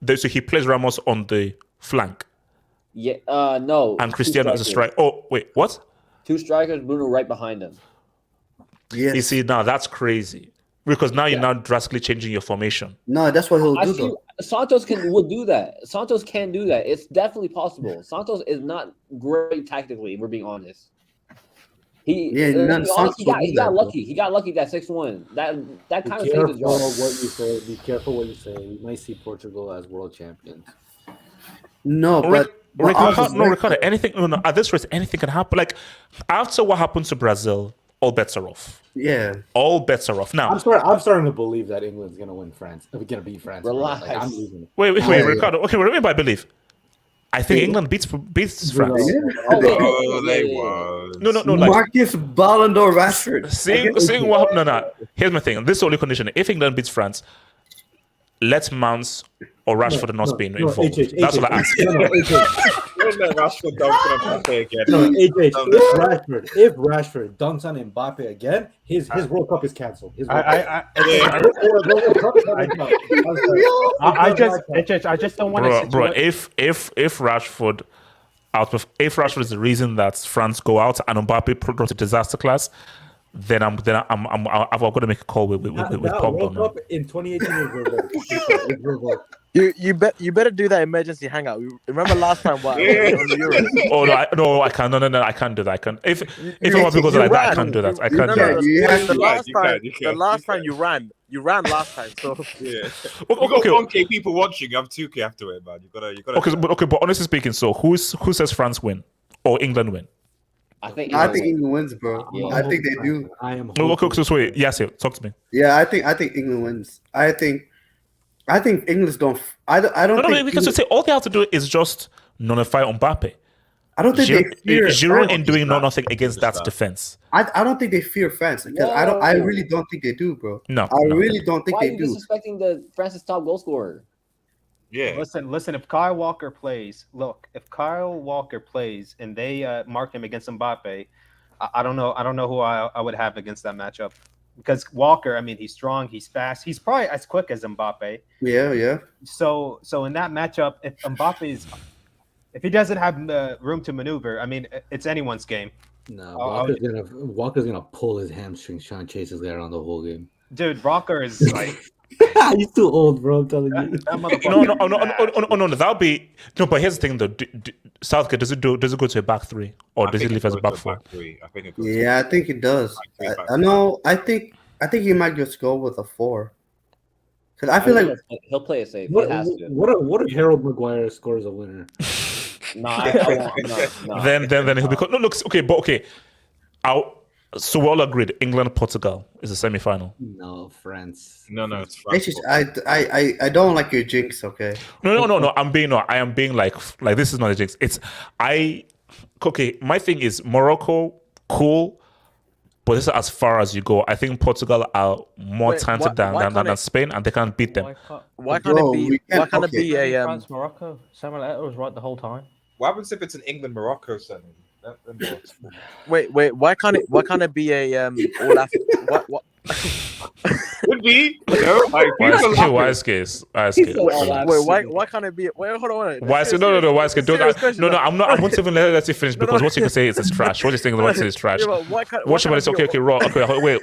Okay. So he plays Ramos on the flank.
Yeah. No.
And Cristiano is a strike. Oh wait, what?
2 strikers, Bruno right behind them.
Yes.
You see, now that's crazy because now you're now drastically changing your formation.
No, that's what he'll do. Though.
Santos will do that. Santos can do that. It's definitely possible. Santos is not great tactically. If we're being honest. He got lucky. He got lucky that 6-1. That kind of saved his job.
Be careful what you say. We might see Portugal as world champions.
No, but.
Ricardo, anything. No, at this rate, anything can happen. Like after what happened to Brazil, all bets are off.
Yeah,
all bets are off. Now,
I'm starting to believe that England's gonna win France. We're gonna beat France.
Relax.
Like, I'm losing it.
Wait, Ricardo. Okay, what do you mean by believe? I think England beats France.
They won.
No.
Marcus Ballon d'Or Rashford.
Seeing what? No. Here's my thing. This is the only condition. If England beats France, let Mount or Rashford not being involved. That's what I ask.
Don't let Rashford dunk on Mbappe again.
If Rashford dunks on Mbappe again, his World Cup is cancelled.
I just don't want to.
Bro, if Rashford is the reason that France go out and Mbappe brought a disaster class, then I'm going to make a call with Pogba.
World Cup in 2018 is revoked.
You better do that emergency hangout. Remember last time on the Euros?
No, I can't. No, I can't do that. I can't. If Mbappe goes like that, I can't do that. I can't do that.
The last time you ran last time. So
yeah. You got 1K people watching. You have 2K after it, man. You gotta.
Okay, but honestly speaking, so who says France win or England win?
I think
I think England wins, bro.
Yeah.
I think they do.
I am.
No,
hoping-
okay, so wait, yes, talk to me.
Yeah, I think England wins. I think England's don't. I don't
No,
think
because you say all they have to do is just nullify Mbappe.
I don't think they fear
Giroud
France.
ain't doing nothing against that defense.
I don't think they fear France because I really don't think they do, bro.
No,
I really don't think
Why are
they
you
do.
disrespecting the France's top goal scorer?
Yeah.
Listen. If Kyle Walker plays, if Kyle Walker plays and they mark him against Mbappe, I don't know who I would have against that matchup. Because Walker, I mean, he's strong, he's fast, he's probably as quick as Mbappe.
Yeah.
So in that matchup, if he doesn't have room to maneuver, I mean, it's anyone's game.
No, Walker's gonna pull his hamstrings trying to chase his guy around the whole game.
Dude, Walker is like.
He's too old, bro. I'm telling you.
No. That'll be no. But here's the thing, though. Southgate does it go to a back three or does it leave as a back four?
I think
I think it does. I know. I think he might just go with a 4. Because I feel like
he'll play it safe.
What,
he has to.
what if Harold Maguire scores a winner?
No, I won't. No.
Then he'll be. No, look. Okay. So we all agreed England Portugal is a semi-final.
No, France.
No, it's France.
it's just, I don't like your jinx. Okay.
No. I am being like this is not a jinx. Okay. My thing is Morocco, cool, but this is as far as you go. I think Portugal are more talented than Spain, and they can't beat them.
Why can't it be a
France Morocco? Samuel Eto'o was right the whole time.
What happens if it's an England Morocco semi?
Wait, why can't it be a what?
Would be,
Wise case.
Wait, why can't it be? Wait, hold on.
Wise case. No. Wise case. No. I'm not. I won't even let you finish because what you can say is it's trash. What you're saying is what you say is trash. Watch about this. Okay. Raw. Okay. Wait.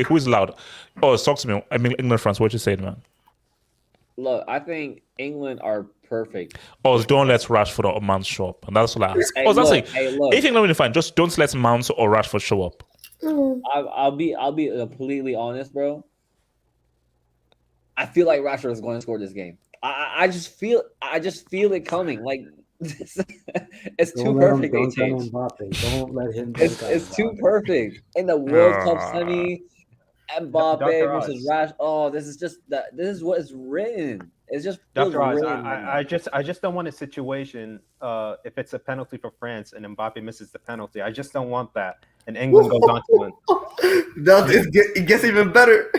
Who's loud? Oh, talk to me. I mean, England, France. What you saying, man?
Look, I think England are perfect.
Oh, don't let Rashford or Mount show up. And that's what I ask. If England win, fine. Just don't let Mount or Rashford show up.
I'll be completely honest, bro. I feel like Rashford is going to score this game. I just feel it coming. Like it's too perfect.
Don't let him.
It's too perfect in the World Cup semi. Mbappe versus Rash. Oh, this is what is written. It's just
Dr. Oz, I just don't want a situation if it's a penalty for France and Mbappe misses the penalty. I just don't want that. And England goes on to win.
It gets even better.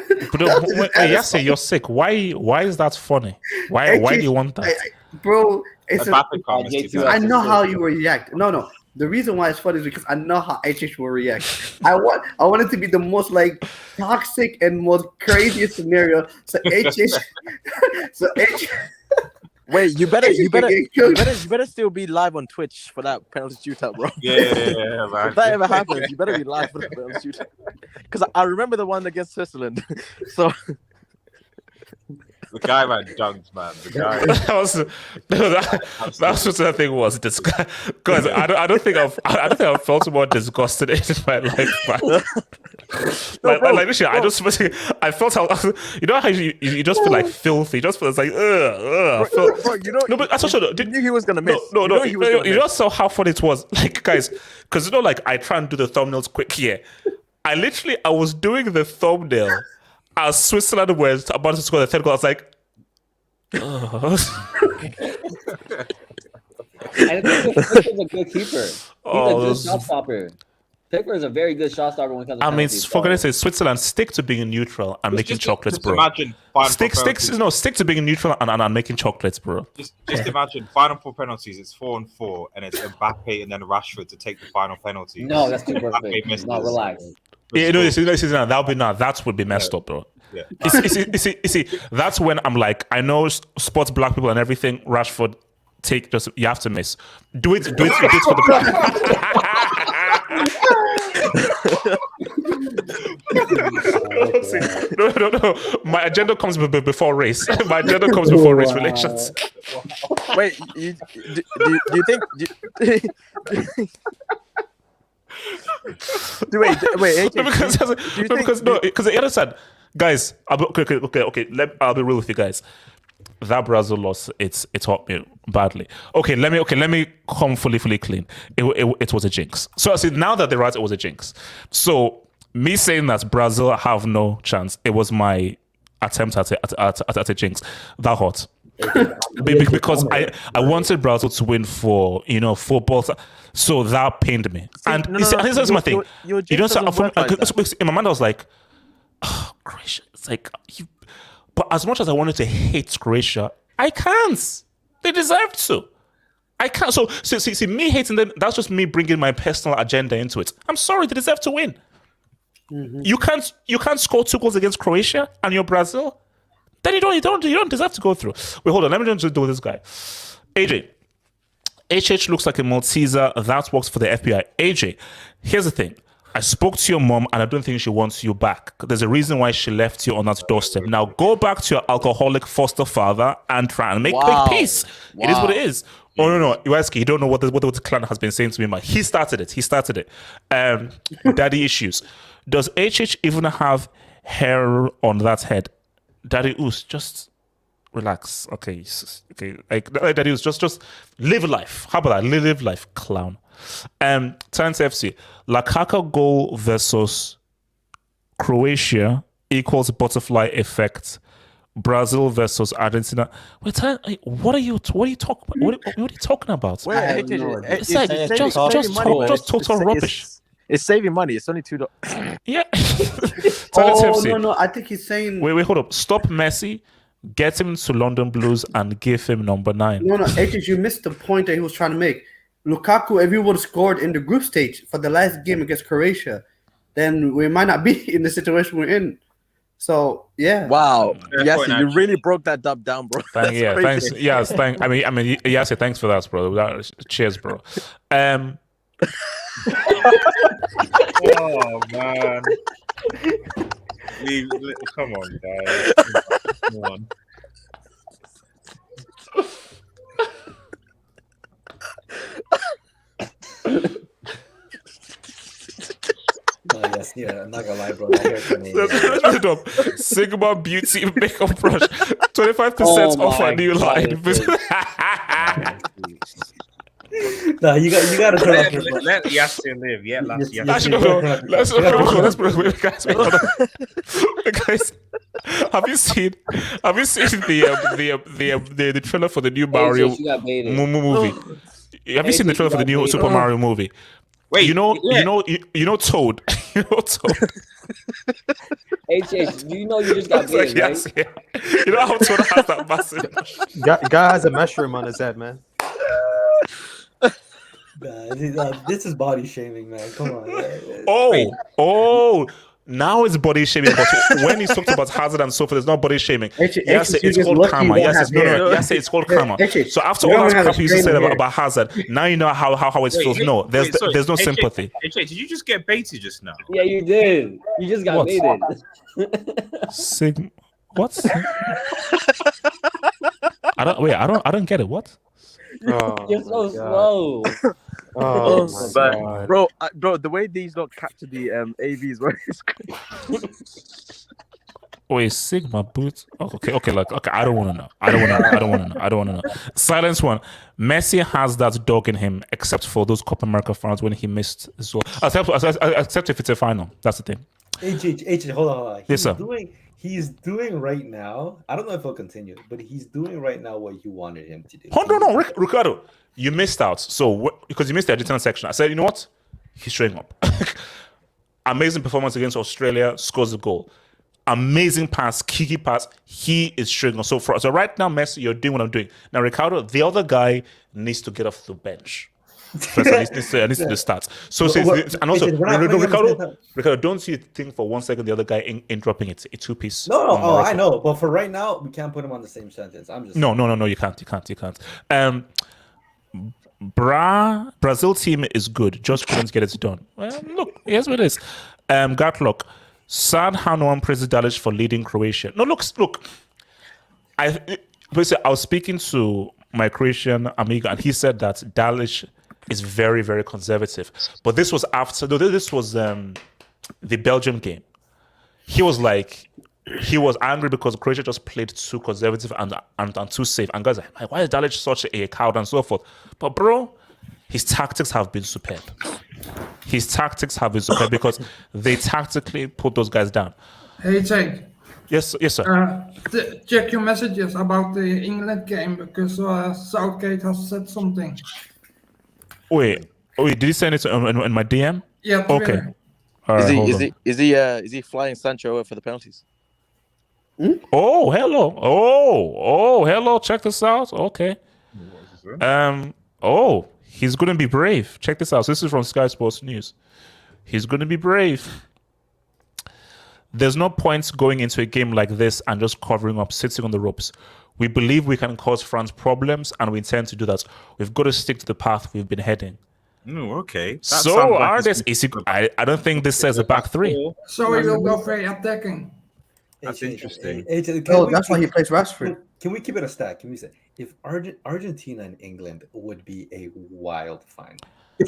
Yes, you're sick. Why is that funny? Why do you want that?
Bro,
I
know how you react. No. The reason why it's funny is because I know how HH will react. I want it to be the most like toxic and most craziest scenario. So
Wait, you better still be live on Twitch for that penalty shootout, bro.
Yeah.
If that ever happens, you better be live for the penalty shootout. Because I remember the one against Switzerland. So
the guy man dunked, man. The guy.
That's what the thing was. Guys, I don't think I've felt more disgusted in my life, man. I felt how you know how you just feel like filthy. You just feel it's like
bro, you know.
No, but I thought
you knew he was gonna miss.
No. You just saw how funny it was, like guys, because like I try and do the thumbnails quick here. I was doing the thumbnail as Switzerland was about to score the third goal. I was like,
And Pickford's a good keeper. He's a good shot stopper. Pickford is a very good shot stopper when it comes to penalties.
For goodness sake, Switzerland, stick to being neutral and making chocolates, bro.
Imagine
stick to being neutral and making chocolates, bro.
Just imagine final 4 penalties. It's 4-4, and it's Mbappe and then Rashford to take the final penalty.
No, that's too perfect. No, relax.
Yeah, no, that would be messed up, bro.
Yeah.
You see, that's when I'm like, I know sports black people and everything. Rashford, you have to miss. Do it for the black. No. My agenda comes before race. My agenda comes before race relations.
Wait, do you think? Wait.
Because the other side, guys. Okay. I'll be real with you guys. that Brazil loss, it hurt me badly. Okay, let me come fully clean. It was a jinx. So I see now that they're right, it was a jinx. So me saying that Brazil have no chance, it was my attempt at a jinx. That hurt. Because I wanted Brazil to win for both, so that pained me. And here's my thing. You don't say in my mind I was like, oh, Croatia. It's like you. But as much as I wanted to hate Croatia, I can't. They deserve to. I can't. So see, me hating them, that's just me bringing my personal agenda into it. I'm sorry, they deserve to win. Mm-hmm. You can't score 2 goals against Croatia and you're Brazil. Then you don't deserve to go through. Wait, hold on. Let me just do this guy. AJ. HH looks like a Malteser. That works for the FBI. AJ, here's the thing. I spoke to your mom and I don't think she wants you back. There's a reason why she left you on that doorstep. Now go back to your alcoholic foster father and try and make peace. Wow. It is what it is. Oh, no. Iwaski, you don't know what the clan has been saying to me, man. He started it. Daddy issues. Does HH even have hair on that head? Daddy Oos, just relax. Okay. Like Daddy Oos, just live life. How about that? Live life, clown. Times FC. Lukaku goal versus Croatia equals butterfly effect. Brazil versus Argentina. Wait, what are you talking about? What are you talking about? It's like just total rubbish.
It's saving money. It's only $2.
Yeah.
No. I think he's saying.
Wait, hold up. Stop Messi. Get him to London Blues and give him number 9.
No, HH, you missed the point that he was trying to make. Lukaku, if he would have scored in the group stage for the last game against Croatia, then we might not be in the situation we're in. So yeah.
Wow. Yes, you really broke that dub down, bro.
Thanks. Yes, thanks. I mean, yes, thanks for that, bro. Cheers, bro.
Oh man. Come on, guys. Come on.
Yes, yeah, I'm not gonna lie, bro. That
That's dope. Sigma Beauty Makeup Brush, 25% off a new line.
No, you gotta turn off your phone.
Let Yasin live. Yeah, let's
guys. Have you seen the trailer for the new Mario movie? Have you seen the trailer for the new Super Mario movie?
Wait,
you know Toad. You know Toad.
HH, you know you just got baited,
yes,
right?
Yeah. You know how Toad has that massive.
Guy has a mushroom on his head, man.
This is body shaming, man. Come on.
Oh. Now it's body shaming, but when he's talked about Hazard and so forth, there's not body shaming. Yes, it's called karma. Yes, it's called karma. So after all that crap you used to say about Hazard, now you know how it feels. No, there's no sympathy.
Did you just get baited just now?
Yeah, you did. You just got baited.
What? I don't get it. What?
You're so slow.
Bro, the way these don't capture the AVs, bro, is crazy.
Wait, Sigma boots. Okay. I don't want to know. Silence one. Messi has that dog in him, except for those Copa America finals when he missed as well. Except if it's a final. That's the thing.
H, hold on.
Yes, sir.
He's doing right now. I don't know if he'll continue, but he's doing right now what you wanted him to do.
No, Ricardo, you missed out. So because you missed the Argentina section, I said, you know what? He's showing up. Amazing performance against Australia, scores a goal. Amazing pass, key pass. He is showing up. So right now, Messi, you're doing what I'm doing. Now, Ricardo, the other guy needs to get off the bench. First, I need to start. So, and also, Ricardo, don't you think for 1 second the other guy in dropping it a 2-piece?
No. I know, but for right now, we can't put him on the same sentence. I'm just
no. You can't. Brazil team is good. Just couldn't get it done. Well, look, here's what it is. Gatlock, sad how no one praised Dalic for leading Croatia. No, look. I was speaking to my Croatian amigo, and he said that Dalic is very, very conservative. But this was after. This was the Belgium game. He was like, he was angry because Croatia just played too conservative and too safe. And guys are like, why is Dalic such a coward and so forth? But bro, his tactics have been superb. His tactics have been superb because they tactically put those guys down.
Hey, Jake.
Yes, sir.
Check your messages about the England game because Southgate has said something.
Wait, did he send it in my DM?
Yeah.
Okay. All right,
Is he flying Sancho over for the penalties?
Oh, hello. Oh, hello. Check this out. Okay. He's going to be brave. Check this out. This is from Sky Sports News. He's going to be brave. There's no point going into a game like this and just covering up, sitting on the ropes. We believe we can cause France problems, and we intend to do that. We've got to stick to the path we've been heading.
Okay.
So, I don't think this says a back three.
So he will go very attacking.
That's interesting.
That's why he plays Rashford.
Can we keep it a stat? Can we say if Argentina and England would be a wild final? It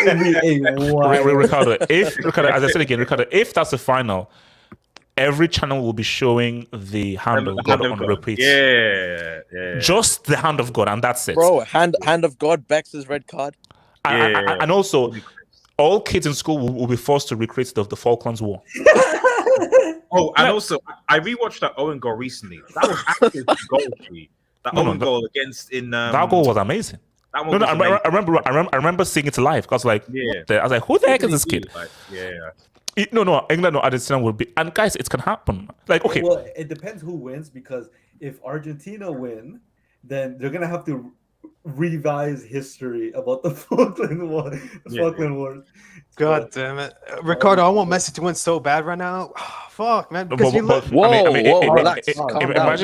would be a wild.
Ricardo, as I said again, if that's the final, every channel will be showing the hand of God on repeat.
Yeah.
Just the hand of God, and that's it.
Bro, hand of God, Bax's red card.
And also, all kids in school will be forced to recreate the Falklands War.
And also, I rewatched that Owen goal recently. That was actually a goal for me. That goal against in
that goal was amazing.
That one
I remember seeing it live because I was like, who the heck is this kid? England or Argentina will be, and guys, it can happen. Like, okay,
well, it depends who wins because if Argentina win, then they're gonna have to revise history about the Falkland War. Falkland War.
God damn it, Ricardo! I want Messi to win so bad right now. Fuck, man. Because
imagine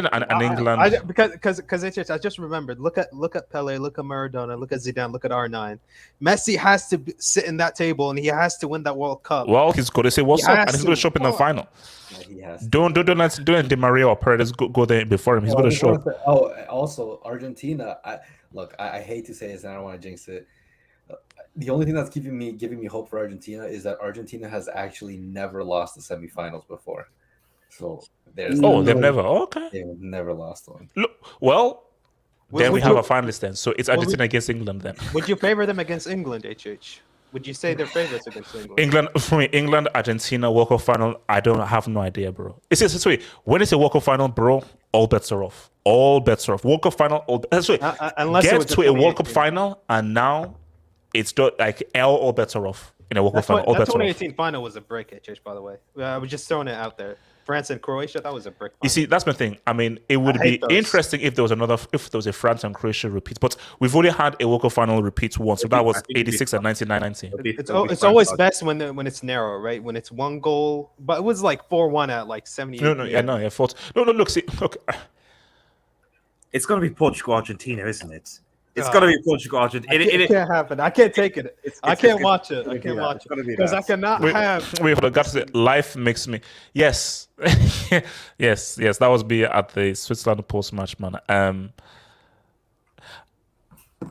an England.
Because I just remembered. Look at Pele, look at Maradona, look at Zidane, look at R9. Messi has to sit in that table and he has to win that World Cup.
Well, he's going to say what's up, and he's going to show up in the final. Don't let Di Maria or Paredes go there before him. He's going to show up.
Also Argentina. I hate to say this, and I don't want to jinx it. The only thing that's giving me hope for Argentina is that Argentina has actually never lost the semifinals before. So there's
they've never
they've never lost one.
Then we have a finalist then. So it's Argentina against England then.
Would you favor them against England, HH? Would you say they're favorites against England?
England, Argentina, World Cup final. I have no idea, bro. When it's a World Cup final, bro, all bets are off. All bets are off. World Cup final.
Unless
get to a World Cup final, and now it's like all bets are off in a World Cup final. All bets are off.
2018 final was a brick, HH. By the way, I was just throwing it out there. France and Croatia, that was a brick.
You see, that's my thing. I mean, it would be interesting if there was a France and Croatia repeat, but we've only had a World Cup final repeat once, so that was 86 and 1990.
It's always best when it's narrow, right? When it's one goal, but it was like 4-1 at like 78.
Look.
It's going to be Portugal, Argentina, isn't it? It's going to be Portugal, Argentina.
It can't happen. I can't take it. I can't watch it. I can't watch it because I cannot have.
Life makes me. Yes, yes. That was be at the Switzerland post match, man.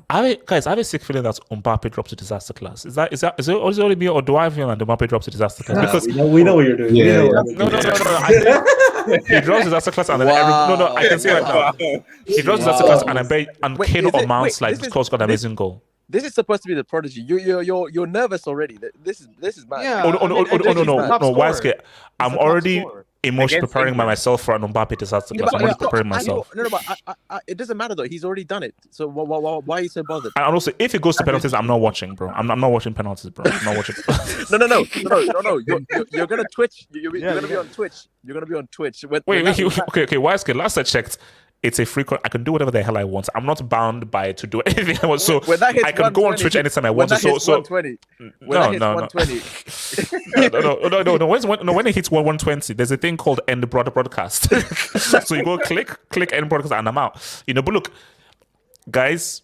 I have a sick feeling that Mbappe drops a disaster class. Is it only me, or do I feel like Mbappe drops a disaster class? Because
we know what you're doing.
No. He drops disaster class and then I can see right now. He drops disaster class and Kane or Mounts like scores got an amazing goal.
This is supposed to be the prodigy. You're nervous already. This is bad.
Yeah,
no. Why is it? I'm already emotionally preparing myself for an Mbappe disaster class. I'm already preparing myself.
But it doesn't matter though. He's already done it. So why are you so bothered?
And also, if it goes to penalties, I'm not watching, bro. I'm not watching penalties, bro. I'm not watching.
No. You're gonna Twitch. You're gonna be on Twitch. You're gonna be on Twitch.
Okay. Why is it? Last I checked, it's a free. I can do whatever the hell I want. I'm not bound by to do anything I want. So I can go on Twitch anytime I want to. So
120.
No. When it hits 120, there's a thing called end broadcast. So you go click end broadcast, and I'm out. But look, guys,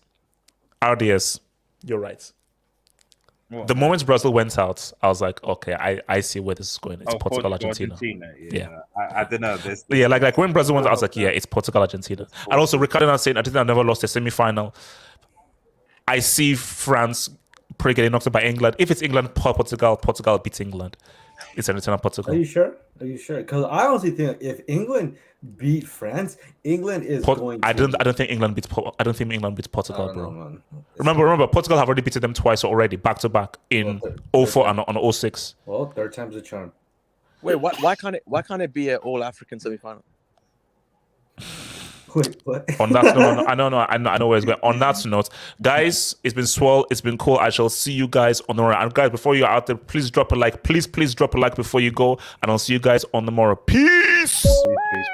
RDS, you're right. What? The moment Brazil went out, I was like, okay, I see where this is going. It's Portugal, Argentina.
Yeah. I don't know.
Like when Brazil went out, I was like, yeah, it's Portugal, Argentina. And also, Ricardo was saying, Argentina never lost a semi-final. I see France probably getting knocked out by England. If it's England, Portugal beats England. It's Argentina, Portugal.
Are you sure? Are you sure? Because I honestly think if England beat France, England is going to.
I don't think England beats. I don't think England beats Portugal, bro.
Man.
Remember, Portugal have already beaten them twice already, back to back in 04 and on 06.
Well, third time's a charm.
Wait, why can't it be an all African semi-final?
Wait, what?
On that note, I know where it's going. On that note, guys, it's been swell. It's been cool. I shall see you guys on the morrow. And guys, before you're out there, please drop a like. Please drop a like before you go. And I'll see you guys on the morrow. Peace.
Peace.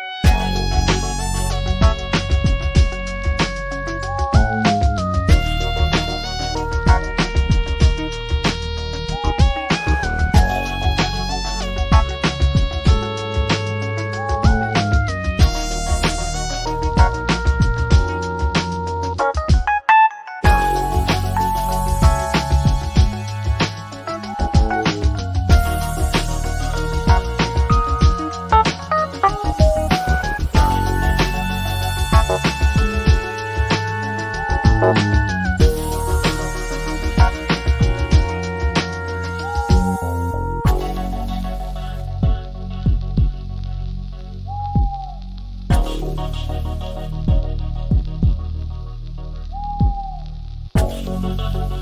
Thank you.